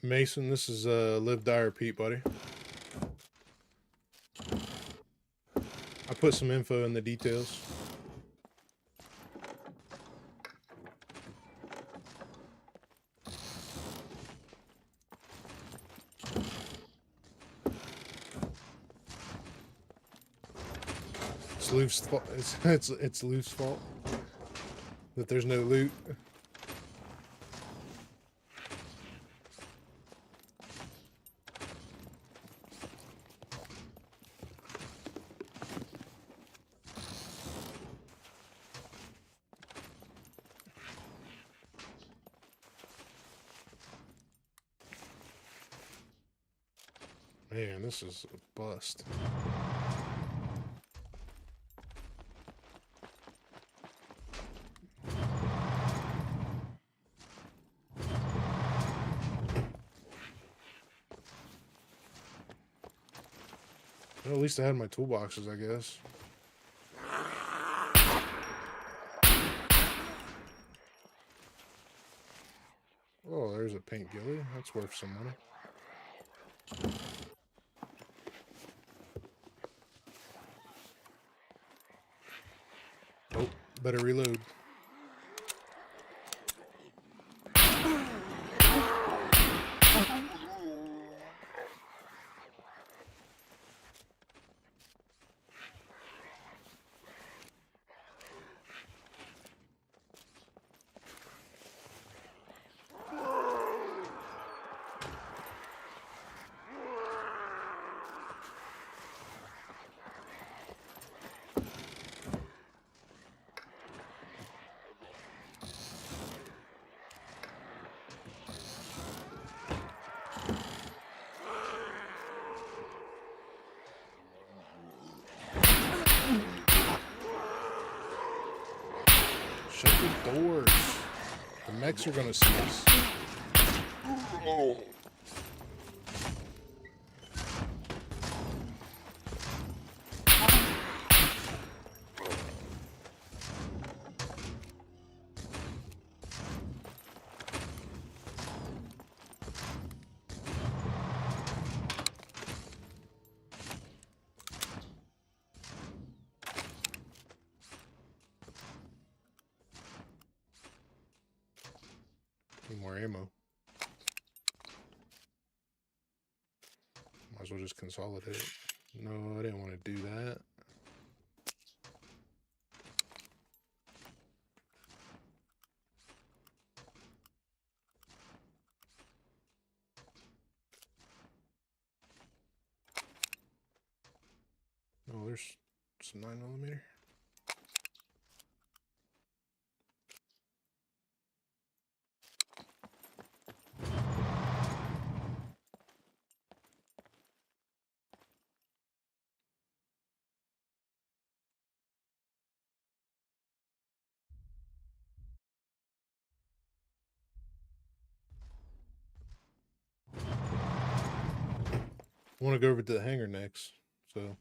Speaker 1: Mason, this is L.D.R. Pete, buddy. I put some info in the details. It's Luth's fault. It's Luth's fault that there's no loot. Man, this is a bust. Well, at least I had my toolboxes, I guess. Oh, there's a pink ghillie. That's worth some money. Oh, better reload. Shut the doors. The mechs are gonna see us. Oh. Need more ammo. Might as well just consolidate it. No, I didn't want to do that. Oh, there's some 9mm. I want to go over to the hangar next, so.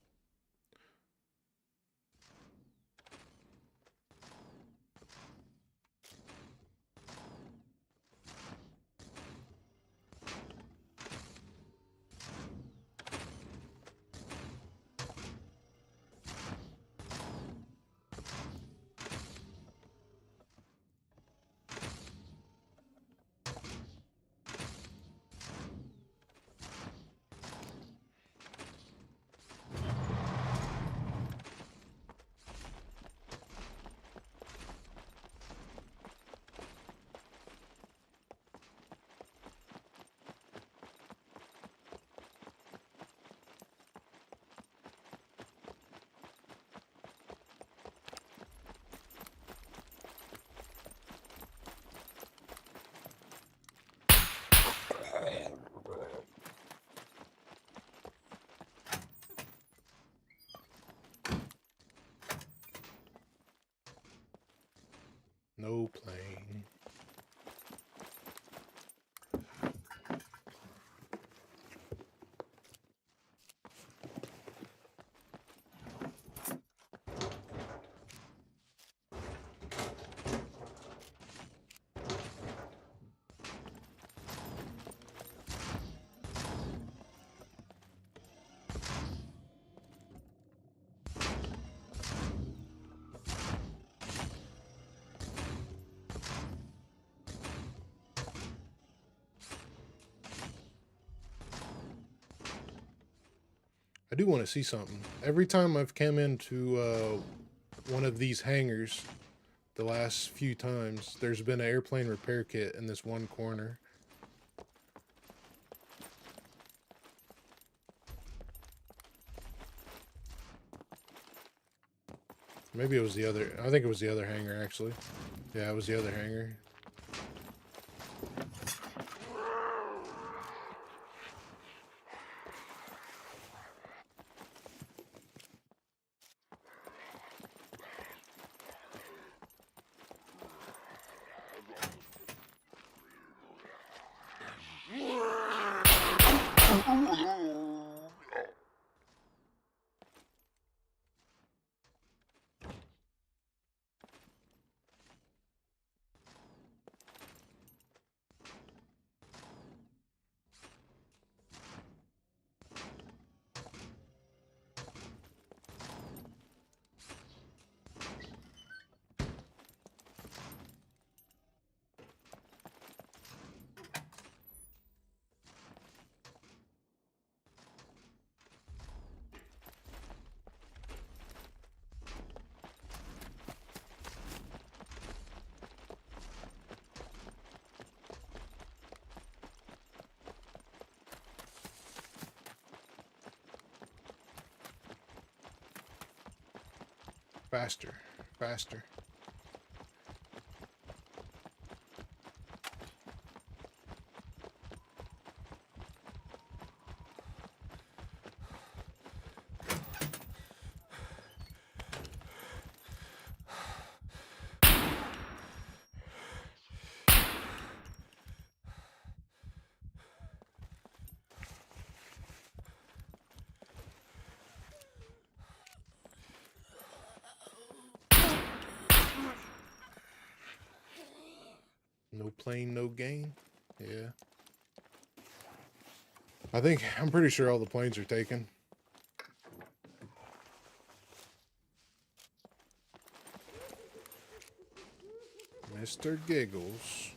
Speaker 1: No plane. I do want to see something. Every time I've come into one of these hangars, the last few times, there's been an airplane repair kit in this one corner. Maybe it was the other, I think it was the other hangar actually. Yeah, it was the other hangar. Faster, faster. No plane, no gain. Yeah. I'm pretty sure all the planes are taken. Mr. Giggles.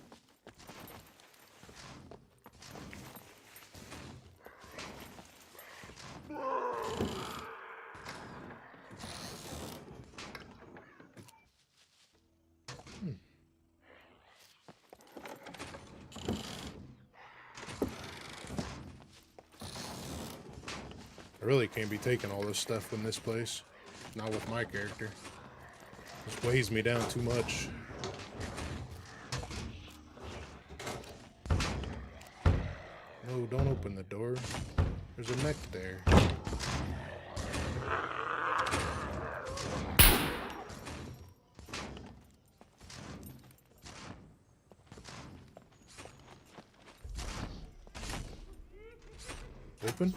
Speaker 1: I really can't be taking all this stuff in this place. Not with my character. This weighs me down too much. No, don't open the door. There's a mech there. Open?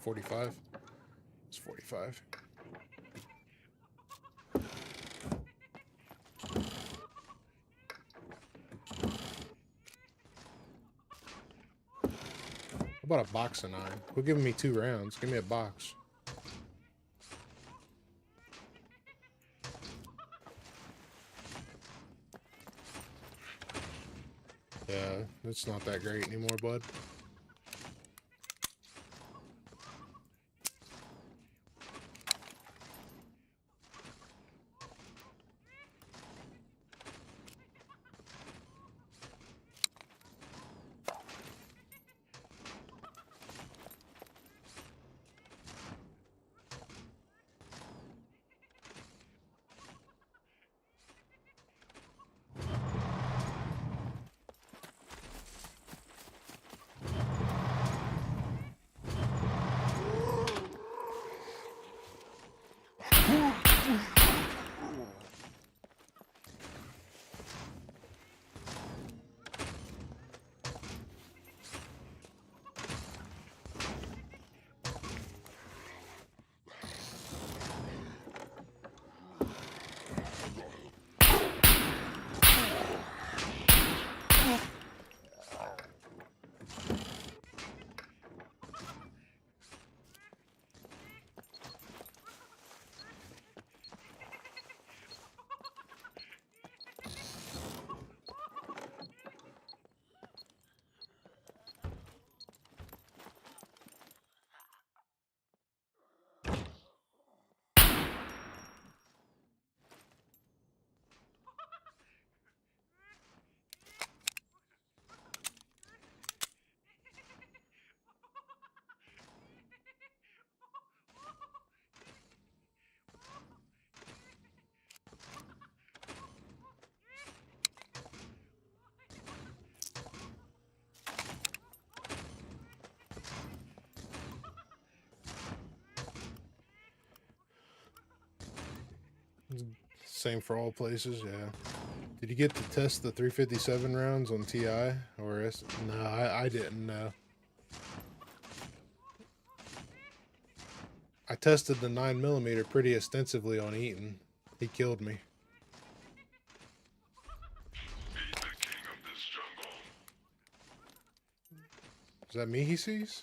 Speaker 1: 45? It's 45. How about a box of 9? Quit giving me 2 rounds. Give me a box. Yeah, it's not that great anymore, bud. Same for all places, yeah. Did you get to test the 357 rounds on TI or S? No, I didn't know. I tested the 9mm pretty extensively on Eaton. He killed me. Is that me he sees?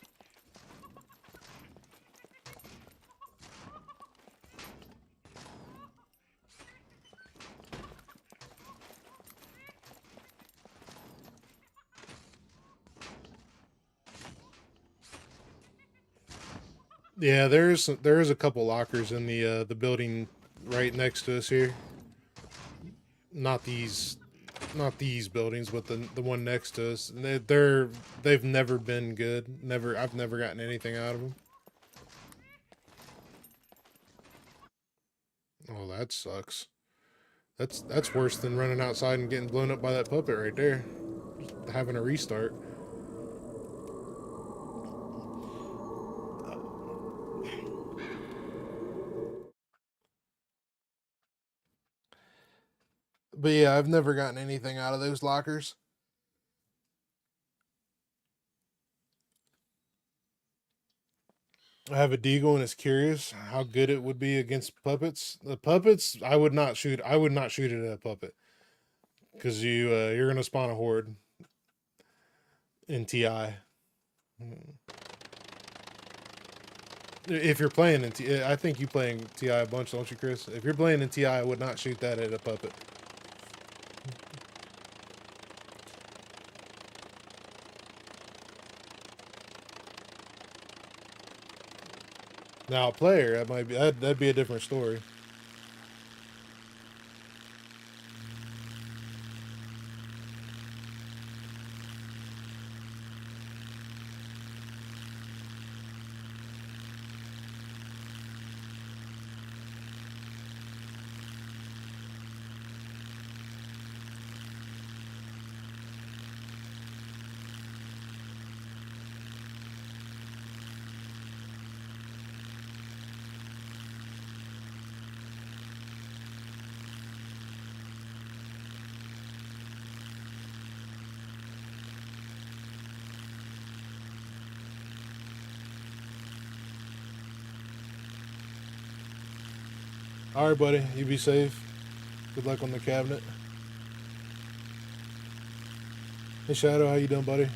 Speaker 1: Yeah, there is a couple lockers in the building right next to us here. Not these buildings, but the one next to us. And they've never been good. I've never gotten anything out of them. Oh, that sucks. That's worse than running outside and getting blown up by that puppet right there. Having a restart. But yeah, I've never gotten anything out of those lockers. I have a Deagle and it's curious how good it would be against puppets. The puppets, I would not shoot it at a puppet. Because you're gonna spawn a horde in TI. If you're playing in TI, I think you playing TI a bunch, don't you, Chris? If you're playing in TI, I would not shoot that at a puppet. Now, a player, that'd be a different story. All right, buddy. You be safe. Good luck on the cabinet. Hey, Shadow. How you doing, buddy?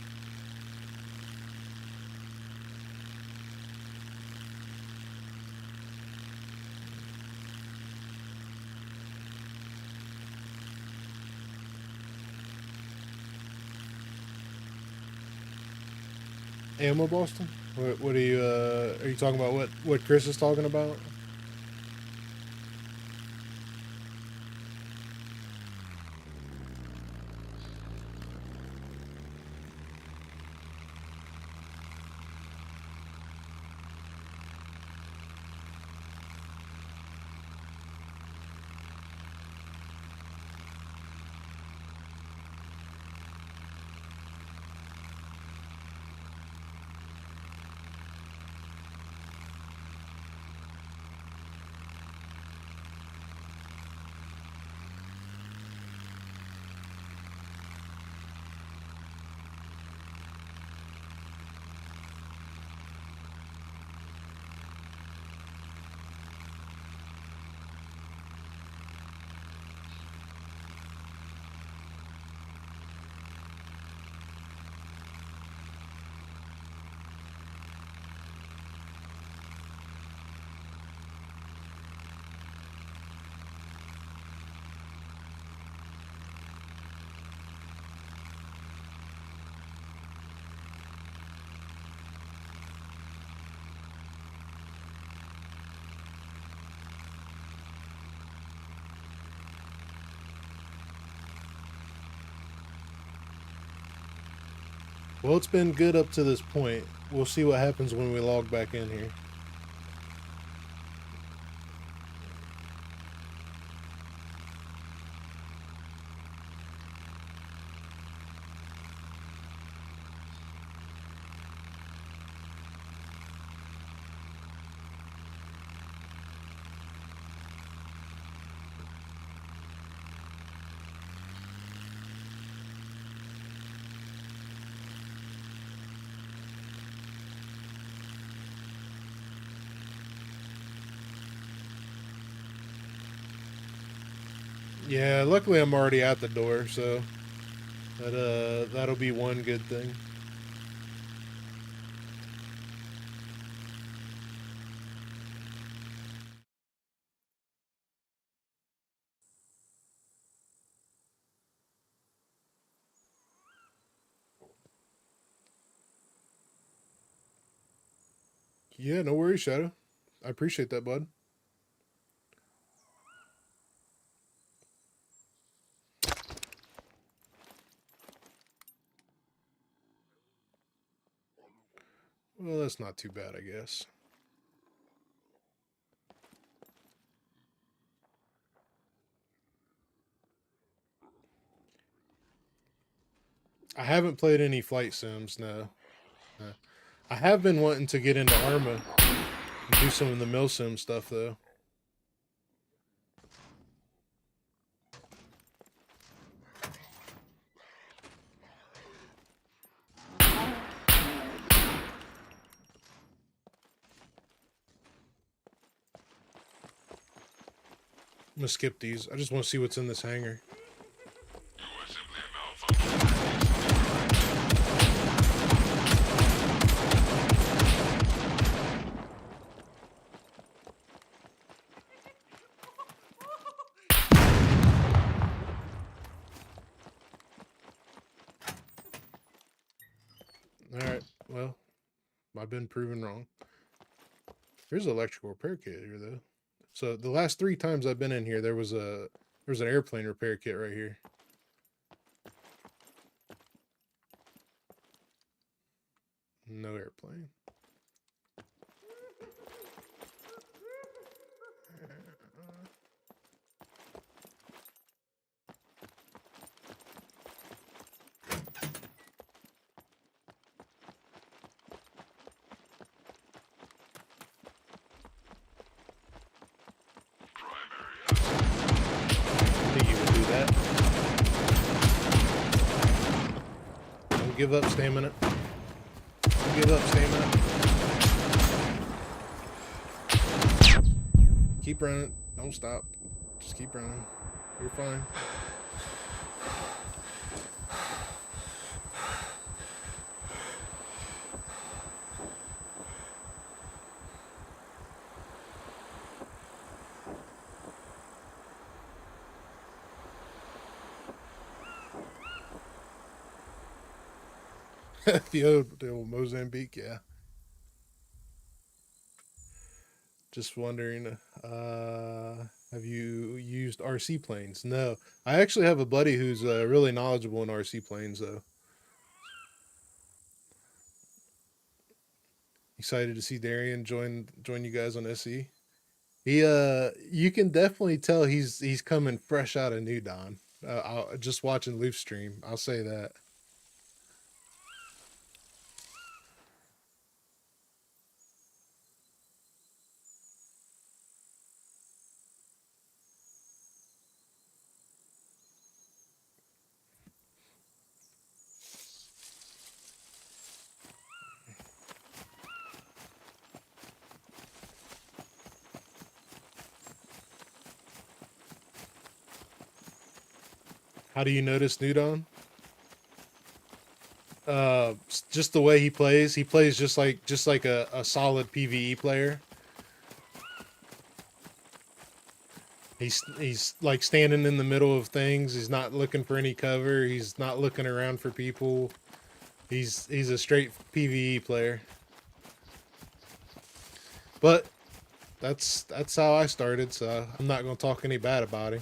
Speaker 1: Ammo Boston? What are you talking about? What Chris is talking about? Well, it's been good up to this point. We'll see what happens when we log back in here. Yeah, luckily I'm already at the door, so that'll be one good thing. Yeah, no worries, Shadow. I appreciate that, bud. Well, that's not too bad, I guess. I haven't played any flight sims, no. I have been wanting to get into Arma and do some of the mill sim stuff, though. I'm gonna skip these. I just want to see what's in this hangar. Alright, well, I've been proven wrong. There's an electrical repair kit here, though. So the last 3 times I've been in here, there was an airplane repair kit right here. No airplane. Don't give up stamina. Don't give up stamina. Keep running. Don't stop. Just keep running. You're fine. the old Mozambique, yeah. Just wondering, have you used RC planes? No. I actually have a buddy who's really knowledgeable in RC planes, though. Excited to see Darian join you guys on SE. You can definitely tell he's coming fresh out of New Dawn. Just watching Loop stream, I'll say that. How do you notice New Dawn? Just the way he plays. He plays just like a solid PvE player. He's like standing in the middle of things. He's not looking for any cover. He's not looking around for people. He's a straight PvE player. But that's how I started, so I'm not gonna talk any bad about him.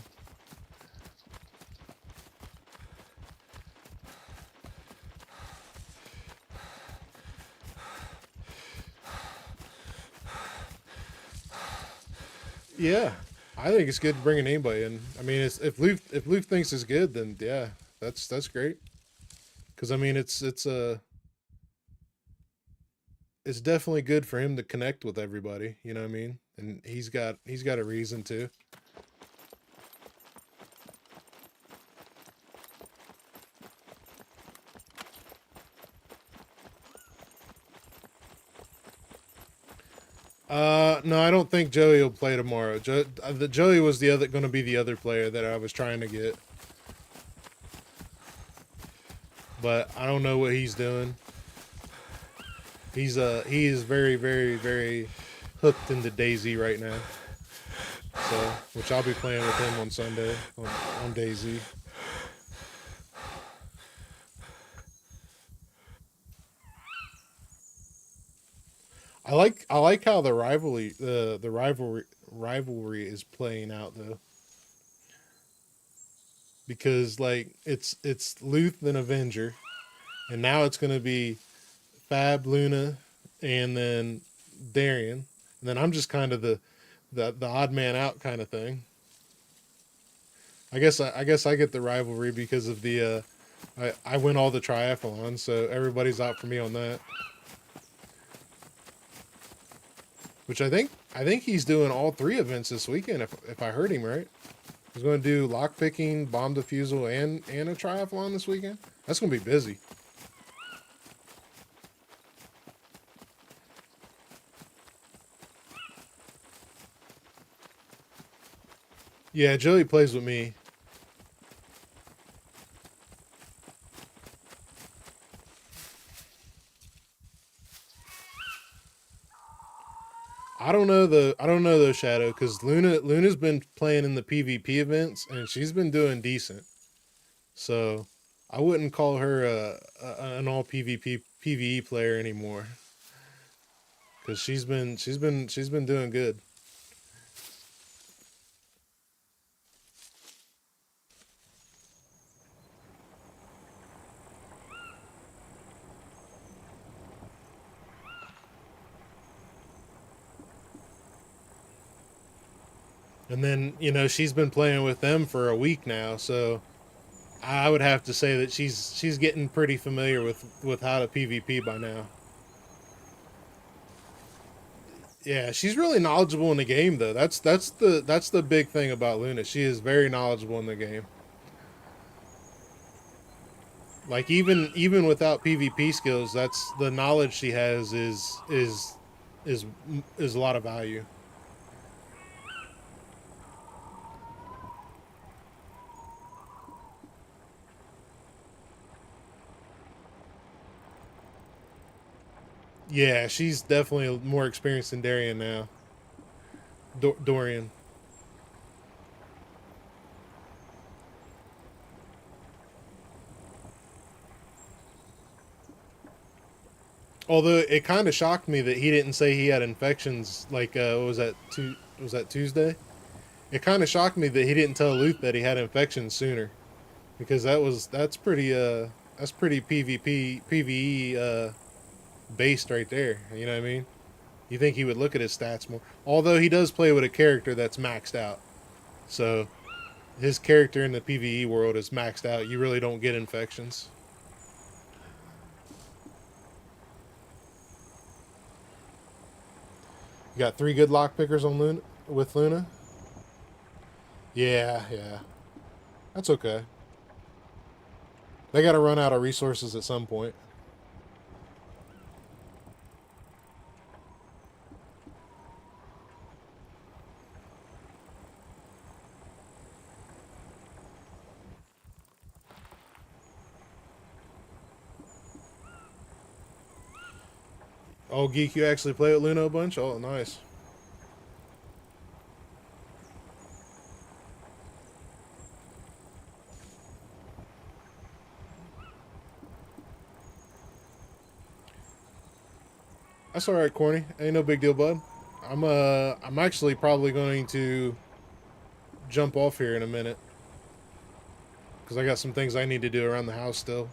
Speaker 1: Yeah, I think it's good bringing anybody in. I mean, if Luke thinks it's good, then yeah, that's great. Because I mean, it's definitely good for him to connect with everybody. You know what I mean? And he's got a reason to. No, I don't think Joey will play tomorrow. Joey was going to be the other player that I was trying to get, but I don't know what he's doing. He is very, very, very hooked into DayZ right now. So, which I'll be playing with him on Sunday on DayZ. I like how the rivalry is playing out though. Because like it's Luth and Avenger, and now it's gonna be Fab, Luna, and then Darian, and then I'm just kind of the odd man out kind of thing. I guess I get the rivalry because of the I win all the triathlons, so everybody's out for me on that. Which I think he's doing all 3 events this weekend if I heard him right. He's going to do lockpicking, bomb defusal, and a triathlon this weekend. That's going to be busy. Yeah, Joey plays with me. I don't know though, Shadow, because Luna's been playing in the PvP events and she's been doing decent. So I wouldn't call her an all PvP PvE player anymore, because she's been doing good. And then she's been playing with them for a week now, so I would have to say that she's getting pretty familiar with how to PvP by now. Yeah, she's really knowledgeable in the game though. That's the big thing about Luna. She is very knowledgeable in the game. Like even without PvP skills, that's the knowledge she has is is a lot of value. Yeah, she's definitely more experienced than Darian now. Dorian. Although it kind of shocked me that he didn't say he had infections. Like, what was that? Was that Tuesday? It kind of shocked me that he didn't tell Luth that he had infections sooner, because that's pretty PvE based right there. You know what I mean? You think he would look at his stats more? Although he does play with a character that's maxed out, so his character in the PvE world is maxed out. You really don't get infections. You got 3 good lock pickers on Luna with Luna. Yeah, yeah, that's okay. They got to run out of resources at some point. Oh, Geek, you actually play with Luna a bunch? Oh, nice. That's all right, Corny. Ain't no big deal, bud. I'm actually probably going to jump off here in a minute because I got some things I need to do around the house still.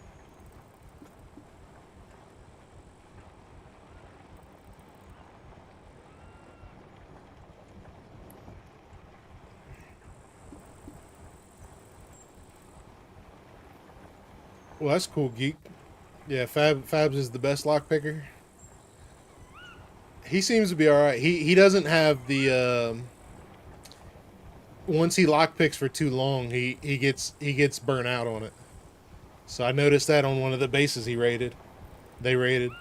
Speaker 1: Well, that's cool, Geek. Yeah, Fabs is the best lock picker. He seems to be all right. He doesn't have the once he lock picks for too long, he gets burnt out on it. So I noticed that on one of the bases he raided. They raided.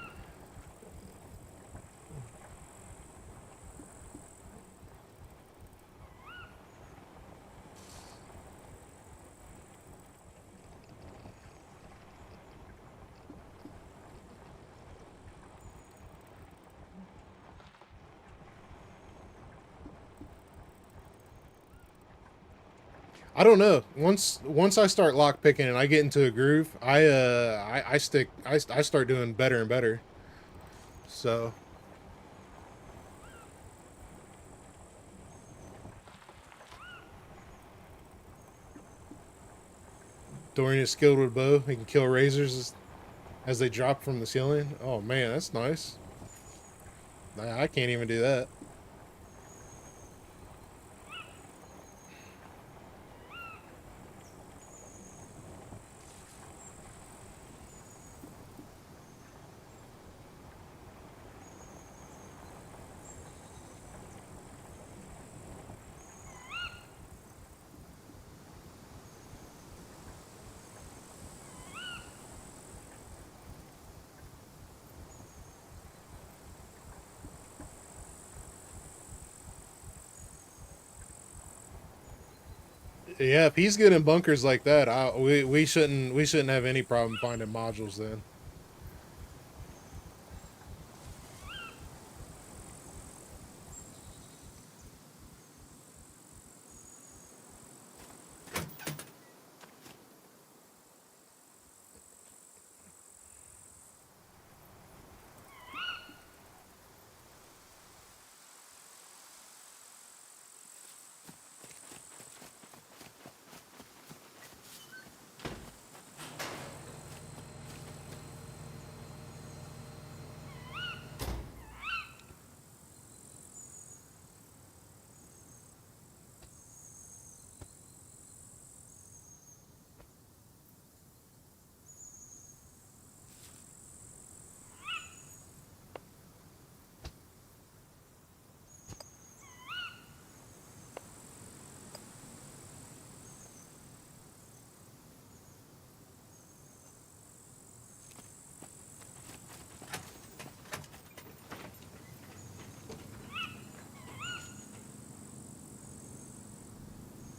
Speaker 1: I don't know. Once I start lock picking and I get into a groove, I start doing better and better. So Dorian is skilled with bow. He can kill razors as they drop from the ceiling. Oh man, that's nice. I can't even do that. Yeah, if he's good in bunkers like that, we shouldn't have any problem finding modules then.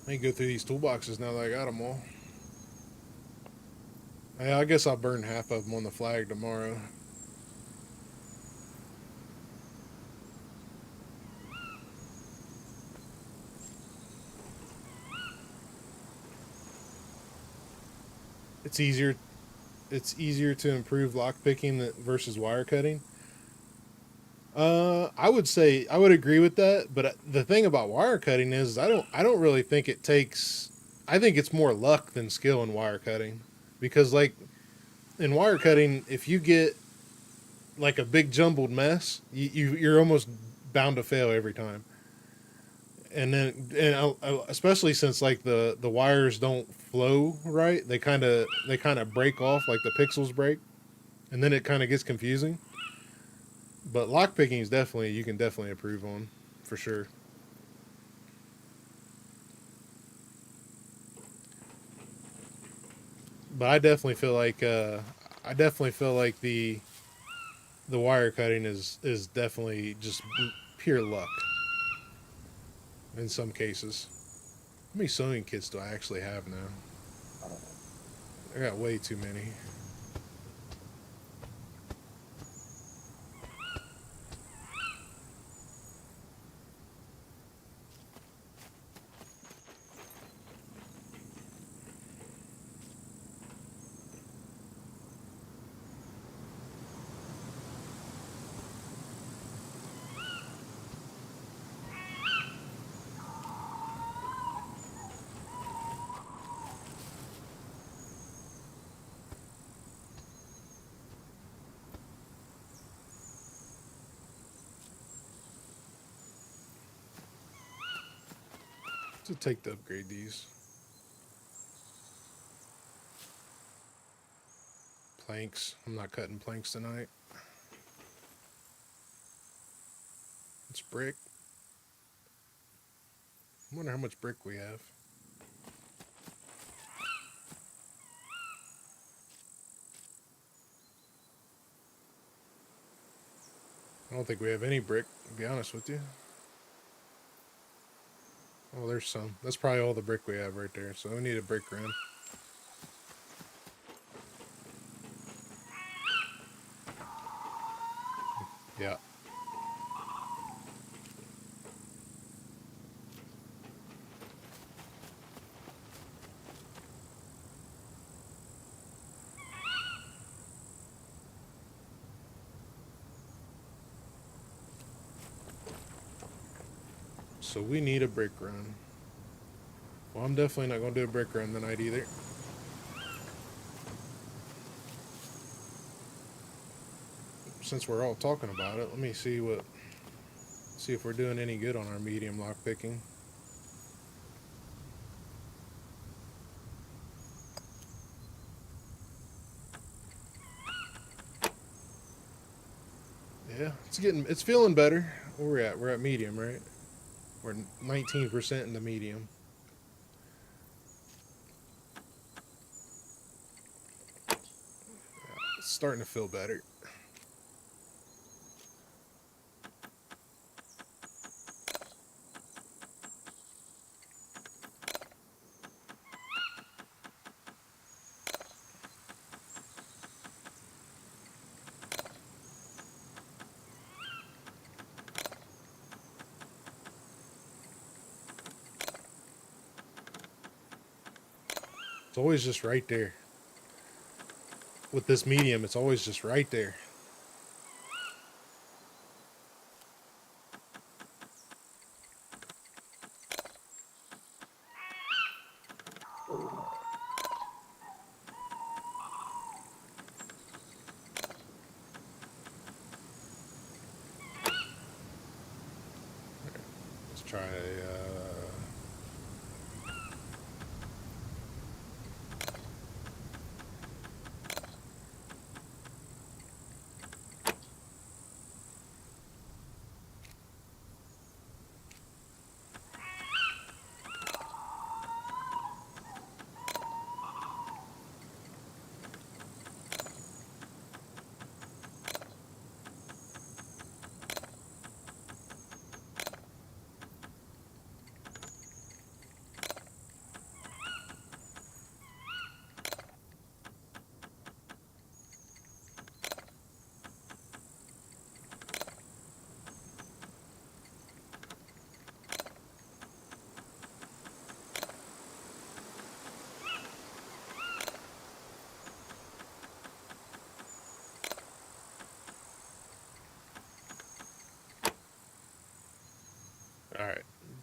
Speaker 1: I can go through these toolboxes now that I got them all. Yeah, I guess I'll burn half of them on the flag tomorrow. it's easier to improve lockpicking versus wire cutting. I would say I would agree with that, but the thing about wire cutting is I don't really think it takes. I think it's more luck than skill in wire cutting, because like in wire cutting, if you get like a big jumbled mess, you're almost bound to fail every time. And then especially since like the wires don't flow right, they kind of break off, like the pixels break, and then it kind of gets confusing. But lockpicking is definitely you can definitely improve on, for sure. But I definitely feel like the wire cutting is definitely just pure luck in some cases. How many sewing kits do I actually have now? I got way too many. To take to upgrade these planks. I'm not cutting planks tonight. It's brick. I wonder how much brick we have. I don't think we have any brick, to be honest with you. Oh, there's some. That's probably all the brick we have right there. So we need a brick run. Yeah. So we need a brick run. Well, I'm definitely not going to do a brick run tonight either. Since we're all talking about it, let me see if we're doing any good on our medium lock picking. Yeah, it's feeling better. Where we're at? We're at medium, right? We're 19% in the medium. It's starting to feel better. It's always just right there. With this medium, it's always just right there. Let's try.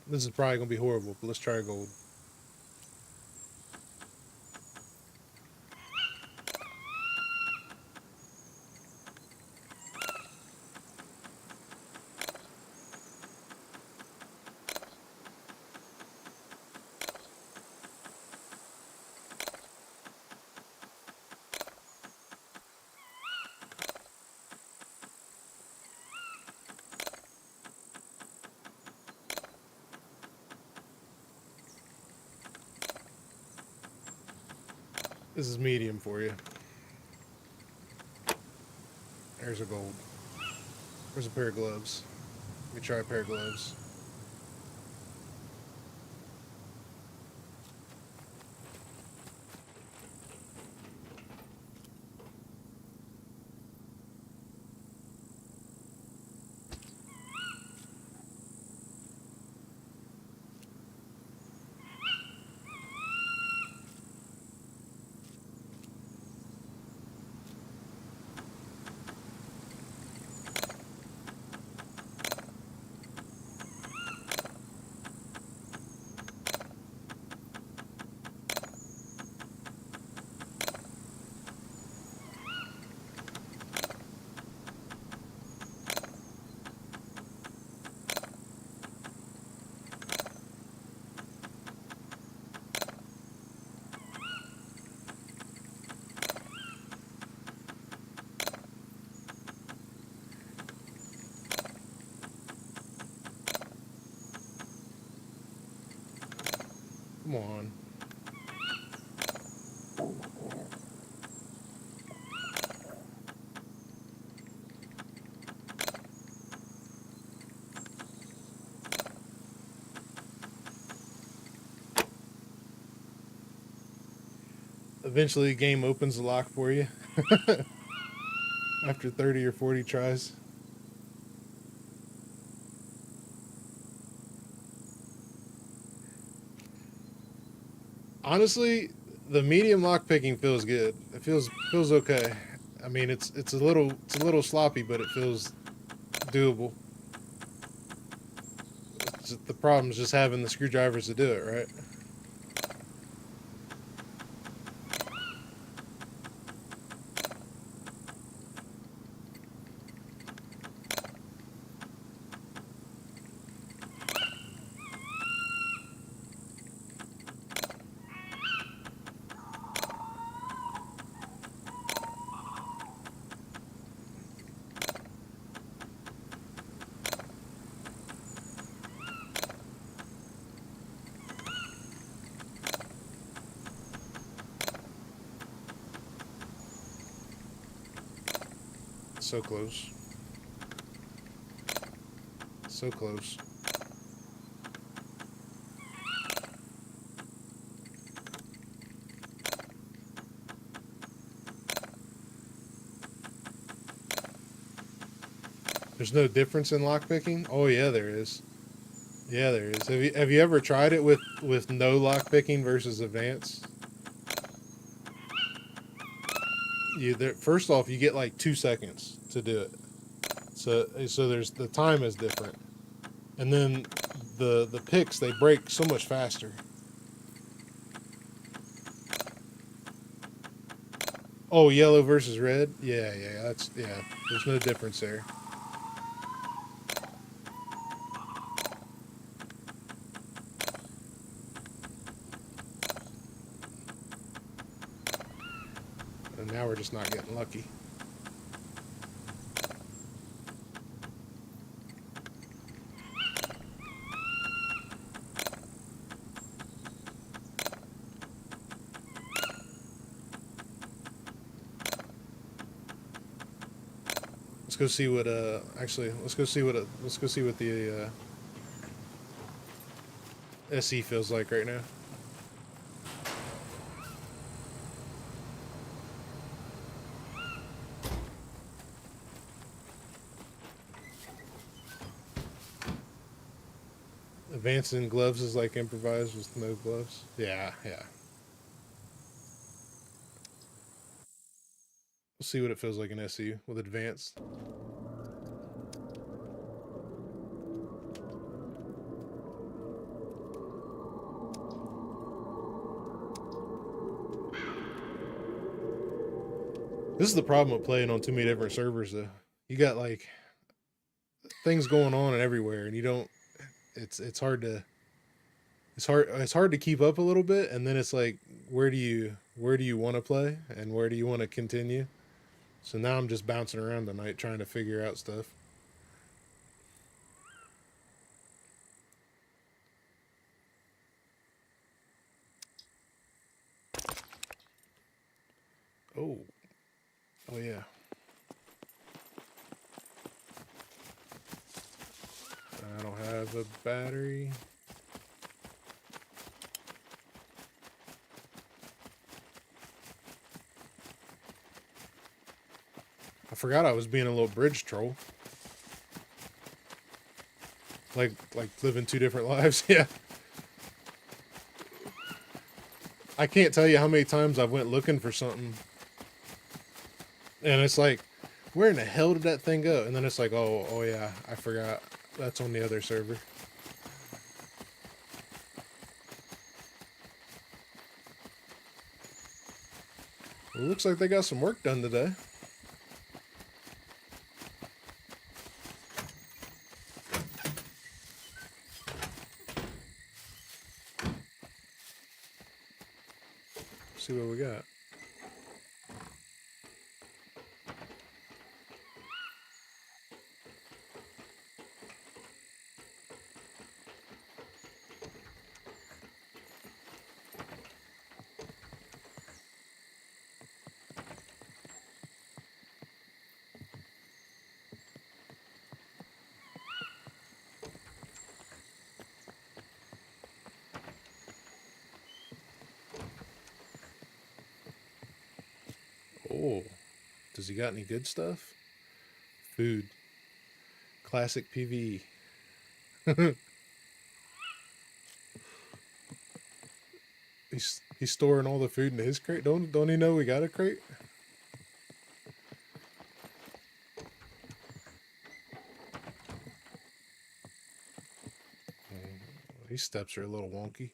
Speaker 1: This is probably gonna be horrible, but let's try gold. This is medium for you. There's a gold. There's a pair of gloves. Let me try a pair of gloves. Come on. Eventually, the game opens the lock for you after 30 or 40 tries. Honestly, the medium lock picking feels good. It feels okay. I mean, it's a little sloppy, but it feels doable. The problem is just having the screwdrivers to do it, right? So close. So close. There's no difference in lock picking? Oh yeah, there is. Yeah, there is. Have you ever tried it with no lock picking versus advanced? First off, you get like 2 seconds to do it. So there's the time is different, and then the picks, they break so much faster. Oh, yellow versus red? Yeah, yeah. There's no difference there. And now we're just not getting lucky. Let's go see what actually let's go see what the SE feels like right now. Advanced in gloves is like improvised with no gloves. Yeah, yeah. We'll see what it feels like in SE with advanced. This is the problem with playing on too many different servers, though. You got like things going on and everywhere, and you don't. It's hard to. It's hard to keep up a little bit, and then it's like, where do you want to play, and where do you want to continue? So now I'm just bouncing around tonight trying to figure out stuff. Oh, oh yeah. I don't have a battery. I forgot I was being a little bridge troll. Like living two different lives. Yeah. I can't tell you how many times I've went looking for something, and it's like, where in the hell did that thing go? And then it's like, oh yeah, I forgot. That's on the other server. Well, it looks like they got some work done today. See what we got. Oh, does he got any good stuff? Food. Classic PvE. He's storing all the food in his crate. Don't he know we got a crate? These steps are a little wonky.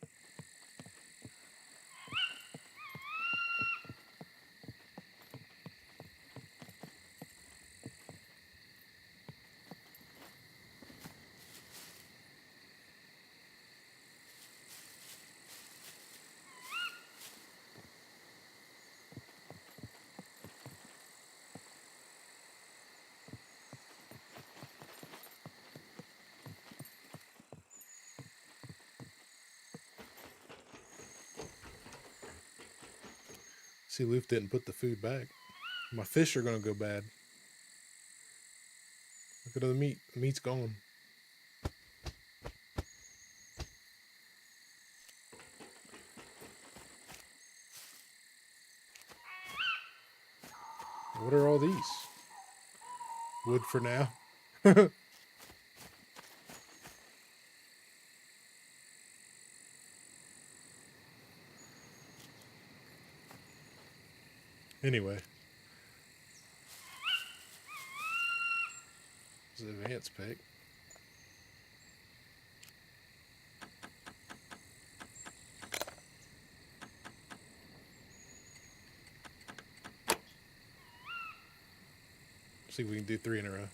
Speaker 1: See, Luth didn't put the food back. My fish are gonna go bad. Look at the meat. The meat's gone. What are all these? Wood for now. Anyway. This is an advanced pick. See if we can do 3 in a row.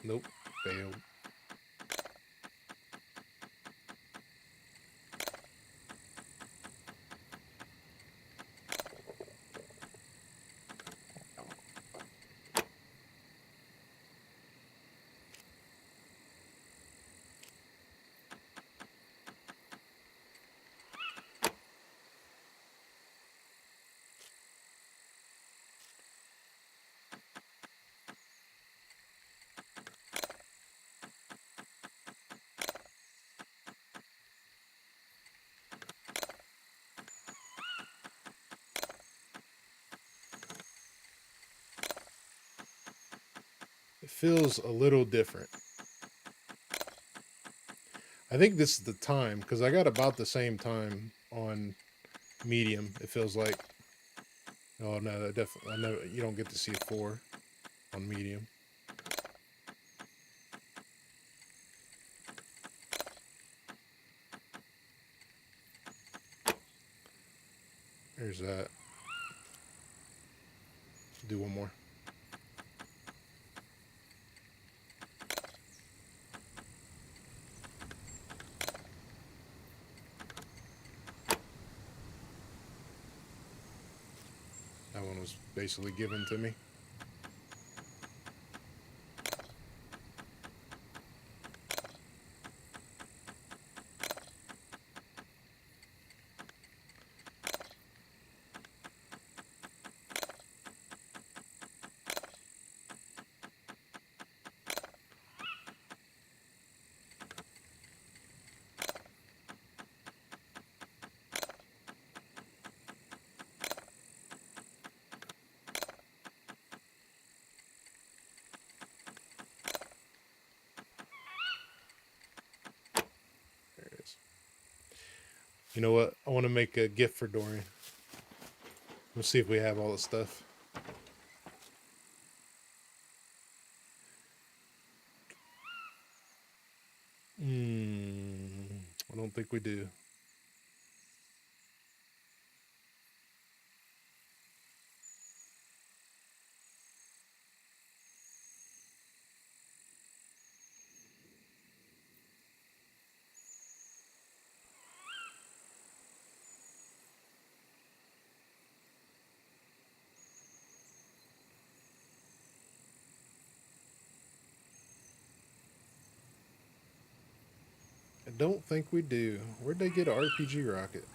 Speaker 1: Nope, failed. It feels a little different. I think this is the time, because I got about the same time on medium, it feels like. Oh no, that definitely, I know you don't get to see 4. on medium. There's that. Do one more. That one was basically given to me. There it is. You know what? I want to make a gift for Dorian. Let's see if we have all the stuff. I don't think we do. I don't think we do. Where'd they get an RPG rocket?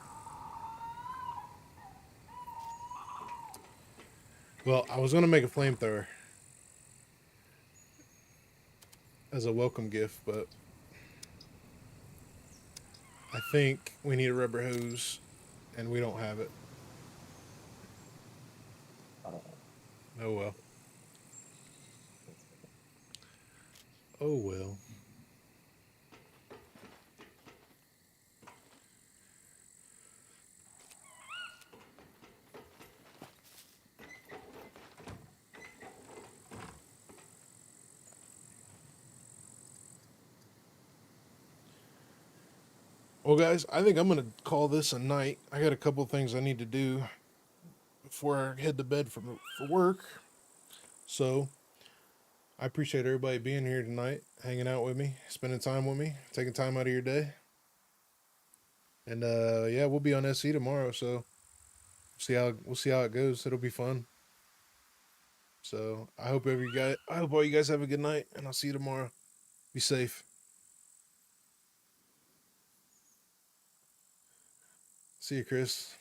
Speaker 1: Well, I was going to make a flamethrower as a welcome gift, but I think we need a rubber hose, and we don't have it. Oh well. Oh well. Well, guys, I think I'm going to call this a night. I got a couple things I need to do before I head to bed for work. So, I appreciate everybody being here tonight, hanging out with me, spending time with me, taking time out of your day. And yeah, we'll be on SC tomorrow, so we'll see how it goes. It'll be fun. So, I hope all you guys have a good night, and I'll see you tomorrow. Be safe. See you, Chris.